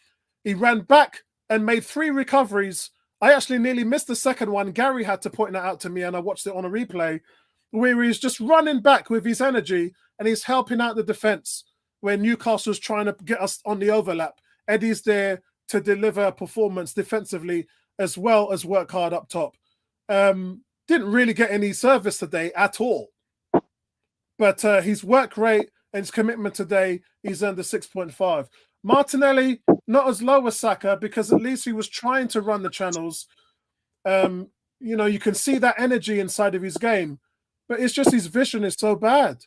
He ran back and made 3 recoveries. I actually nearly missed the second one. Gary had to point that out to me, and I watched it on a replay, where he's just running back with his energy and he's helping out the defense where Newcastle's trying to get us on the overlap. Eddie's there to deliver a performance defensively as well as work hard up top. Didn't really get any service today at all. But his work rate and his commitment today, he's earned a 6.5. Martinelli, not as low as Saka, because at least he was trying to run the channels. You can see that energy inside of his game, but it's just his vision is so bad.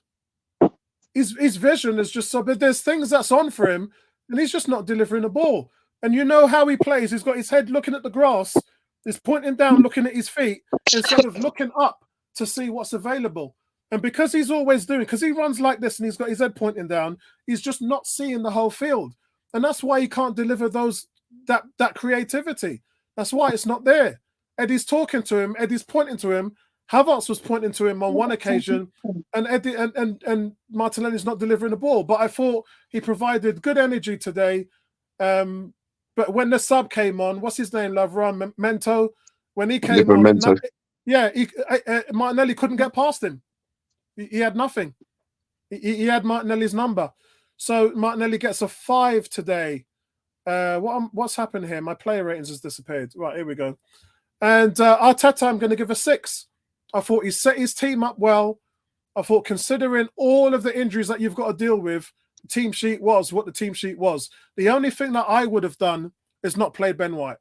His vision is just so bad. There's things that's on for him, and he's just not delivering the ball. And you know how he plays. He's got his head looking at the grass. He's pointing down, looking at his feet, instead of looking up to see what's available. And because he's always doing, because he runs like this and he's got his head pointing down, he's just not seeing the whole field. And that's why he can't deliver that creativity. That's why it's not there. Eddie's talking to him. Eddie's pointing to him. Havertz was pointing to him on one occasion, and Eddie and Martinelli's not delivering the ball. But I thought he provided good energy today. But when the sub came on, what's his name, Lavron Mento? When he came on, Martinelli couldn't get past him. He had nothing. He had Martinelli's number. So Martinelli gets a 5 today. What's happened here? My player ratings has disappeared. Right, here we go. And Arteta, I'm going to give a 6. I thought he set his team up well. I thought, considering all of the injuries that you've got to deal with, the team sheet was what the team sheet was. The only thing that I would have done is not play Ben White.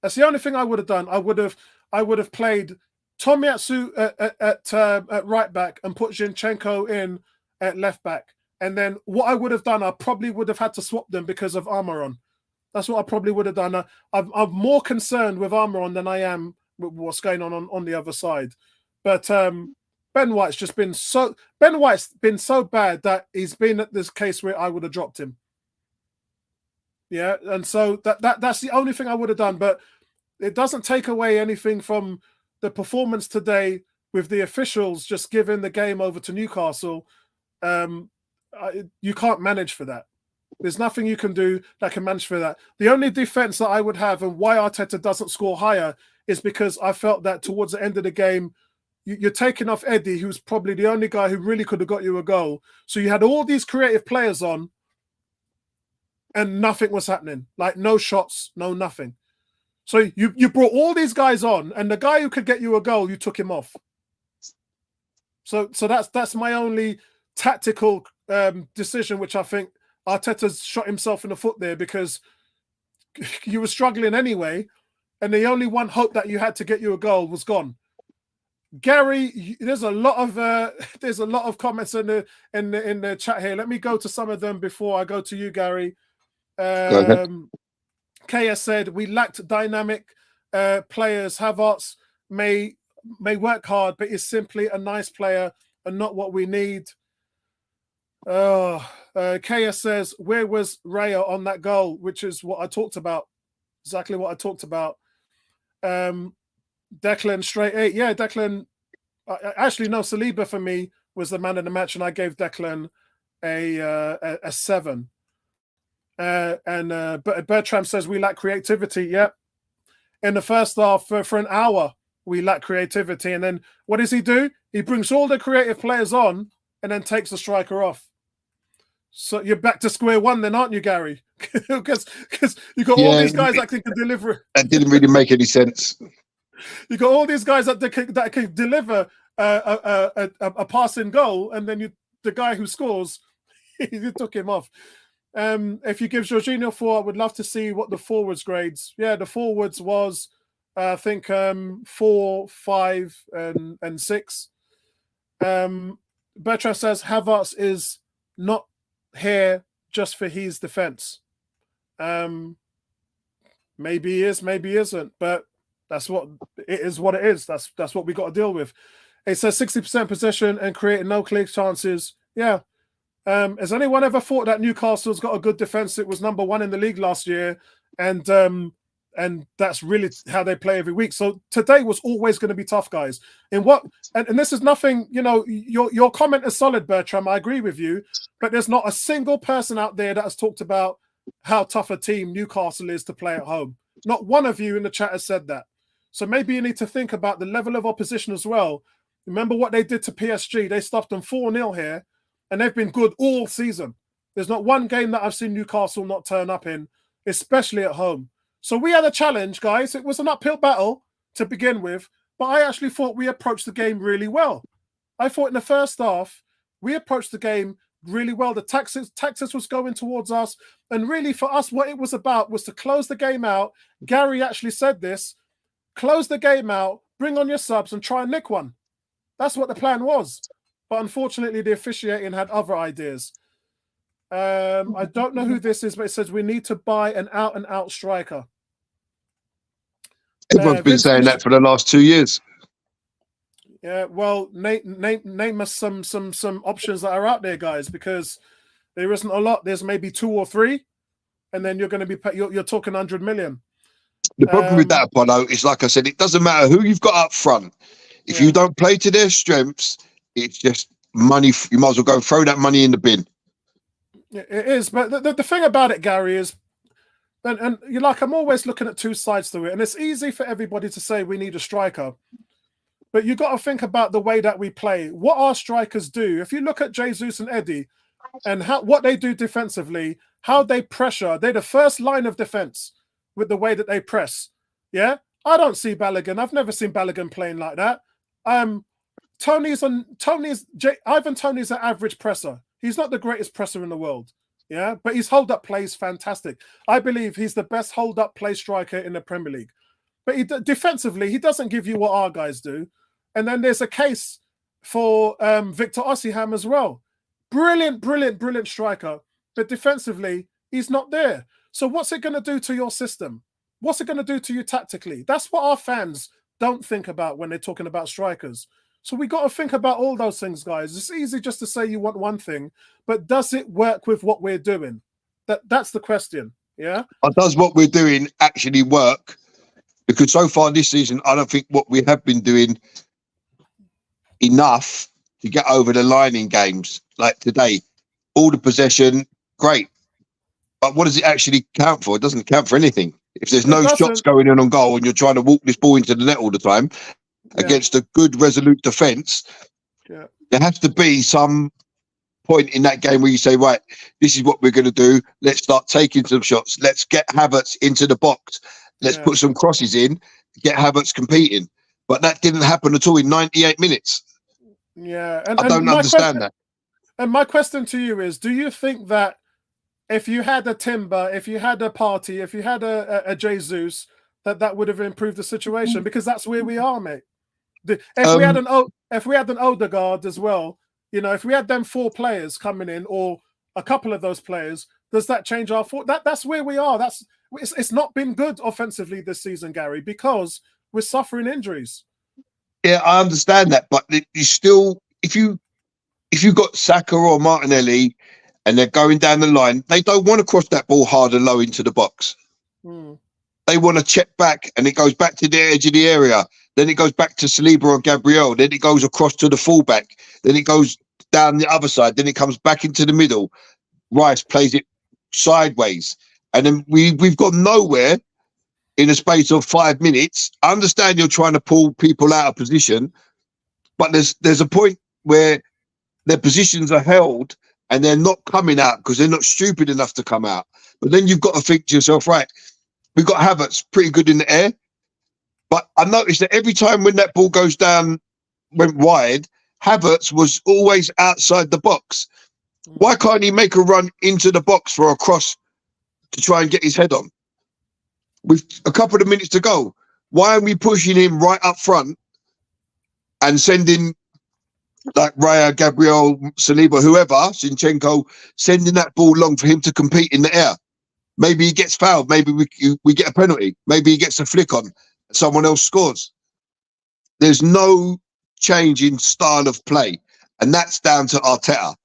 That's the only thing I would have done. I would have played Tomiyasu at right back and put Zinchenko in at left back. And then what I would have done, I probably would have had to swap them because of Almiron. That's what I probably would have done. I'm more concerned with Almiron than I am with what's going on the other side. But Ben White's been so bad that he's been at this case where I would have dropped him. Yeah, and so that's the only thing I would have done. But it doesn't take away anything from the performance today with the officials just giving the game over to Newcastle. You can't manage for that. There's nothing you can do that can manage for that. The only defense that I would have, and why Arteta doesn't score higher, is because I felt that towards the end of the game, you're taking off Eddie, who's probably the only guy who really could have got you a goal. So you had all these creative players on, and nothing was happening. Like no shots, no nothing. So you brought all these guys on, and the guy who could get you a goal, you took him off. So that's my only tactical decision, which I think Arteta's shot himself in the foot there, because you were struggling anyway, and the only one hope that you had to get you a goal was gone. Gary, there's a lot of comments in the chat here. Let me go to some of them before I go to you, Gary. KS said we lacked dynamic players. Havertz may work hard, but is simply a nice player and not what we need. KS says, where was Raya on that goal? Which is what I talked about. Exactly what I talked about. Declan straight 8. Yeah, Declan. Actually, no, Saliba for me was the man of the match, and I gave Declan a 7. But Bertram says we lack creativity. Yep. In the first half, for an hour, we lack creativity. And then what does he do? He brings all the creative players on and then takes the striker off. So you're back to square one then, aren't you, Gary? Because you got all these guys that can deliver. That didn't really make any sense. You got all these guys that can deliver a passing goal, and then the guy who scores, you took him off. If you give Jorginho 4, I would love to see what the forwards grades. Yeah, the forwards was I think 4, 5, and 6. Bertrand says Havertz is not here just for his defense. Maybe he is, maybe he isn't, but that's what it is. What it is. That's what we got to deal with. It says 60% possession and creating no clear chances. Yeah. Has anyone ever thought that Newcastle's got a good defense? It was number 1 in the league last year, and that's really how they play every week. So today was always going to be tough, guys. And this is nothing, your comment is solid, Bertram. I agree with you, but there's not a single person out there that has talked about how tough a team Newcastle is to play at home. Not one of you in the chat has said that. So maybe you need to think about the level of opposition as well. Remember what they did to PSG? They stopped them 4-0 here, and they've been good all season. There's not one game that I've seen Newcastle not turn up in, especially at home. So we had a challenge, guys. It was an uphill battle to begin with, but I actually thought we approached the game really well. I thought in the first half, we approached the game really well. The tactics was going towards us. And really for us, what it was about was to close the game out. Gary actually said this, close the game out, bring on your subs and try and nick one. That's what the plan was. But unfortunately, the officiating had other ideas. I don't know who this is, but it says we need to buy an out-and-out striker. Everyone's been saying that for the last 2 years. Yeah, well, name us some options that are out there, guys, because there isn't a lot. There's maybe 2 or 3, and then you're going to be you're talking 100 million. The problem with that, Apollo, is like I said, it doesn't matter who you've got up front. If you don't play to their strengths, it's just money. You might as well go and throw that money in the bin. It is, but the thing about it, Gary, is, and you're like, I'm always looking at 2 sides to it, and it's easy for everybody to say we need a striker, but you got to think about the way that we play. What our strikers do. If you look at Jesus and Eddie, and what they do defensively, how they pressure, they're the first line of defense with the way that they press. Yeah, I don't see Balogun. I've never seen Balogun playing like that. Ivan Toney's an average presser. He's not the greatest presser in the world. Yeah, but his hold-up play is fantastic. I believe he's the best hold-up play striker in the Premier League. But defensively, he doesn't give you what our guys do. And then there's a case for Victor Osimhen as well. Brilliant striker. But defensively, he's not there. So what's it going to do to your system? What's it going to do to you tactically? That's what our fans don't think about when they're talking about strikers. So we got to think about all those things, guys. It's easy just to say you want one thing, but does it work with what we're doing? That's the question. Yeah. Does what we're doing actually work? Because so far this season, I don't think what we have been doing enough to get over the line in games. Like today, all the possession, great. But what does it actually count for? It doesn't count for anything. If there's no shots going in on goal and you're trying to walk this ball into the net all the time against a good, resolute defence, there has to be some point in that game where you say, right, this is what we're going to do. Let's start taking some shots. Let's get Havertz into the box. Let's put some crosses in, get Havertz competing. But that didn't happen at all in 98 minutes. Yeah. I don't understand that. And my question to you is, do you think that if you had a Timber, if you had a Partey, if you had a Jesus, that would have improved the situation? Because that's where we are, mate. If we had an Odegaard as well, if we had them 4 players coming in, or a couple of those players, does that change our thought? That's where we are. It's not been good offensively this season, Gary, because we're suffering injuries. Yeah, I understand that, but you still, if you've got Saka or Martinelli and they're going down the line, they don't want to cross that ball hard and low into the box. They want to check back, and it goes back to the edge of the area. Then it goes back to Saliba or Gabriel. Then it goes across to the fullback. Then it goes down the other side. Then it comes back into the middle. Rice plays it sideways. And then we've got nowhere in a space of 5 minutes. I understand you're trying to pull people out of position, but there's a point where their positions are held and they're not coming out because they're not stupid enough to come out. But then you've got to think to yourself, right, we've got Havertz pretty good in the air. But I noticed that every time when that ball went wide, Havertz was always outside the box. Why can't he make a run into the box for a cross to try and get his head on? With a couple of minutes to go, why are we pushing him right up front and sending like Raya, Gabriel, Saliba, whoever, Zinchenko, sending that ball long for him to compete in the air? Maybe he gets fouled. Maybe we get a penalty. Maybe he gets a flick on. Someone else scores. There's no change in style of play, and that's down to Arteta.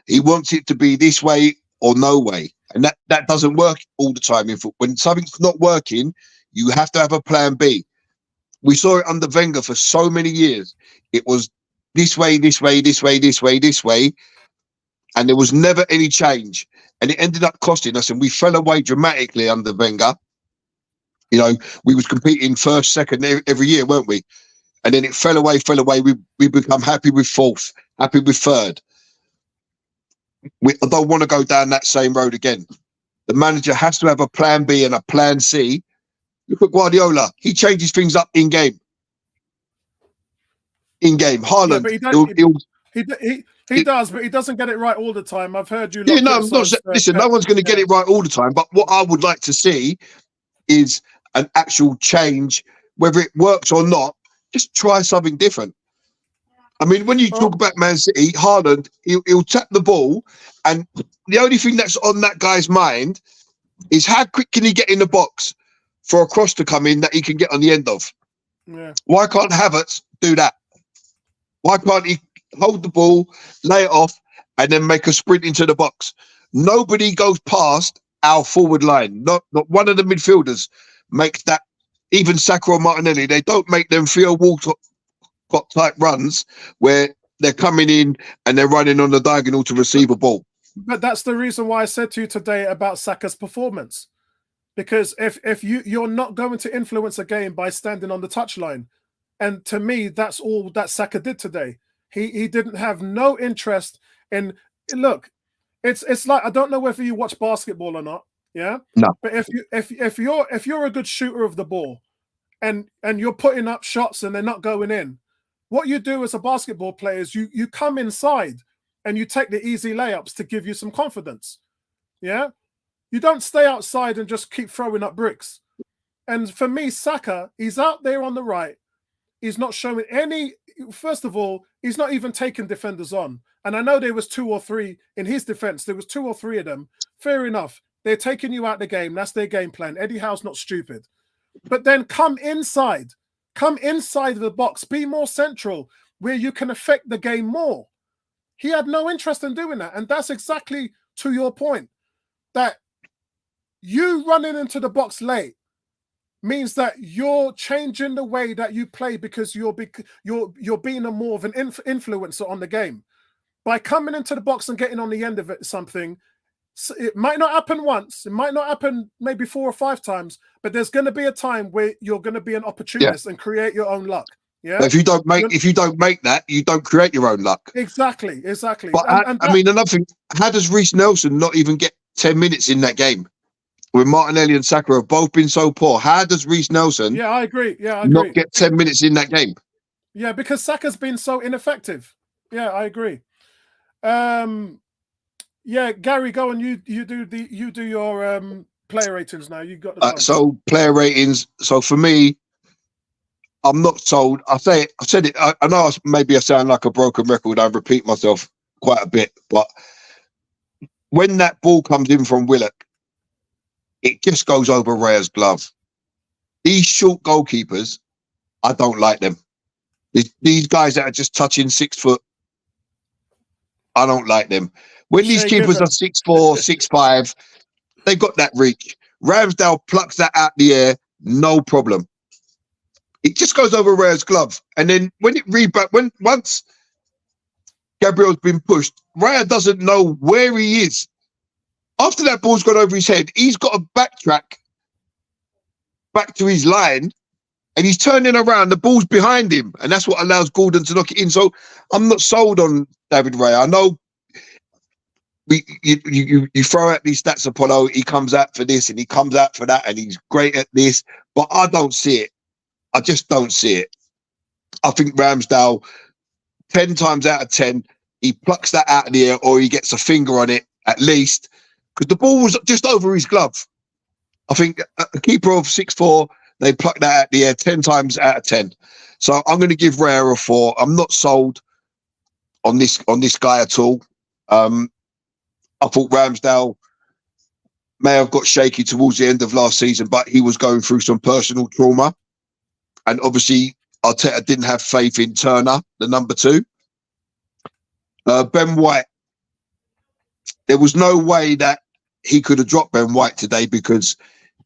He wants it to be this way or no way. And that doesn't work all the time. When something's not working, you have to have a plan B. We saw it under Wenger for so many years. It was this way, this way, this way, this way, this way. And there was never any change. And it ended up costing us. And we fell away dramatically under Wenger. You know, we was competing first, second every year, weren't we? And then it fell away. We become happy with fourth, happy with third. I don't want to go down that same road again. The manager has to have a plan B and a plan C. Look at Guardiola. He changes things up in game. Haaland, he does, but he doesn't get it right all the time. I've heard you. Listen, no one's going to get it right all the time. But what I would like to see is an actual change, whether it works or not. Just try something different. I mean, when you talk about Man City, Haaland, he'll tap the ball, and the only thing that's on that guy's mind is how quick can he get in the box for a cross to come in that he can get on the end of. Yeah. Why can't Havertz do that? Why can't he hold the ball, lay it off, and then make a sprint into the box? Nobody goes past our forward line. Not one of the midfielders makes that. Even Saka or Martinelli, they don't make them field walk type runs where they're coming in and they're running on the diagonal to receive a ball. But that's the reason why I said to you today about Saka's performance. Because if you're not going to influence a game by standing on the touchline, and to me, that's all that Saka did today. He didn't have no interest in. Look, it's like, I don't know whether you watch basketball or not. Yeah. No. But if you're a good shooter of the ball, and you're putting up shots and they're not going in, what you do as a basketball player is you come inside and you take the easy layups to give you some confidence. Yeah. You don't stay outside and just keep throwing up bricks. And for me, Saka, he's out there on the right. He's not showing any. First of all, he's not even taking defenders on. And I know there was 2 or 3 in his defense. There was 2 or 3 of them. Fair enough. They're taking you out the game. That's their game plan. Eddie Howe's not stupid. But then come inside. Come inside the box. Be more central where you can affect the game more. He had no interest in doing that. And that's exactly to your point. That you running into the box late means that you're changing the way that you play because you're being a more of an influencer on the game. By coming into the box and getting on the end of it, something, it might not happen once, it might not happen maybe 4 or 5 times, but there's going to be a time where you're going to be an opportunist and create your own luck. Yeah. But if you don't make that, you don't create your own luck. Exactly. But I mean, another thing, how does Reece Nelson not even get 10 minutes in that game? When Martinelli and Saka have both been so poor, how does Reece Nelson I agree. not get 10 minutes in that game? Yeah, because Saka's been so ineffective. Yeah, I agree. Yeah, Gary, go on. You do your player ratings now. You got the so player ratings. So for me, I'm not sold. I said it. I know maybe I sound like a broken record. I repeat myself quite a bit, but when that ball comes in from Willock, it just goes over Raya's glove. These short goalkeepers, I don't like them. These guys that are just touching 6 foot, I don't like them. When these keepers are 6'4", 6'5", they got that reach. Ramsdale plucks that out the air, no problem. It just goes over Raya's glove. And then when it once Gabriel's been pushed, Raya doesn't know where he is. After that ball's gone over his head, he's got to backtrack back to his line, and he's turning around. The ball's behind him, and that's what allows Gordon to knock it in. So I'm not sold on David Raya. I know you throw out these stats, Apollo. He comes out for this and he comes out for that, and he's great at this, but I don't see it. I just don't see it. I think Ramsdale, 10 times out of 10, he plucks that out of the air, or he gets a finger on it at least, because the ball was just over his glove. I think a keeper of 6'4", they pluck that out of the air 10 times out of 10. So I'm going to give Raya a 4. I'm not sold on this guy at all. I thought Ramsdale may have got shaky towards the end of last season, but he was going through some personal trauma. And obviously, Arteta didn't have faith in Turner, the number 2. Ben White, there was no way that he could have dropped Ben White today, because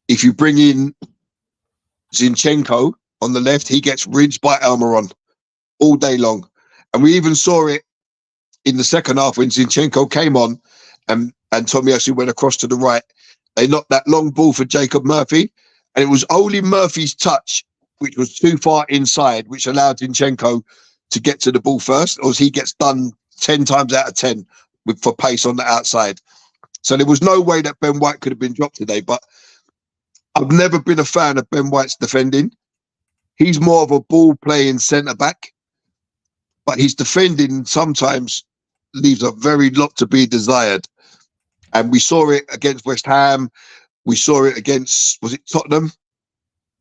if you bring in Zinchenko on the left, he gets rinsed by Almiron all day long. And we even saw it in the second half when Zinchenko came on and Tomiyasu went across to the right. They knocked that long ball for Jacob Murphy, and it was only Murphy's touch, which was too far inside, which allowed Zinchenko to get to the ball first, or he gets done 10 times out of 10 for pace on the outside. So there was no way that Ben White could have been dropped today. But I've never been a fan of Ben White's defending. He's more of a ball-playing centre-back, but his defending sometimes leaves a very lot to be desired. And we saw it against West Ham. We saw it against, was it Tottenham?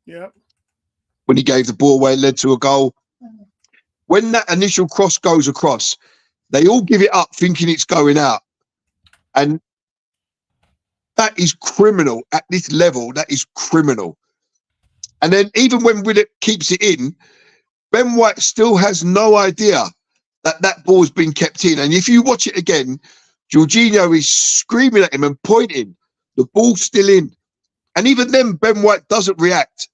Yeah. When he gave the ball away, led to a goal. When that initial cross goes across, they all give it up thinking it's going out. And that is criminal at this level. That is criminal. And then even when Willock keeps it in, Ben White still has no idea that that ball's been kept in. And if you watch it again, Jorginho is screaming at him and pointing. The ball's still in. And even then, Ben White doesn't react.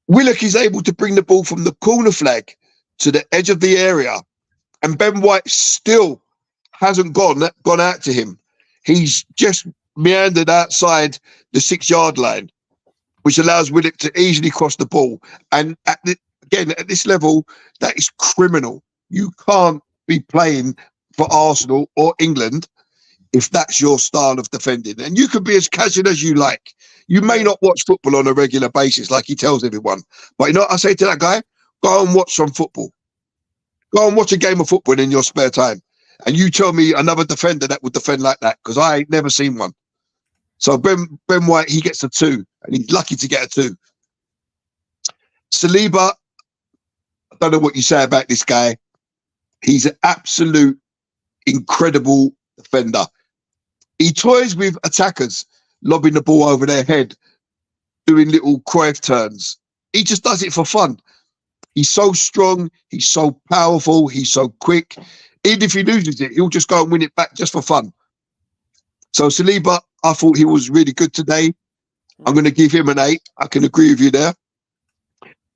Willock is able to bring the ball from the corner flag to the edge of the area. And Ben White still hasn't gone out to him. He's just meandered outside the 6-yard line, which allows Willock to easily cross the ball. And again, at this level, that is criminal. You can't be playing for Arsenal or England if that's your style of defending. And you can be as casual as you like. You may not watch football on a regular basis like he tells everyone. But you know what I say to that guy? Go and watch some football. Go and watch a game of football in your spare time. And you tell me another defender that would defend like that, because I ain't never seen one. So Ben White, he gets a 2, and he's lucky to get a 2. Saliba, I don't know what you say about this guy. He's an absolute incredible defender. He toys with attackers, lobbing the ball over their head, doing little Cruyff turns. He just does it for fun. He's so strong. He's so powerful. He's so quick. Even if he loses it, he'll just go and win it back just for fun. So Saliba, I thought he was really good today. I'm going to give him an 8. I can agree with you there.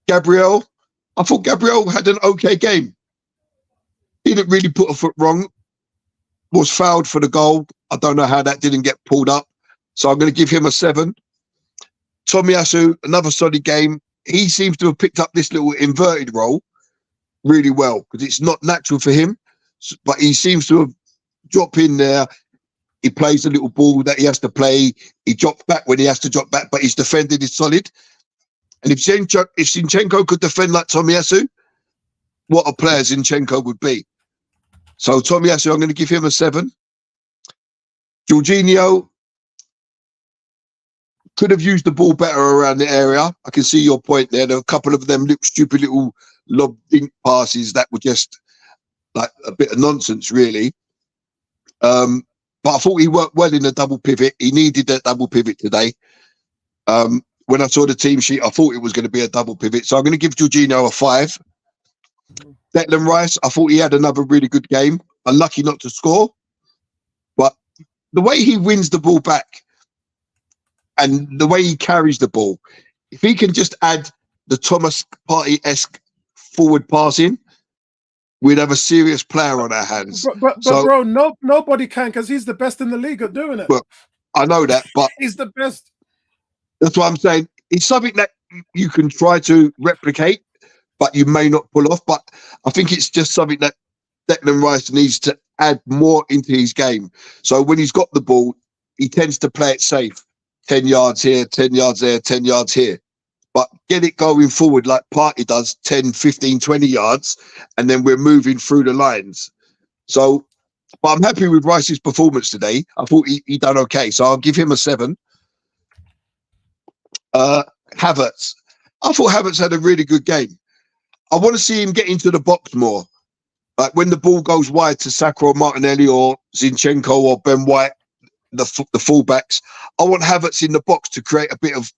Gabriel, I thought Gabriel had an okay game. He didn't really put a foot wrong. Was fouled for the goal. I don't know how that didn't get pulled up. So I'm going to give him a 7. Tomiyasu, another solid game. He seems to have picked up this little inverted role really well, because it's not natural for him. But he seems to have dropped in there. He plays the little ball that he has to play. He drops back when he has to drop back, but his defending is solid. And if Zinchenko could defend like Tomiyasu, what a player Zinchenko would be. So Tomiyasu, I'm going to give him a 7. Jorginho could have used the ball better around the area. I can see your point there. There are a couple of them little stupid little lob dink passes that were just like a bit of nonsense, really. But I thought he worked well in the double pivot. He needed that double pivot today. When I saw the team sheet, I thought it was going to be a double pivot. So I'm going to give Jorginho a 5. Declan Rice, I thought he had another really good game. Unlucky not to score. But the way he wins the ball back and the way he carries the ball, if he can just add the Thomas Partey-esque forward passing, we'd have a serious player on our hands. But bro, nobody can, because he's the best in the league at doing it. Well, I know that, but he's the best. That's what I'm saying. It's something that you can try to replicate, but you may not pull off. But I think it's just something that Declan Rice needs to add more into his game. So when he's got the ball, he tends to play it safe. 10 yards here, 10 yards there, 10 yards here. But get it going forward like Partey does, 10, 15, 20 yards, and then we're moving through the lines. So, but I'm happy with Rice's performance today. I thought he done okay. So I'll give him a 7. Havertz. I thought Havertz had a really good game. I want to see him get into the box more. Like when the ball goes wide to Saka or Martinelli or Zinchenko or Ben White, the fullbacks, I want Havertz in the box to create a bit of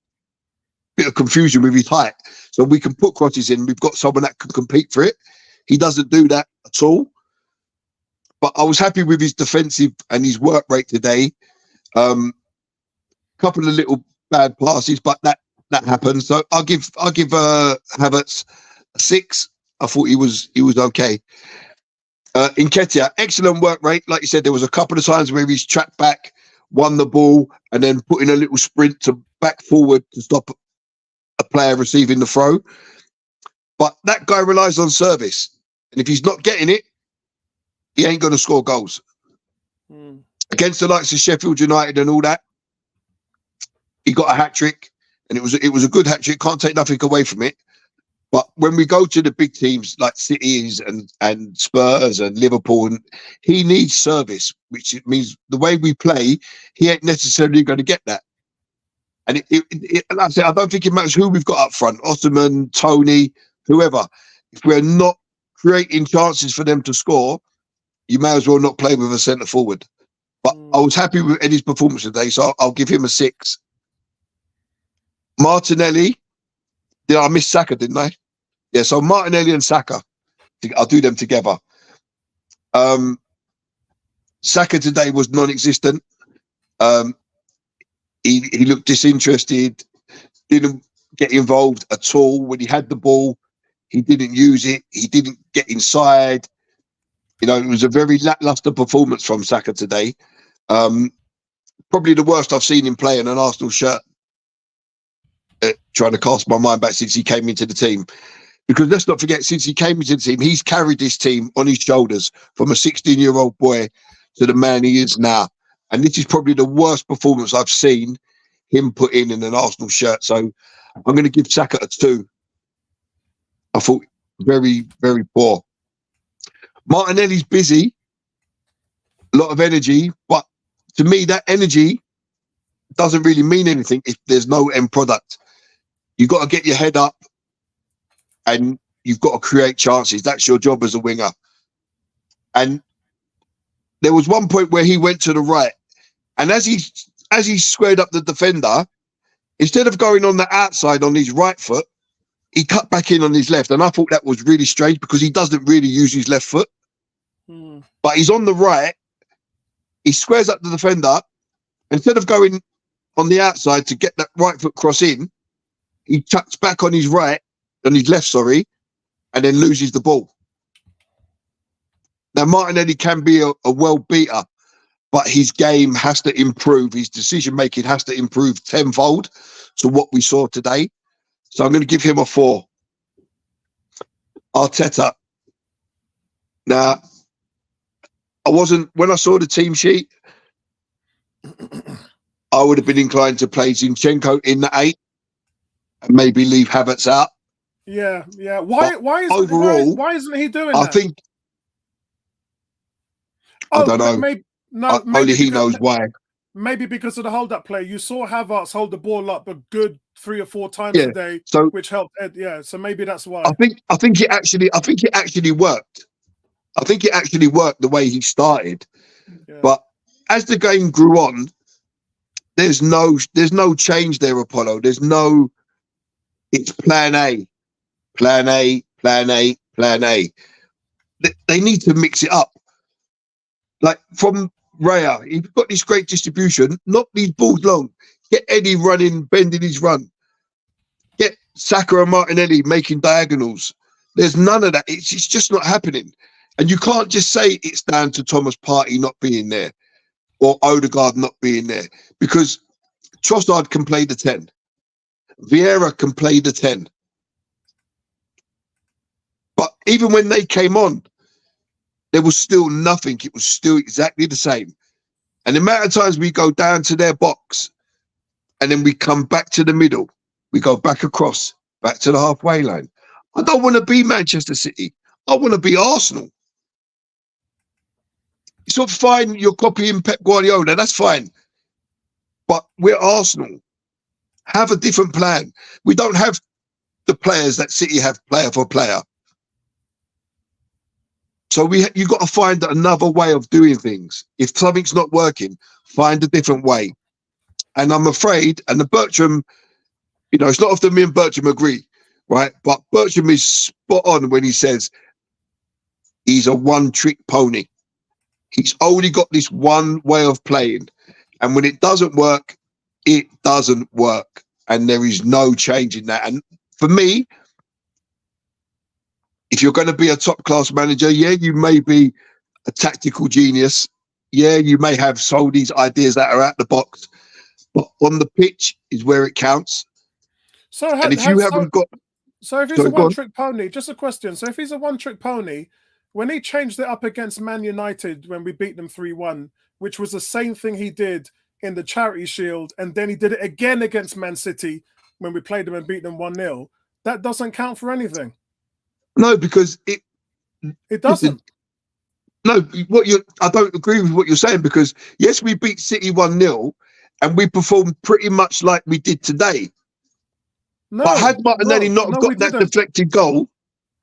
confusion with his height, so we can put crosses in. We've got someone that can compete for it. He doesn't do that at all. but I was happy with his defensive and his work rate today. Couple of little bad passes, but that happens. So I'll give Havertz a 6. I thought he was okay. Nketiah, excellent work rate. Like you said, there was a couple of times where he's tracked back, won the ball, and then put in a little sprint to back forward to stop a player receiving the throw. But that guy relies on service, and if he's not getting it, he ain't going to score goals. Against the likes of Sheffield United and all that, he got a hat-trick, and it was a good hat-trick. Can't take nothing away from it. But when we go to the big teams like Cities and Spurs and Liverpool, he needs service, which means the way we play, he ain't necessarily going to get that. And like I said, I don't think it matters who we've got up front, Ottoman, Tony, whoever. If we're not creating chances for them to score, you may as well not play with a centre forward. But I was happy with Eddie's performance today, so I'll give him a 6. Martinelli, I missed Saka, didn't I? Yeah, so Martinelli and Saka, I'll do them together. Saka today was non-existent. He looked disinterested, didn't get involved at all. When he had the ball, he didn't use it. He didn't get inside. You know, it was a very lackluster performance from Saka today. Probably the worst I've seen him play in an Arsenal shirt. Trying to cast my mind back since he came into the team. Because let's not forget, since he came into the team, he's carried this team on his shoulders from a 16-year-old boy to the man he is now. And this is probably the worst performance I've seen him put in an Arsenal shirt. So I'm going to give Saka a 2. I thought very, very poor. Martinelli's busy, a lot of energy, but to me, that energy doesn't really mean anything if there's no end product. You've got to get your head up and you've got to create chances. That's your job as a winger. And there was one point where he went to the right, and as he squared up the defender, instead of going on the outside on his right foot, he cut back in on his left. And I thought that was really strange because he doesn't really use his left foot. But he's on the right, he squares up the defender. Instead of going on the outside to get that right foot cross in, he chucks back on his left, and then loses the ball. Now, Martinelli can be a world beater, but his game has to improve. His decision-making has to improve tenfold to what we saw today. So I'm going to give him a 4. Arteta. Now, when I saw the team sheet, I would have been inclined to play Zinchenko in the 8 and maybe leave Havertz out. Yeah. Why isn't he doing that? I think I don't know. Maybe only he knows why. Maybe because of the hold-up play. You saw Havertz hold the ball up a good 3 or 4 times a day, which helped Ed. Yeah, so maybe that's why. I think it actually worked. I think it actually worked the way he started. Yeah. But as the game grew on, there's no change there, Apollo. It's plan A. They need to mix it up. Like from Raya, he's got this great distribution, knock these balls long, get Eddie running, bending his run, get Saka and Martinelli making diagonals. There's none of that. It's just not happening. And you can't just say it's down to Thomas Partey not being there or Odegaard not being there, because Trossard can play the 10. Vieira can play the 10. But even when they came on, there was still nothing. It was still exactly the same. And the amount of times we go down to their box and then we come back to the middle, we go back across, back to the halfway line. I don't want to be Manchester City. I want to be Arsenal. It's not fine you're copying Pep Guardiola, that's fine. But we're Arsenal. Have a different plan. We don't have the players that City have player for player. So you got to find another way of doing things. If something's not working, find a different way. And I'm afraid, and the Bertram, it's not often me and Bertram agree, right? But Bertram is spot on when he says he's a one-trick pony. He's only got this one way of playing. And when it doesn't work, it doesn't work. And there is no change in that. And for me, if you're going to be a top-class manager, yeah, you may be a tactical genius. Yeah, you may have sold these ideas that are out the box. But on the pitch is where it counts. So, and if you haven't got... So if he's a one-trick pony, just a question. So if he's a one-trick pony, when he changed it up against Man United when we beat them 3-1, which was the same thing he did in the Charity Shield, and then he did it again against Man City when we played them and beat them 1-0, that doesn't count for anything. No, because it doesn't. No, I don't agree with what you're saying, because yes, we beat City 1-0 and we performed pretty much like we did today. No, but had Martinelli not got that deflected goal,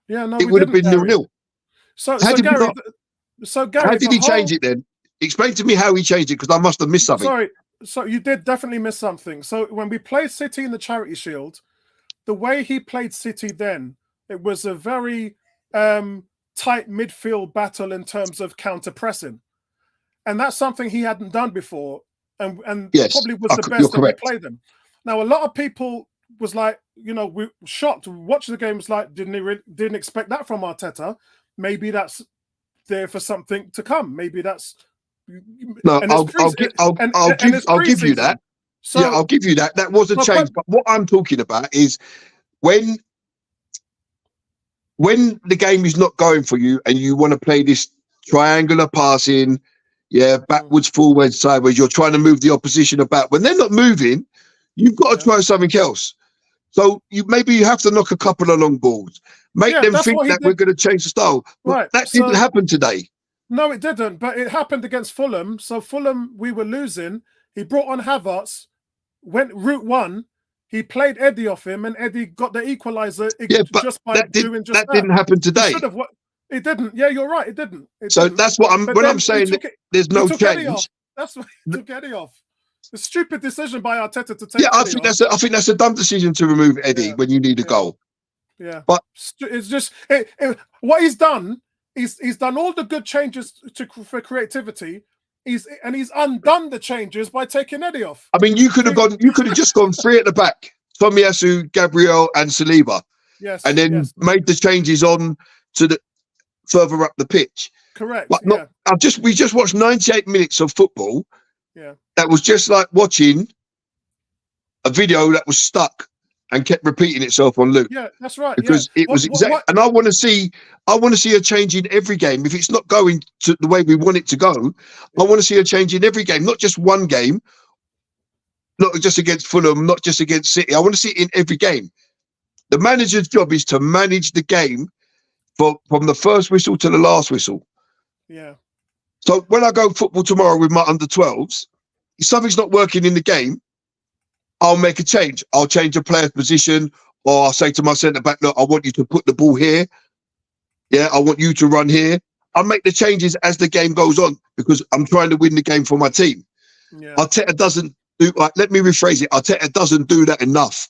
it would have been 0-0. So Gary, how did he change it then? Explain to me how he changed it, because I must have missed something. Sorry, so you did definitely miss something. So when we played City in the Charity Shield, the way he played City then, it was a very tight midfield battle in terms of counter pressing, and that's something he hadn't done before, and yes, probably was the best that we played them. Now a lot of people was like, we were shocked. Watching the game was like, didn't expect that from Arteta. Maybe that's there for something to come. Maybe that's no. I'll give you that. So, yeah, I'll give you that. That was a change. But what I'm talking about is when the game is not going for you and you want to play this triangular passing, backwards, forwards, sideways, you're trying to move the opposition about. When they're not moving, you've got to try something else. So maybe you have to knock a couple of long balls, make them think that we're going to change the style. Right. That didn't happen today. No, it didn't. But it happened against Fulham. So Fulham, we were losing. He brought on Havertz, went route one. He played Eddie off him, and Eddie got the equaliser just by doing just that. That didn't happen today. It didn't. Yeah, you're right. It didn't. That's what I'm saying. There's no change. That's why he took Eddie off. A stupid decision by Arteta to take. Yeah, I think that's a dumb decision to remove Eddie when you need a goal. Yeah, but it's just what he's done. He's done all the good changes for creativity. He's undone the changes by taking Eddie off. I mean, you could have just gone 3 at the back: Tomiyasu, Gabriel, and Saliba. Yes, and then made the changes on to the further up the pitch. Correct. But we just watched 98 minutes of football. Yeah. That was just like watching a video that was stuck and kept repeating itself on loop. Yeah, that's right. Because it was exact. And I want to see a change in every game. If it's not going to the way we want it to go, I want to see a change in every game, not just one game, not just against Fulham, not just against City. I want to see it in every game. The manager's job is to manage the game from the first whistle to the last whistle. Yeah. So when I go football tomorrow with my under-12s, if something's not working in the game, I'll make a change. I'll change a player's position, or I'll say to my centre-back, look, I want you to put the ball here. Yeah, I want you to run here. I'll make the changes as the game goes on, because I'm trying to win the game for my team. Yeah. Arteta doesn't do, let me rephrase it, Arteta doesn't do that enough.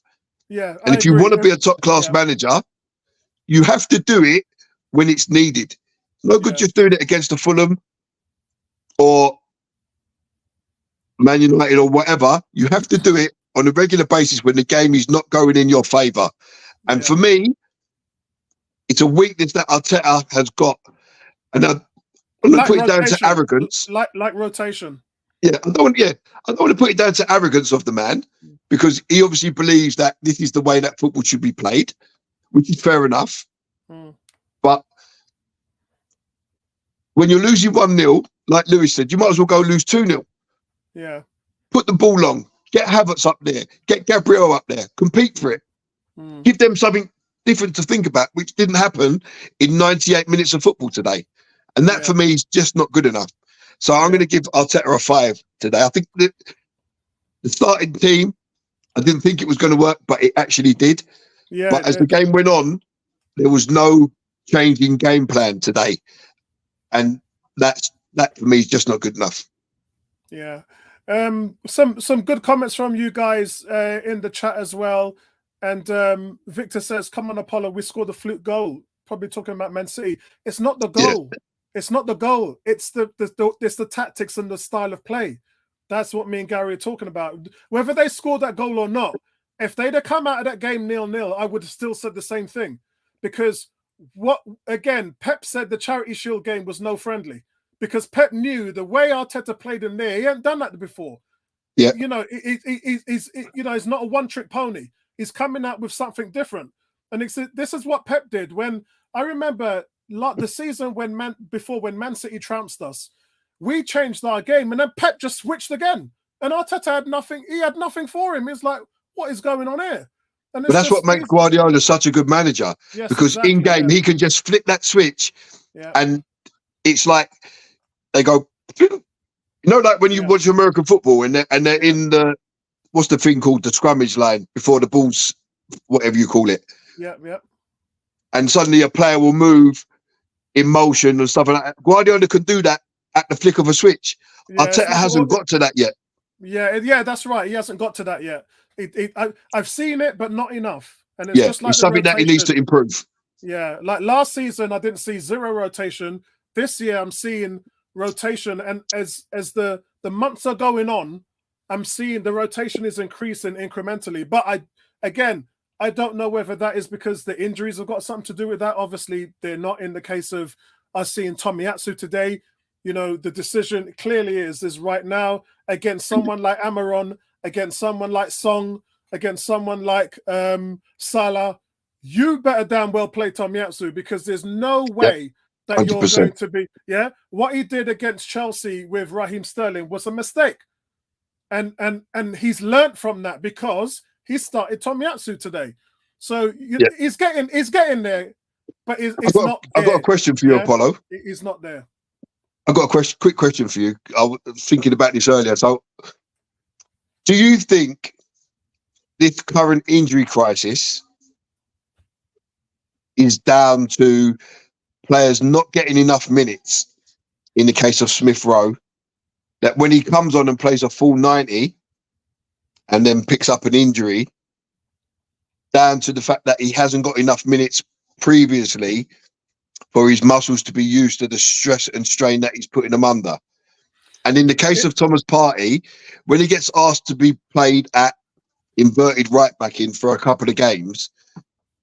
Yeah. And if you want to be a top-class manager, you have to do it when it's needed. No good just doing it against the Fulham or Man United or whatever. You have to do it on a regular basis when the game is not going in your favour. And for me, it's a weakness that Arteta has got. And I'm going to put it down to arrogance. Like rotation. Yeah, I don't want to put it down to arrogance of the man, because he obviously believes that this is the way that football should be played, which is fair enough. But when you're losing 1-0, like Lewis said, you might as well go lose 2-0. Yeah. Put the ball long. Get Havertz up there. Get Gabriel up there. Compete for it. Give them something different to think about, which didn't happen in 98 minutes of football today. And that for me is just not good enough. So I'm going to give Arteta a 5 today. I think the starting team, I didn't think it was going to work, but it actually did. Yeah. But as the game went on, there was no change in game plan today. And that for me is just not good enough. Yeah. Some good comments from you guys in the chat as well. And Victor says, come on, Apollo, we scored a fluke goal. Probably talking about Man City. It's not the goal. It's not the goal. It's the tactics and the style of play. That's what me and Gary are talking about. Whether they scored that goal or not, if they'd have come out of that game 0-0, I would have still said the same thing. Because Pep said the Charity Shield game was no friendly. Because Pep knew the way Arteta played in there, he hadn't done that before. Yeah. He's not a one-trick pony. He's coming out with something different. And this is what Pep did. When I remember the season when Man City trounced us, we changed our game, and then Pep just switched again. And Arteta had nothing. He had nothing for him. He's like, what is going on here? And but that's what makes Guardiola such a good manager. Yes, because exactly, in game he can just flip that switch, and it's like they go. Like when you watch American football and they're in the what's the thing called, the scrummage line before the ball's whatever you call it. Yeah. And suddenly a player will move in motion and stuff like that. Guardiola can do that at the flick of a switch. Arteta hasn't got to that yet. Yeah, that's right. He hasn't got to that yet. I've seen it, but not enough. And it's just like it's something that he needs to improve. Yeah, like last season, I didn't see zero rotation. This year, I'm seeing rotation, and as the months are going on, I'm seeing the rotation is increasing incrementally. But I don't know whether that is because the injuries have got something to do with that. Obviously, they're not in the case of us seeing Tomiyasu today. The decision clearly is right now against someone like Amaron, against someone like Song, against someone like Salah. You better damn well play Tomiyasu, because there's no way that 100%. you're going to be. Yeah, what he did against Chelsea with Raheem Sterling was a mistake, and he's learnt from that because he started Tomiyasu today. So he's getting there, but it's not there. I've got a question for you, Apollo. He's not there. I've got a quick question for you. I was thinking about this earlier. So, do you think this current injury crisis is down to players not getting enough minutes in the case of Smith Rowe, that when he comes on and plays a full 90 and then picks up an injury, down to the fact that he hasn't got enough minutes previously for his muscles to be used to the stress and strain that he's putting them under? And in the case of Thomas Partey, when he gets asked to be played at inverted right back in for a couple of games,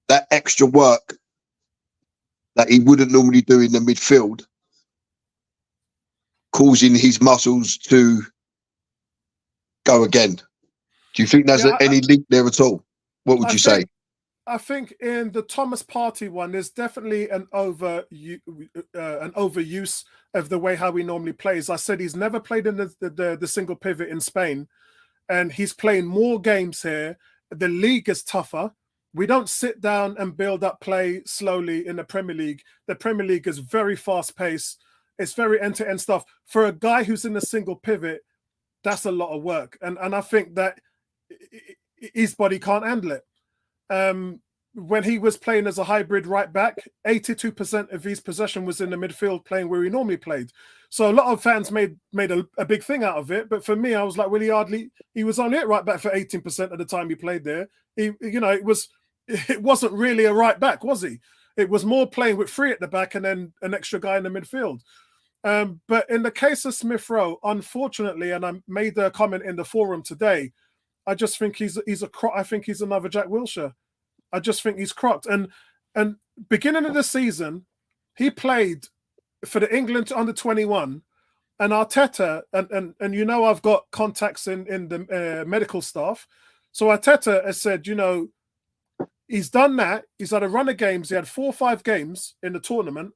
that extra work that he wouldn't normally do in the midfield, causing his muscles to go again. Do you think there's any link there at all? What would you say? I think in the Thomas Partey one, there's definitely an overuse of the way how he normally plays. I said he's never played in the single pivot in Spain, and he's playing more games here. The league is tougher. We don't sit down and build up play slowly in the Premier League. The Premier League is very fast paced. It's very end-to-end stuff. For a guy who's in a single pivot, that's a lot of work. And I think that his body can't handle it. When he was playing as a hybrid right back, 82% of his possession was in the midfield, playing where he normally played. So a lot of fans made a big thing out of it. But for me, I was like, he was only at right back for 18% of the time he played there. It wasn't really a right back, was he? It was more playing with three at the back and then an extra guy in the midfield. But in the case of Smith Rowe, unfortunately, and I made a comment in the forum today, I just think I think he's another Jack Wilshere. I just think he's crocked. And beginning of the season, he played for the England under 21, and Arteta, and I've got contacts in the medical staff. So Arteta has said, he's done that. He's had a run of games. He had 4 or 5 games in the tournament,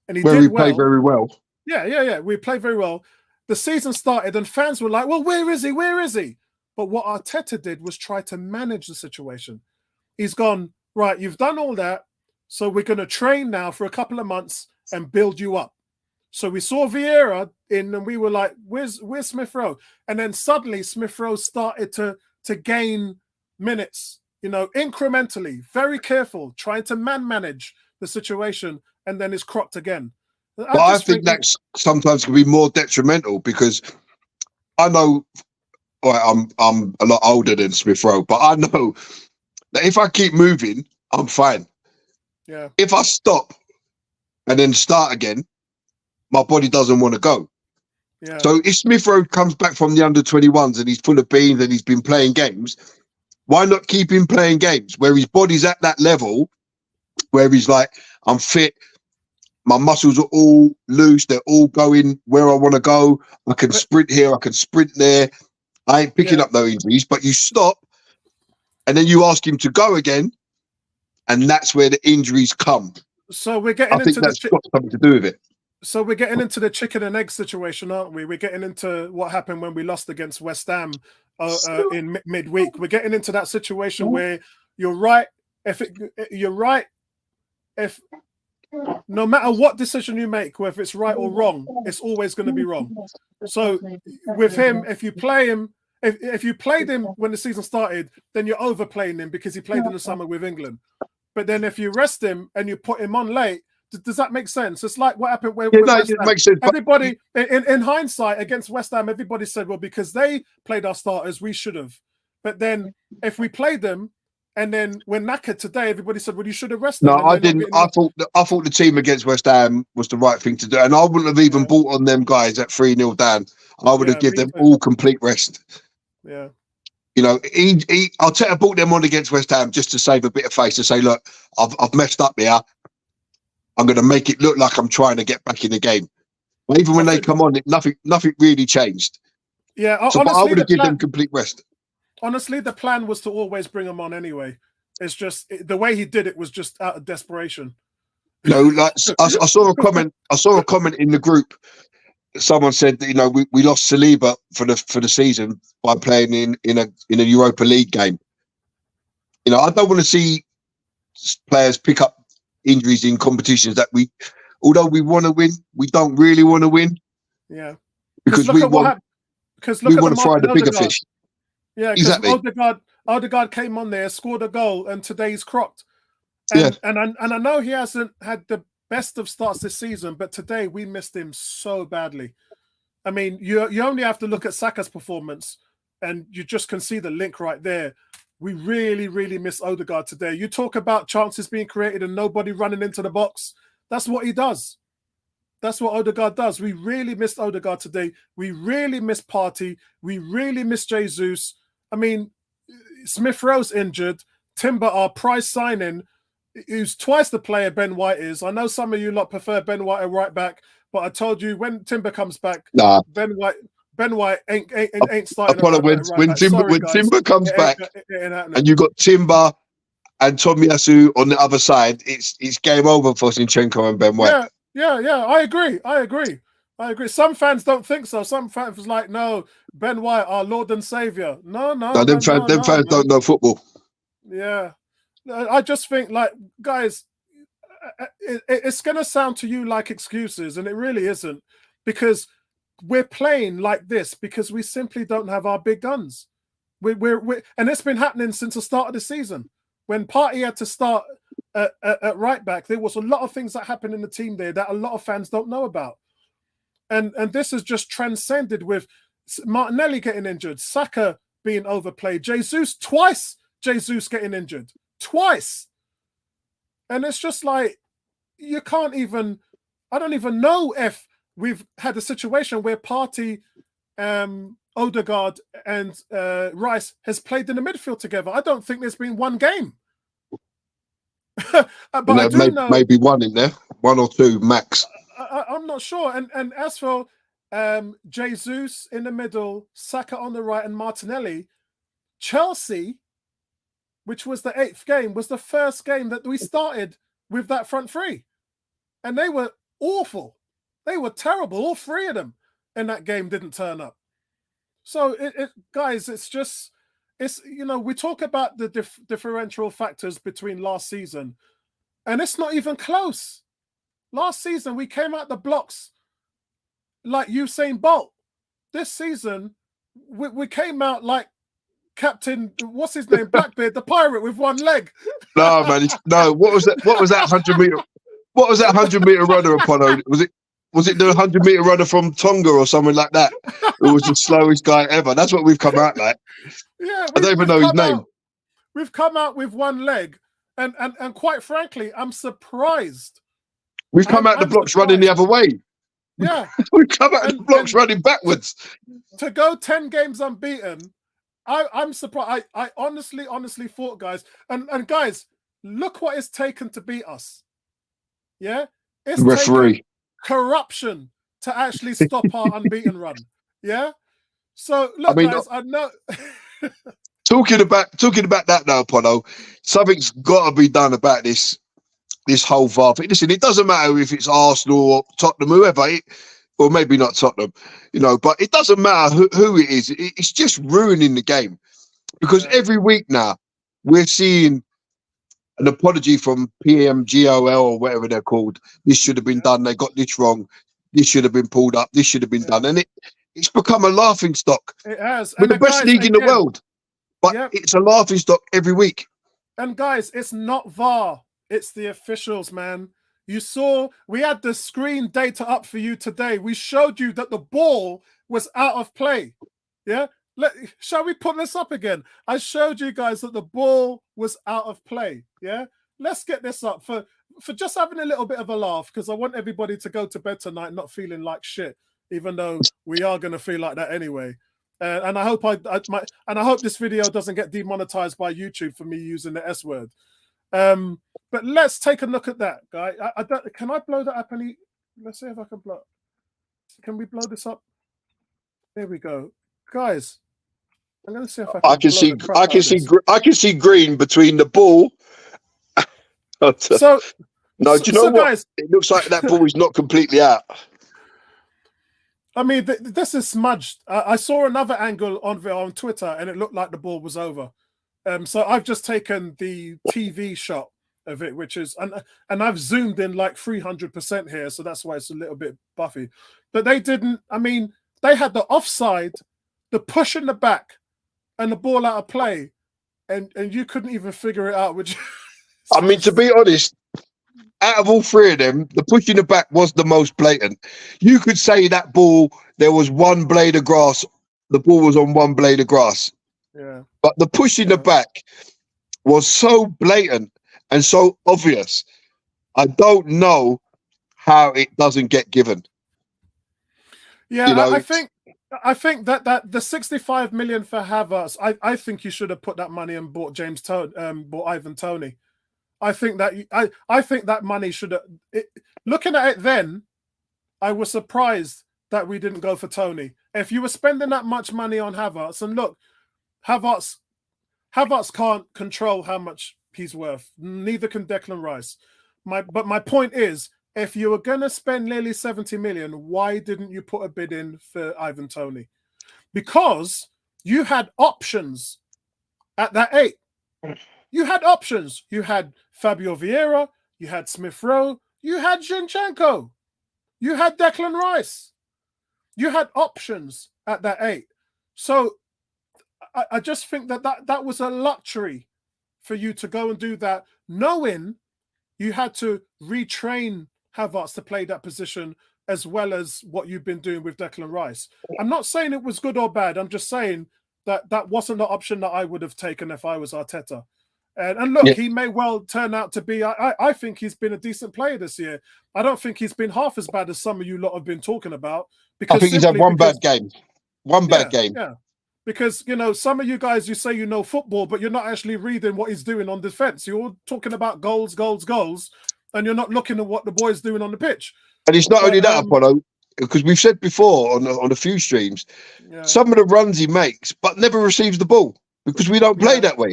and he played very well. Yeah. We played very well. The season started, and fans were like, "Well, where is he? Where is he?" But what Arteta did was try to manage the situation. He's gone, right, you've done all that, so we're going to train now for a couple of months and build you up. So we saw Vieira in, and we were like, where's Smith Rowe? And then suddenly Smith Rowe started to gain minutes, incrementally, very careful, trying to manage the situation, and then is crocked again. I think that's sometimes can be more detrimental, because I know I'm a lot older than Smith Rowe, but I know that if I keep moving, I'm fine. Yeah. If I stop and then start again, my body doesn't want to go. Yeah. So if Smith Rowe comes back from the under-21s and he's full of beans and he's been playing games, why not keep him playing games where his body's at that level, where he's like, I'm fit, my muscles are all loose, they're all going where I want to go. I can sprint here, I can sprint there. I ain't picking up no injuries, but you stop and then you ask him to go again, and that's where the injuries come. So we're getting I think into that's got something to do with it. So we're getting into the chicken and egg situation, aren't we? We're getting into what happened when we lost against West Ham in midweek. We're getting into that situation where you're right. You're right, if no matter what decision you make, whether it's right or wrong, it's always going to be wrong. So with him, if you play him, if you played him when the season started, then you're overplaying him because he played in the summer with England. But then if you rest him and you put him on late, does that make sense? It's like what happened with West Ham. Makes sense. Everybody, in hindsight, against West Ham, everybody said, well, because they played our starters, we should have. But then if we played them and then we're knackered today, everybody said, well, you should have rested them. No, I didn't. I thought the team against West Ham was the right thing to do. And I wouldn't have even bought on them guys at 3-0 down. I would have given them all complete rest. Yeah. You know, I bought them on against West Ham just to save a bit of face, to say, look, I've messed up here. I'm going to make it look like I'm trying to get back in the game. But even when they come on, nothing really changed. Yeah, so honestly, I would have given them complete rest. Honestly, the plan was to always bring them on anyway. It's just the way he did it was just out of desperation. You know, like I saw a comment. I saw a comment in the group. Someone said that, you know, we lost Saliba for the season by playing in a Europa League game. You know, I don't want to see players pick up injuries in competitions that although we want to win, we don't really want to win. Yeah, because we want to fry the bigger fish. Yeah, exactly. Odegaard came on there, scored a goal, and today's crocked. And I know he hasn't had the best of starts this season, but today we missed him so badly. I mean, you only have to look at Saka's performance, and you just can see the link right there. We really, really miss Odegaard today. You talk about chances being created and nobody running into the box. That's what he does. That's what Odegaard does. We really missed Odegaard today. We really missed Partey. We really missed Jesus. I mean, Smith Rowe's injured. Timber, our prize signing, who's twice the player Ben White is. I know some of you lot prefer Ben White at right back, but I told you when Timber comes back, Ben White ain't starting. When Timber comes back, and you got Timber and Tomiyasu on the other side, it's game over for Zinchenko and Ben White. Yeah. I agree. Some fans don't think so. Some fans was like, no, Ben White, our Lord and Savior. No. Them fans don't know football. Yeah. I just think, like, guys, it's going to sound to you like excuses, and it really isn't, because we're playing like this because we simply don't have our big guns. And it's been happening since the start of the season. When Partey had to start at right back, there was a lot of things that happened in the team there that a lot of fans don't know about. And this has just transcended with Martinelli getting injured, Saka being overplayed, Jesus getting injured. Twice. And it's just like, you can't even, I don't even know if we've had a situation where Partey, Odegaard and Rice has played in the midfield together. I don't think there's been one game. But I do know, maybe one in there, one or two max. I'm not sure. And as for Jesus in the middle, Saka on the right and Martinelli, Chelsea, which was the 8th game, was the first game that we started with that front three. And they were awful. They were terrible. All three of them in that game didn't turn up. So, guys, we talk about the differential factors between last season, and it's not even close. Last season, we came out the blocks like Usain Bolt. This season, we came out like Captain, what's his name? Blackbeard, the pirate with one leg. No, man. What was that 100 meter? What was that 100-meter runner upon? Was it the 100-meter runner from Tonga or something like that? It was the slowest guy ever. That's what we've come out like. Yeah, I don't even know his name. We've come out with one leg, and quite frankly, I'm surprised. We've come out the blocks running the other way. Yeah. We come out of the And- blocks and- running backwards. To go 10 games unbeaten, I'm surprised. I honestly thought, guys, and guys, look what it's taken to beat us. Yeah, it's Referee. taken corruption to actually stop our unbeaten run. Yeah. So look, guys, I know. Talking about that now, Pono, something's got to be done about this whole VAR thing. Listen, it doesn't matter if it's Arsenal or Tottenham, whoever, or maybe not Tottenham, but it doesn't matter who it is. It's just ruining the game because every week now we're seeing an apology from PMGOL or whatever they're called. This should have been done. They got this wrong. This should have been pulled up. This should have been done. And it's become a laughing stock. It has. We're the best league in the world, but it's a laughing stock every week. And guys, it's not VAR. It's the officials, man. You saw, we had the screen data up for you today. We showed you that the ball was out of play. Yeah? Shall we put this up again? I showed you guys that the ball was out of play. Yeah? Let's get this up for just having a little bit of a laugh, because I want everybody to go to bed tonight not feeling like shit, even though we are going to feel like that anyway. And I hope I hope this video doesn't get demonetized by YouTube for me using the S word. But let's take a look at that, guy. Can I blow that up any? Let's see if I can blow. Can we blow this up? There we go, guys. I'm gonna see if I can. I can see green between the ball. So no, do you know what? Guys, it looks like that ball is not completely out. I mean, this is smudged. I saw another angle on Twitter, and it looked like the ball was over. So I've just taken the TV shot of it, which is and I've zoomed in like 300% here, so that's why it's a little bit buffy. But they didn't. I mean, they had the offside, the push in the back, and the ball out of play, and you couldn't even figure it out. Which I mean, to be honest, out of all three of them, the push in the back was the most blatant. You could say that ball, there was one blade of grass. The ball was on one blade of grass. Yeah. But the push in the back was so blatant and so obvious. I don't know how it doesn't get given. Yeah, I think that the 65 million for Havertz, I think you should have put that money and bought bought Ivan Toney. I think that money should have. Looking at it then, I was surprised that we didn't go for Toney. If you were spending that much money on Havertz, and look, Havertz can't control how much he's worth. Neither can Declan Rice. But my point is, if you were going to spend nearly 70 million, why didn't you put a bid in for Ivan Toney? Because you had options at that 8. You had options. You had Fabio Vieira, you had Smith Rowe, you had Zinchenko, you had Declan Rice. You had options at that 8. So I just think that was a luxury for you to go and do that, knowing you had to retrain Havertz to play that position as well as what you've been doing with Declan Rice. I'm not saying it was good or bad. I'm just saying that wasn't the option that I would have taken if I was Arteta. And look, he may well turn out to be. I think he's been a decent player this year. I don't think he's been half as bad as some of you lot have been talking about. Because I think he's had one bad game. One bad game. Yeah. Because, some of you guys, you say you know football, but you're not actually reading what he's doing on defense. You're talking about goals, and you're not looking at what the boy's doing on the pitch. And it's not only that, Apollo, because we've said before on a few streams, some of the runs he makes, but never receives the ball because we don't play that way.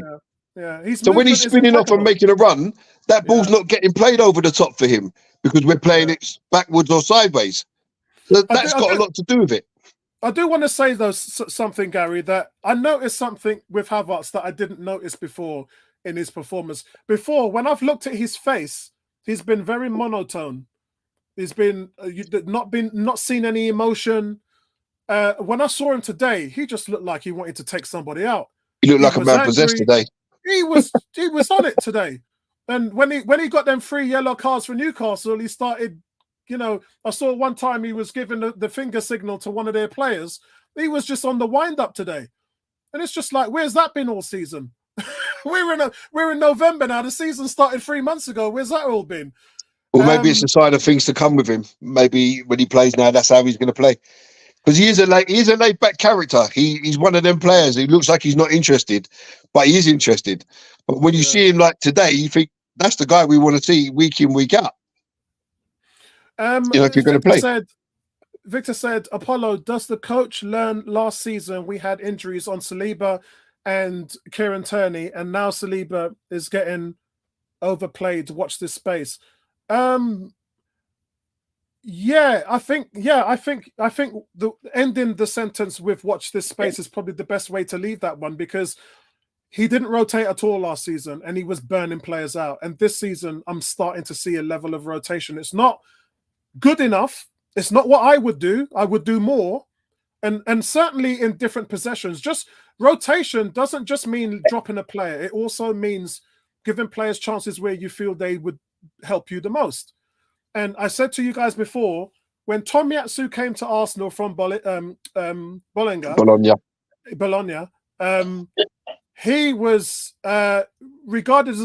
Yeah. So when he's spinning off and making a run, that ball's not getting played over the top for him because we're playing it backwards or sideways. So that's got a lot to do with it. I do want to say, though, something, Gary, that I noticed something with Havertz that I didn't notice before in his performance. Before, when I've looked at his face, he's been very monotone. He's been not seen any emotion. When I saw him today, he just looked like he wanted to take somebody out. He looked like a man possessed today. He was on it today. And when he got them 3 yellow cards for Newcastle, he started. I saw one time he was giving the finger signal to one of their players. He was just on the wind-up today. And it's just like, where's that been all season? we're in November now. The season started 3 months ago. Where's that all been? Or maybe it's a sign of things to come with him. Maybe when he plays now, that's how he's going to play. Because he is a laid back character. He's one of them players. He looks like he's not interested, but he is interested. But when you see him like today, you think that's the guy we want to see week in, week out. If you're going to play. Victor said, Apollo, does the coach learn last season we had injuries on Saliba and Kieran Tierney, and now Saliba is getting overplayed? Watch this space. I think the ending the sentence with watch this space is probably the best way to leave that one, because he didn't rotate at all last season and he was burning players out. And this season, I'm starting to see a level of rotation. It's not good enough. It's not what I would do. I would do more. And certainly in different possessions. Just rotation doesn't just mean dropping a player. It also means giving players chances where you feel they would help you the most. And I said to you guys before, when Tomiyasu came to Arsenal from Bologna, he was regarded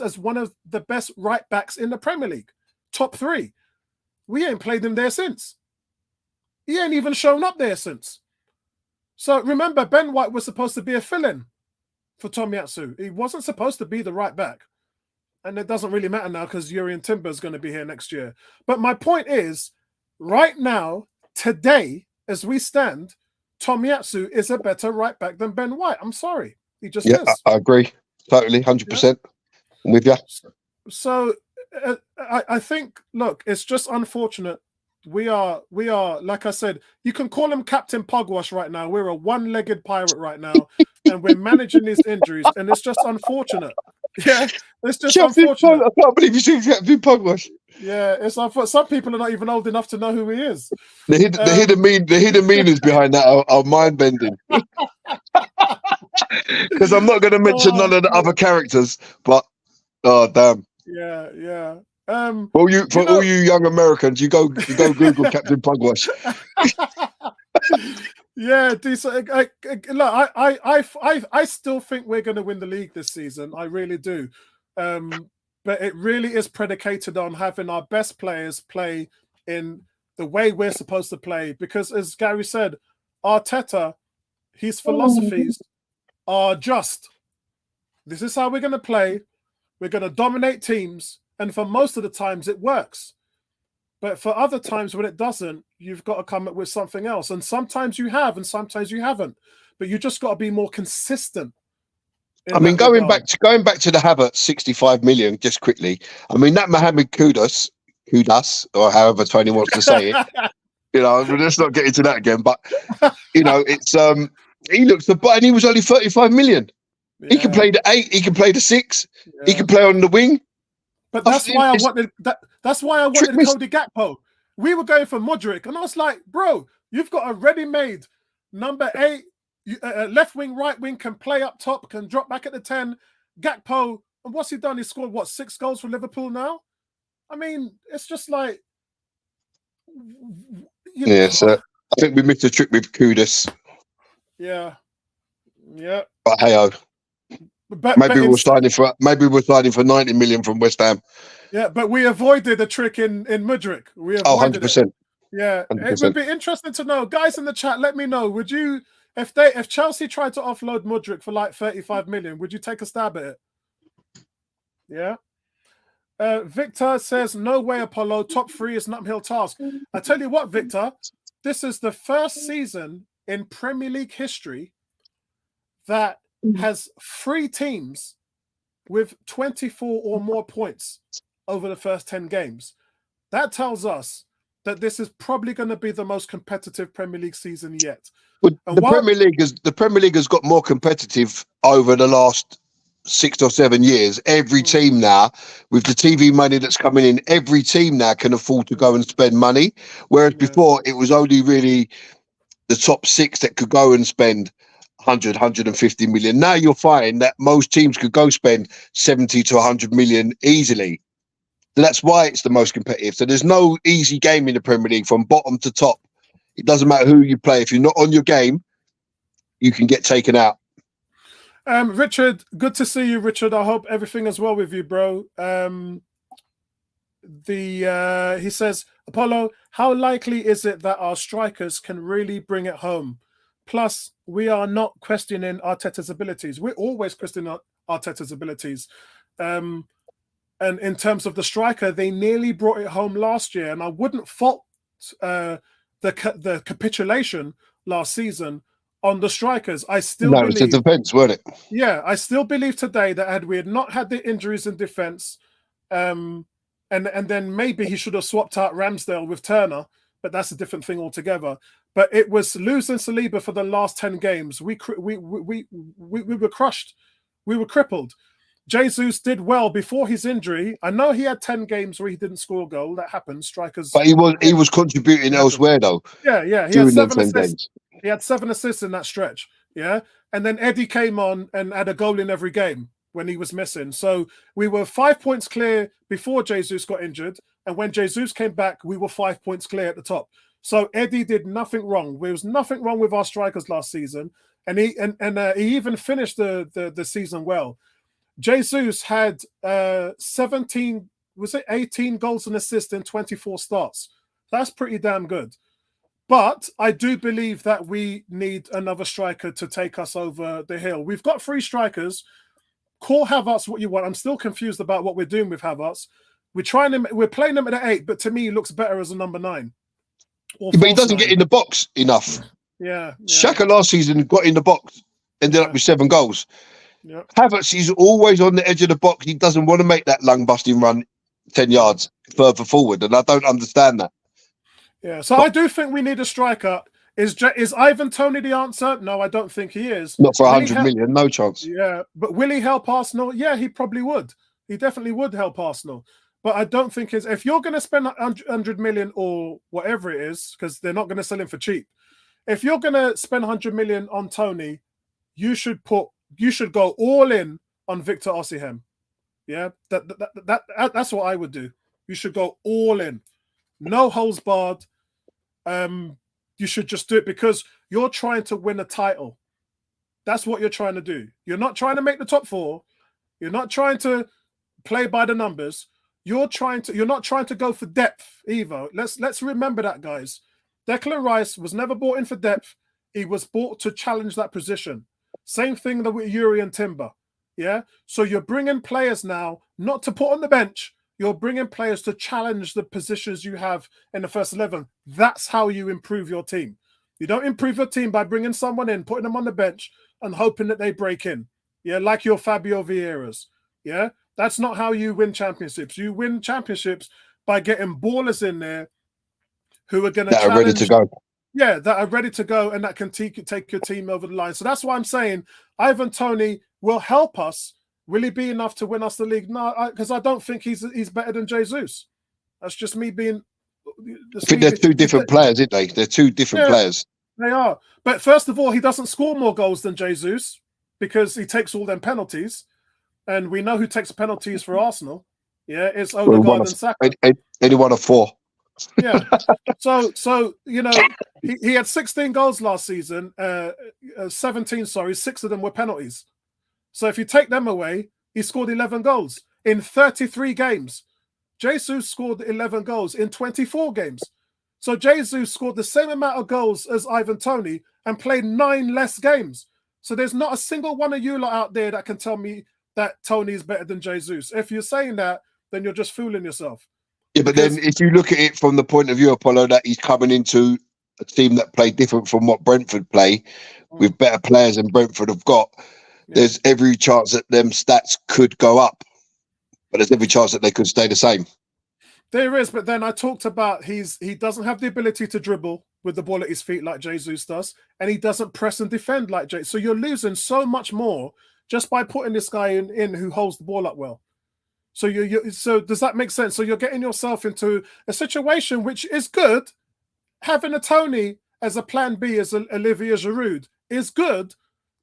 as one of the best right backs in the Premier League, top 3. We ain't played him there since. He ain't even shown up there since. So remember, Ben White was supposed to be a fill-in for Tomiyasu. He wasn't supposed to be the right back. And it doesn't really matter now because Jurrien Timber is going to be here next year. But my point is, right now, today, as we stand, Tomiyasu is a better right back than Ben White. I'm sorry. He just is. I agree. Totally, 100%. I'm with you. So I think, look, it's just unfortunate. We are, like I said, you can call him Captain Pugwash right now. We're a one-legged pirate right now, and we're managing these injuries, and it's just unfortunate. Yeah, it's just unfortunate. I can't believe you see Captain Pugwash. Yeah, it's unfortunate. Some people are not even old enough to know who he is. The hidden meanings behind that are mind-bending. Because I'm not going to mention none of the other characters, but oh damn. Yeah. All you young Americans, you go Google Captain Pugwash. Yeah, decent. Look, I still think we're going to win the league this season. I really do. But it really is predicated on having our best players play in the way we're supposed to play. Because as Gary said, Arteta, his philosophies are just, this is how we're going to play. We're going to dominate teams. And for most of the times, it works. But for other times when it doesn't, you've got to come up with something else. And sometimes you have, and sometimes you haven't. But you just got to be more consistent. I mean, going back to the Havertz 65 million, just quickly. I mean, that Mohamed Kudus, or however Tony wants to say it. Let's not get into that again. But it's he looks the and he was only 35 million. Yeah. He can play the 8. He can play the 6. Yeah. He can play on the wing. But that's why I wanted that. That's why I wanted Cody Gakpo. We were going for Modric, and I was like, bro, you've got a ready-made number 8. Left wing, right wing, can play up top, can drop back at the 10. Gakpo, and what's he done? He scored 6 goals for Liverpool now. I mean, it's just like, So I think we missed a trick with Kudus. Yeah. But hey, maybe we're signing for 90 million from West Ham. Yeah, but we avoided a trick in Mudryk. We avoided 100%. It. Yeah, 100%. It would be interesting to know, guys in the chat. Let me know. Would you, if Chelsea tried to offload Mudryk for like 35 million, would you take a stab at it? Yeah. Victor says, no way, Apollo. Top 3 is an uphill task. I tell you what, Victor, this is the first season in Premier League history that has 3 teams with 24 or more points over the first 10 games. That tells us that this is probably going to be the most competitive Premier League season yet. But the Premier League has got more competitive over the last 6 or 7 years. Every team now, with the TV money that's coming in, every team now can afford to go and spend money. Whereas before, it was only really the top 6 that could go and spend 100, 150 million. Now you'll find that most teams could go spend 70 to 100 million easily. So that's why it's the most competitive. So there's no easy game in the Premier League from bottom to top. It doesn't matter who you play. If you're not on your game, you can get taken out. Richard, good to see you, Richard. I hope everything is well with you, bro. he says, Apollo, how likely is it that our strikers can really bring it home? Plus, we are not questioning Arteta's abilities. We're always questioning Arteta's abilities. And in terms of the striker, they nearly brought it home last year, and I wouldn't fault the capitulation last season on the strikers. I still No, it's the believe, defence, weren't it? yeah, I still believe today that had we had not had the injuries in defence, and then maybe he should have swapped out Ramsdale with Turner, but that's a different thing altogether. But it was losing Saliba for the last 10 games. We were crushed. We were crippled. Jesus did well before his injury. I know he had 10 games where he didn't score a goal. That happens. Strikers. But he was contributing elsewhere though. Yeah. He had During 7 them 10 assists. games. He had 7 assists in that stretch. Yeah. And then Eddie came on and had a goal in every game when he was missing. So we were 5 points clear before Jesus got injured. And when Jesus came back, we were 5 points clear at the top. So Eddie did nothing wrong. There was nothing wrong with our strikers last season. And he even finished the season well. Jesus had 18 goals and assists in 24 starts. That's pretty damn good. But I do believe that we need another striker to take us over the hill. We've got 3 strikers. Call Havertz what you want. I'm still confused about what we're doing with Havertz. We're playing him at an 8, but to me, he looks better as a number 9. But he doesn't get in the box enough. Yeah. Xhaka last season got in the box, ended up with 7 goals. Yeah. Havertz, he's always on the edge of the box. He doesn't want to make that lung-busting run 10 yards further forward, and I don't understand that. Yeah, so I do think we need a striker. Is Ivan Toney the answer? No, I don't think he is. Not for 100 million, no chance. Yeah, but will he help Arsenal? Yeah, he probably would. He definitely would help Arsenal. But I don't think if you're going to spend 100 million or whatever it is, because they're not going to sell him for cheap. If you're going to spend 100 million on Toney, you should go all in on Victor Osimhen. Yeah, that's what I would do. You should go all in, no holds barred. You should just do it because you're trying to win a title. That's what you're trying to do. You're not trying to make the top 4. You're not trying to play by the numbers. You're not trying to go for depth either. Let's remember that, guys. Declan Rice was never bought in for depth. He was bought to challenge that position. Same thing with Yuri and Timber. Yeah. So you're bringing players now, not to put on the bench. You're bringing players to challenge the positions you have in the first 11. That's how you improve your team. You don't improve your team by bringing someone in, putting them on the bench, and hoping that they break in. Yeah, like your Fabio Vieiras. Yeah, that's not how you win championships. You win championships by getting ballers in there who are going to challenge. That are ready to go. Yeah, that are ready to go and that can take your team over the line. So that's why I'm saying Ivan Toney will help us. Will he be enough to win us the league? No, because I don't think he's better than Jesus. That's just me being. I think they're 2 different players, aren't they? They're 2 different players. They are. But first of all, he doesn't score more goals than Jesus because he takes all them penalties. And we know who takes penalties for Arsenal. Yeah, it's Odegaard and Saka. Any one of 4. Yeah. So he had 16 goals last season. 17, 6 of them were penalties. So if you take them away, he scored 11 goals in 33 games. Jesus scored 11 goals in 24 games. So Jesus scored the same amount of goals as Ivan Toney and played 9 less games. So there's not a single one of you lot out there that can tell me that Toney is better than Jesus. If you're saying that, then you're just fooling yourself. Yeah, but then if you look at it from the point of view, Apollo, that he's coming into a team that play different from what Brentford play, with better players than Brentford have got, there's every chance that them stats could go up, but there's every chance that they could stay the same. There is, but then I talked about he doesn't have the ability to dribble with the ball at his feet like Jesus does, and he doesn't press and defend like Jesus. So you're losing so much more just by putting this guy in who holds the ball up well. So so does that make sense? So you're getting yourself into a situation which is good. Having a Toney as a plan B as Olivier Giroud is good,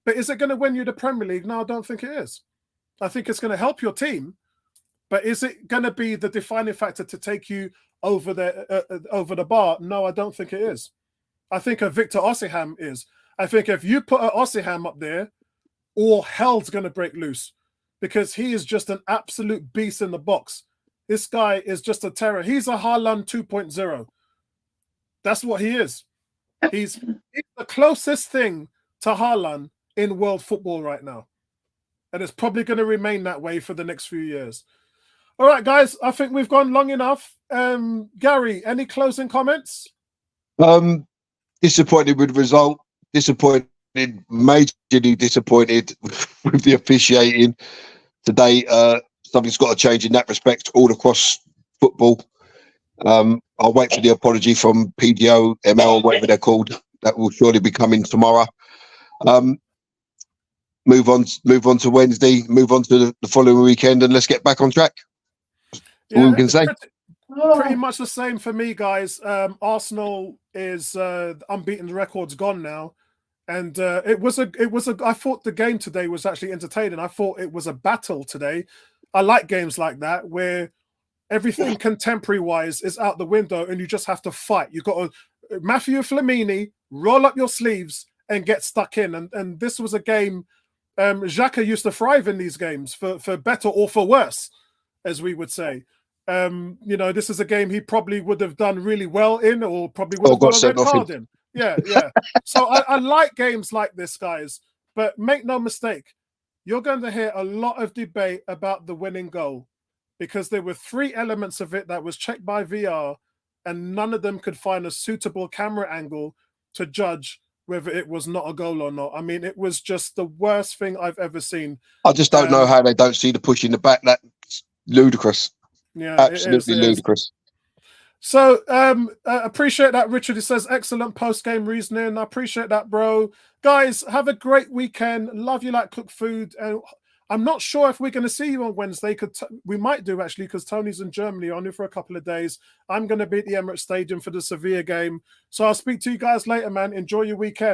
but is it going to win you the Premier League? No, I don't think it is. I think it's going to help your team, but is it going to be the defining factor to take you over the bar? No, I don't think it is. I think a Victor Osimhen is. I think if you put an Osimhen up there, all hell's going to break loose because he is just an absolute beast in the box. This guy is just a terror. He's a Haaland 2.0. That's what he is. He's the closest thing to Haaland in world football right now. And it's probably going to remain that way for the next few years. All right, guys, I think we've gone long enough. Gary, any closing comments? Disappointed with the result. Disappointed, majorly disappointed with the officiating today. Something's got to change in that respect all across football. I'll wait for the apology from PDO, ML, whatever they're called. That will surely be coming tomorrow. Move on to Wednesday, move on to the following weekend, and let's get back on track. That's all we can say. Pretty much the same for me, guys. Arsenal is unbeaten record's gone now, and it was a. I thought the game today was actually entertaining. I thought it was a battle today. I like games like that where everything contemporary wise is out the window, and you just have to fight. You got to Matthew Flamini, roll up your sleeves and get stuck in. And this was a game. Xhaka used to thrive in these games for better or for worse, as we would say. This is a game he probably would have done really well in, or probably would have got a red card in. Yeah. So I like games like this, guys. But make no mistake, you're going to hear a lot of debate about the winning goal, because there were 3 elements of it that was checked by VR, and none of them could find a suitable camera angle to judge whether it was not a goal or not. I mean, it was just the worst thing I've ever seen. I just don't know how they don't see the push in the back. That's ludicrous. Yeah, absolutely ludicrous. So appreciate that, Richard. It says excellent post-game reasoning. I appreciate that, bro. Guys, have a great weekend. Love you like cooked food. And I'm not sure if we're going to see you on Wednesday. We might do, actually, because Tony's in Germany only for a couple of days. I'm going to be at the Emirates Stadium for the Sevilla game. So I'll speak to you guys later, man. Enjoy your weekend.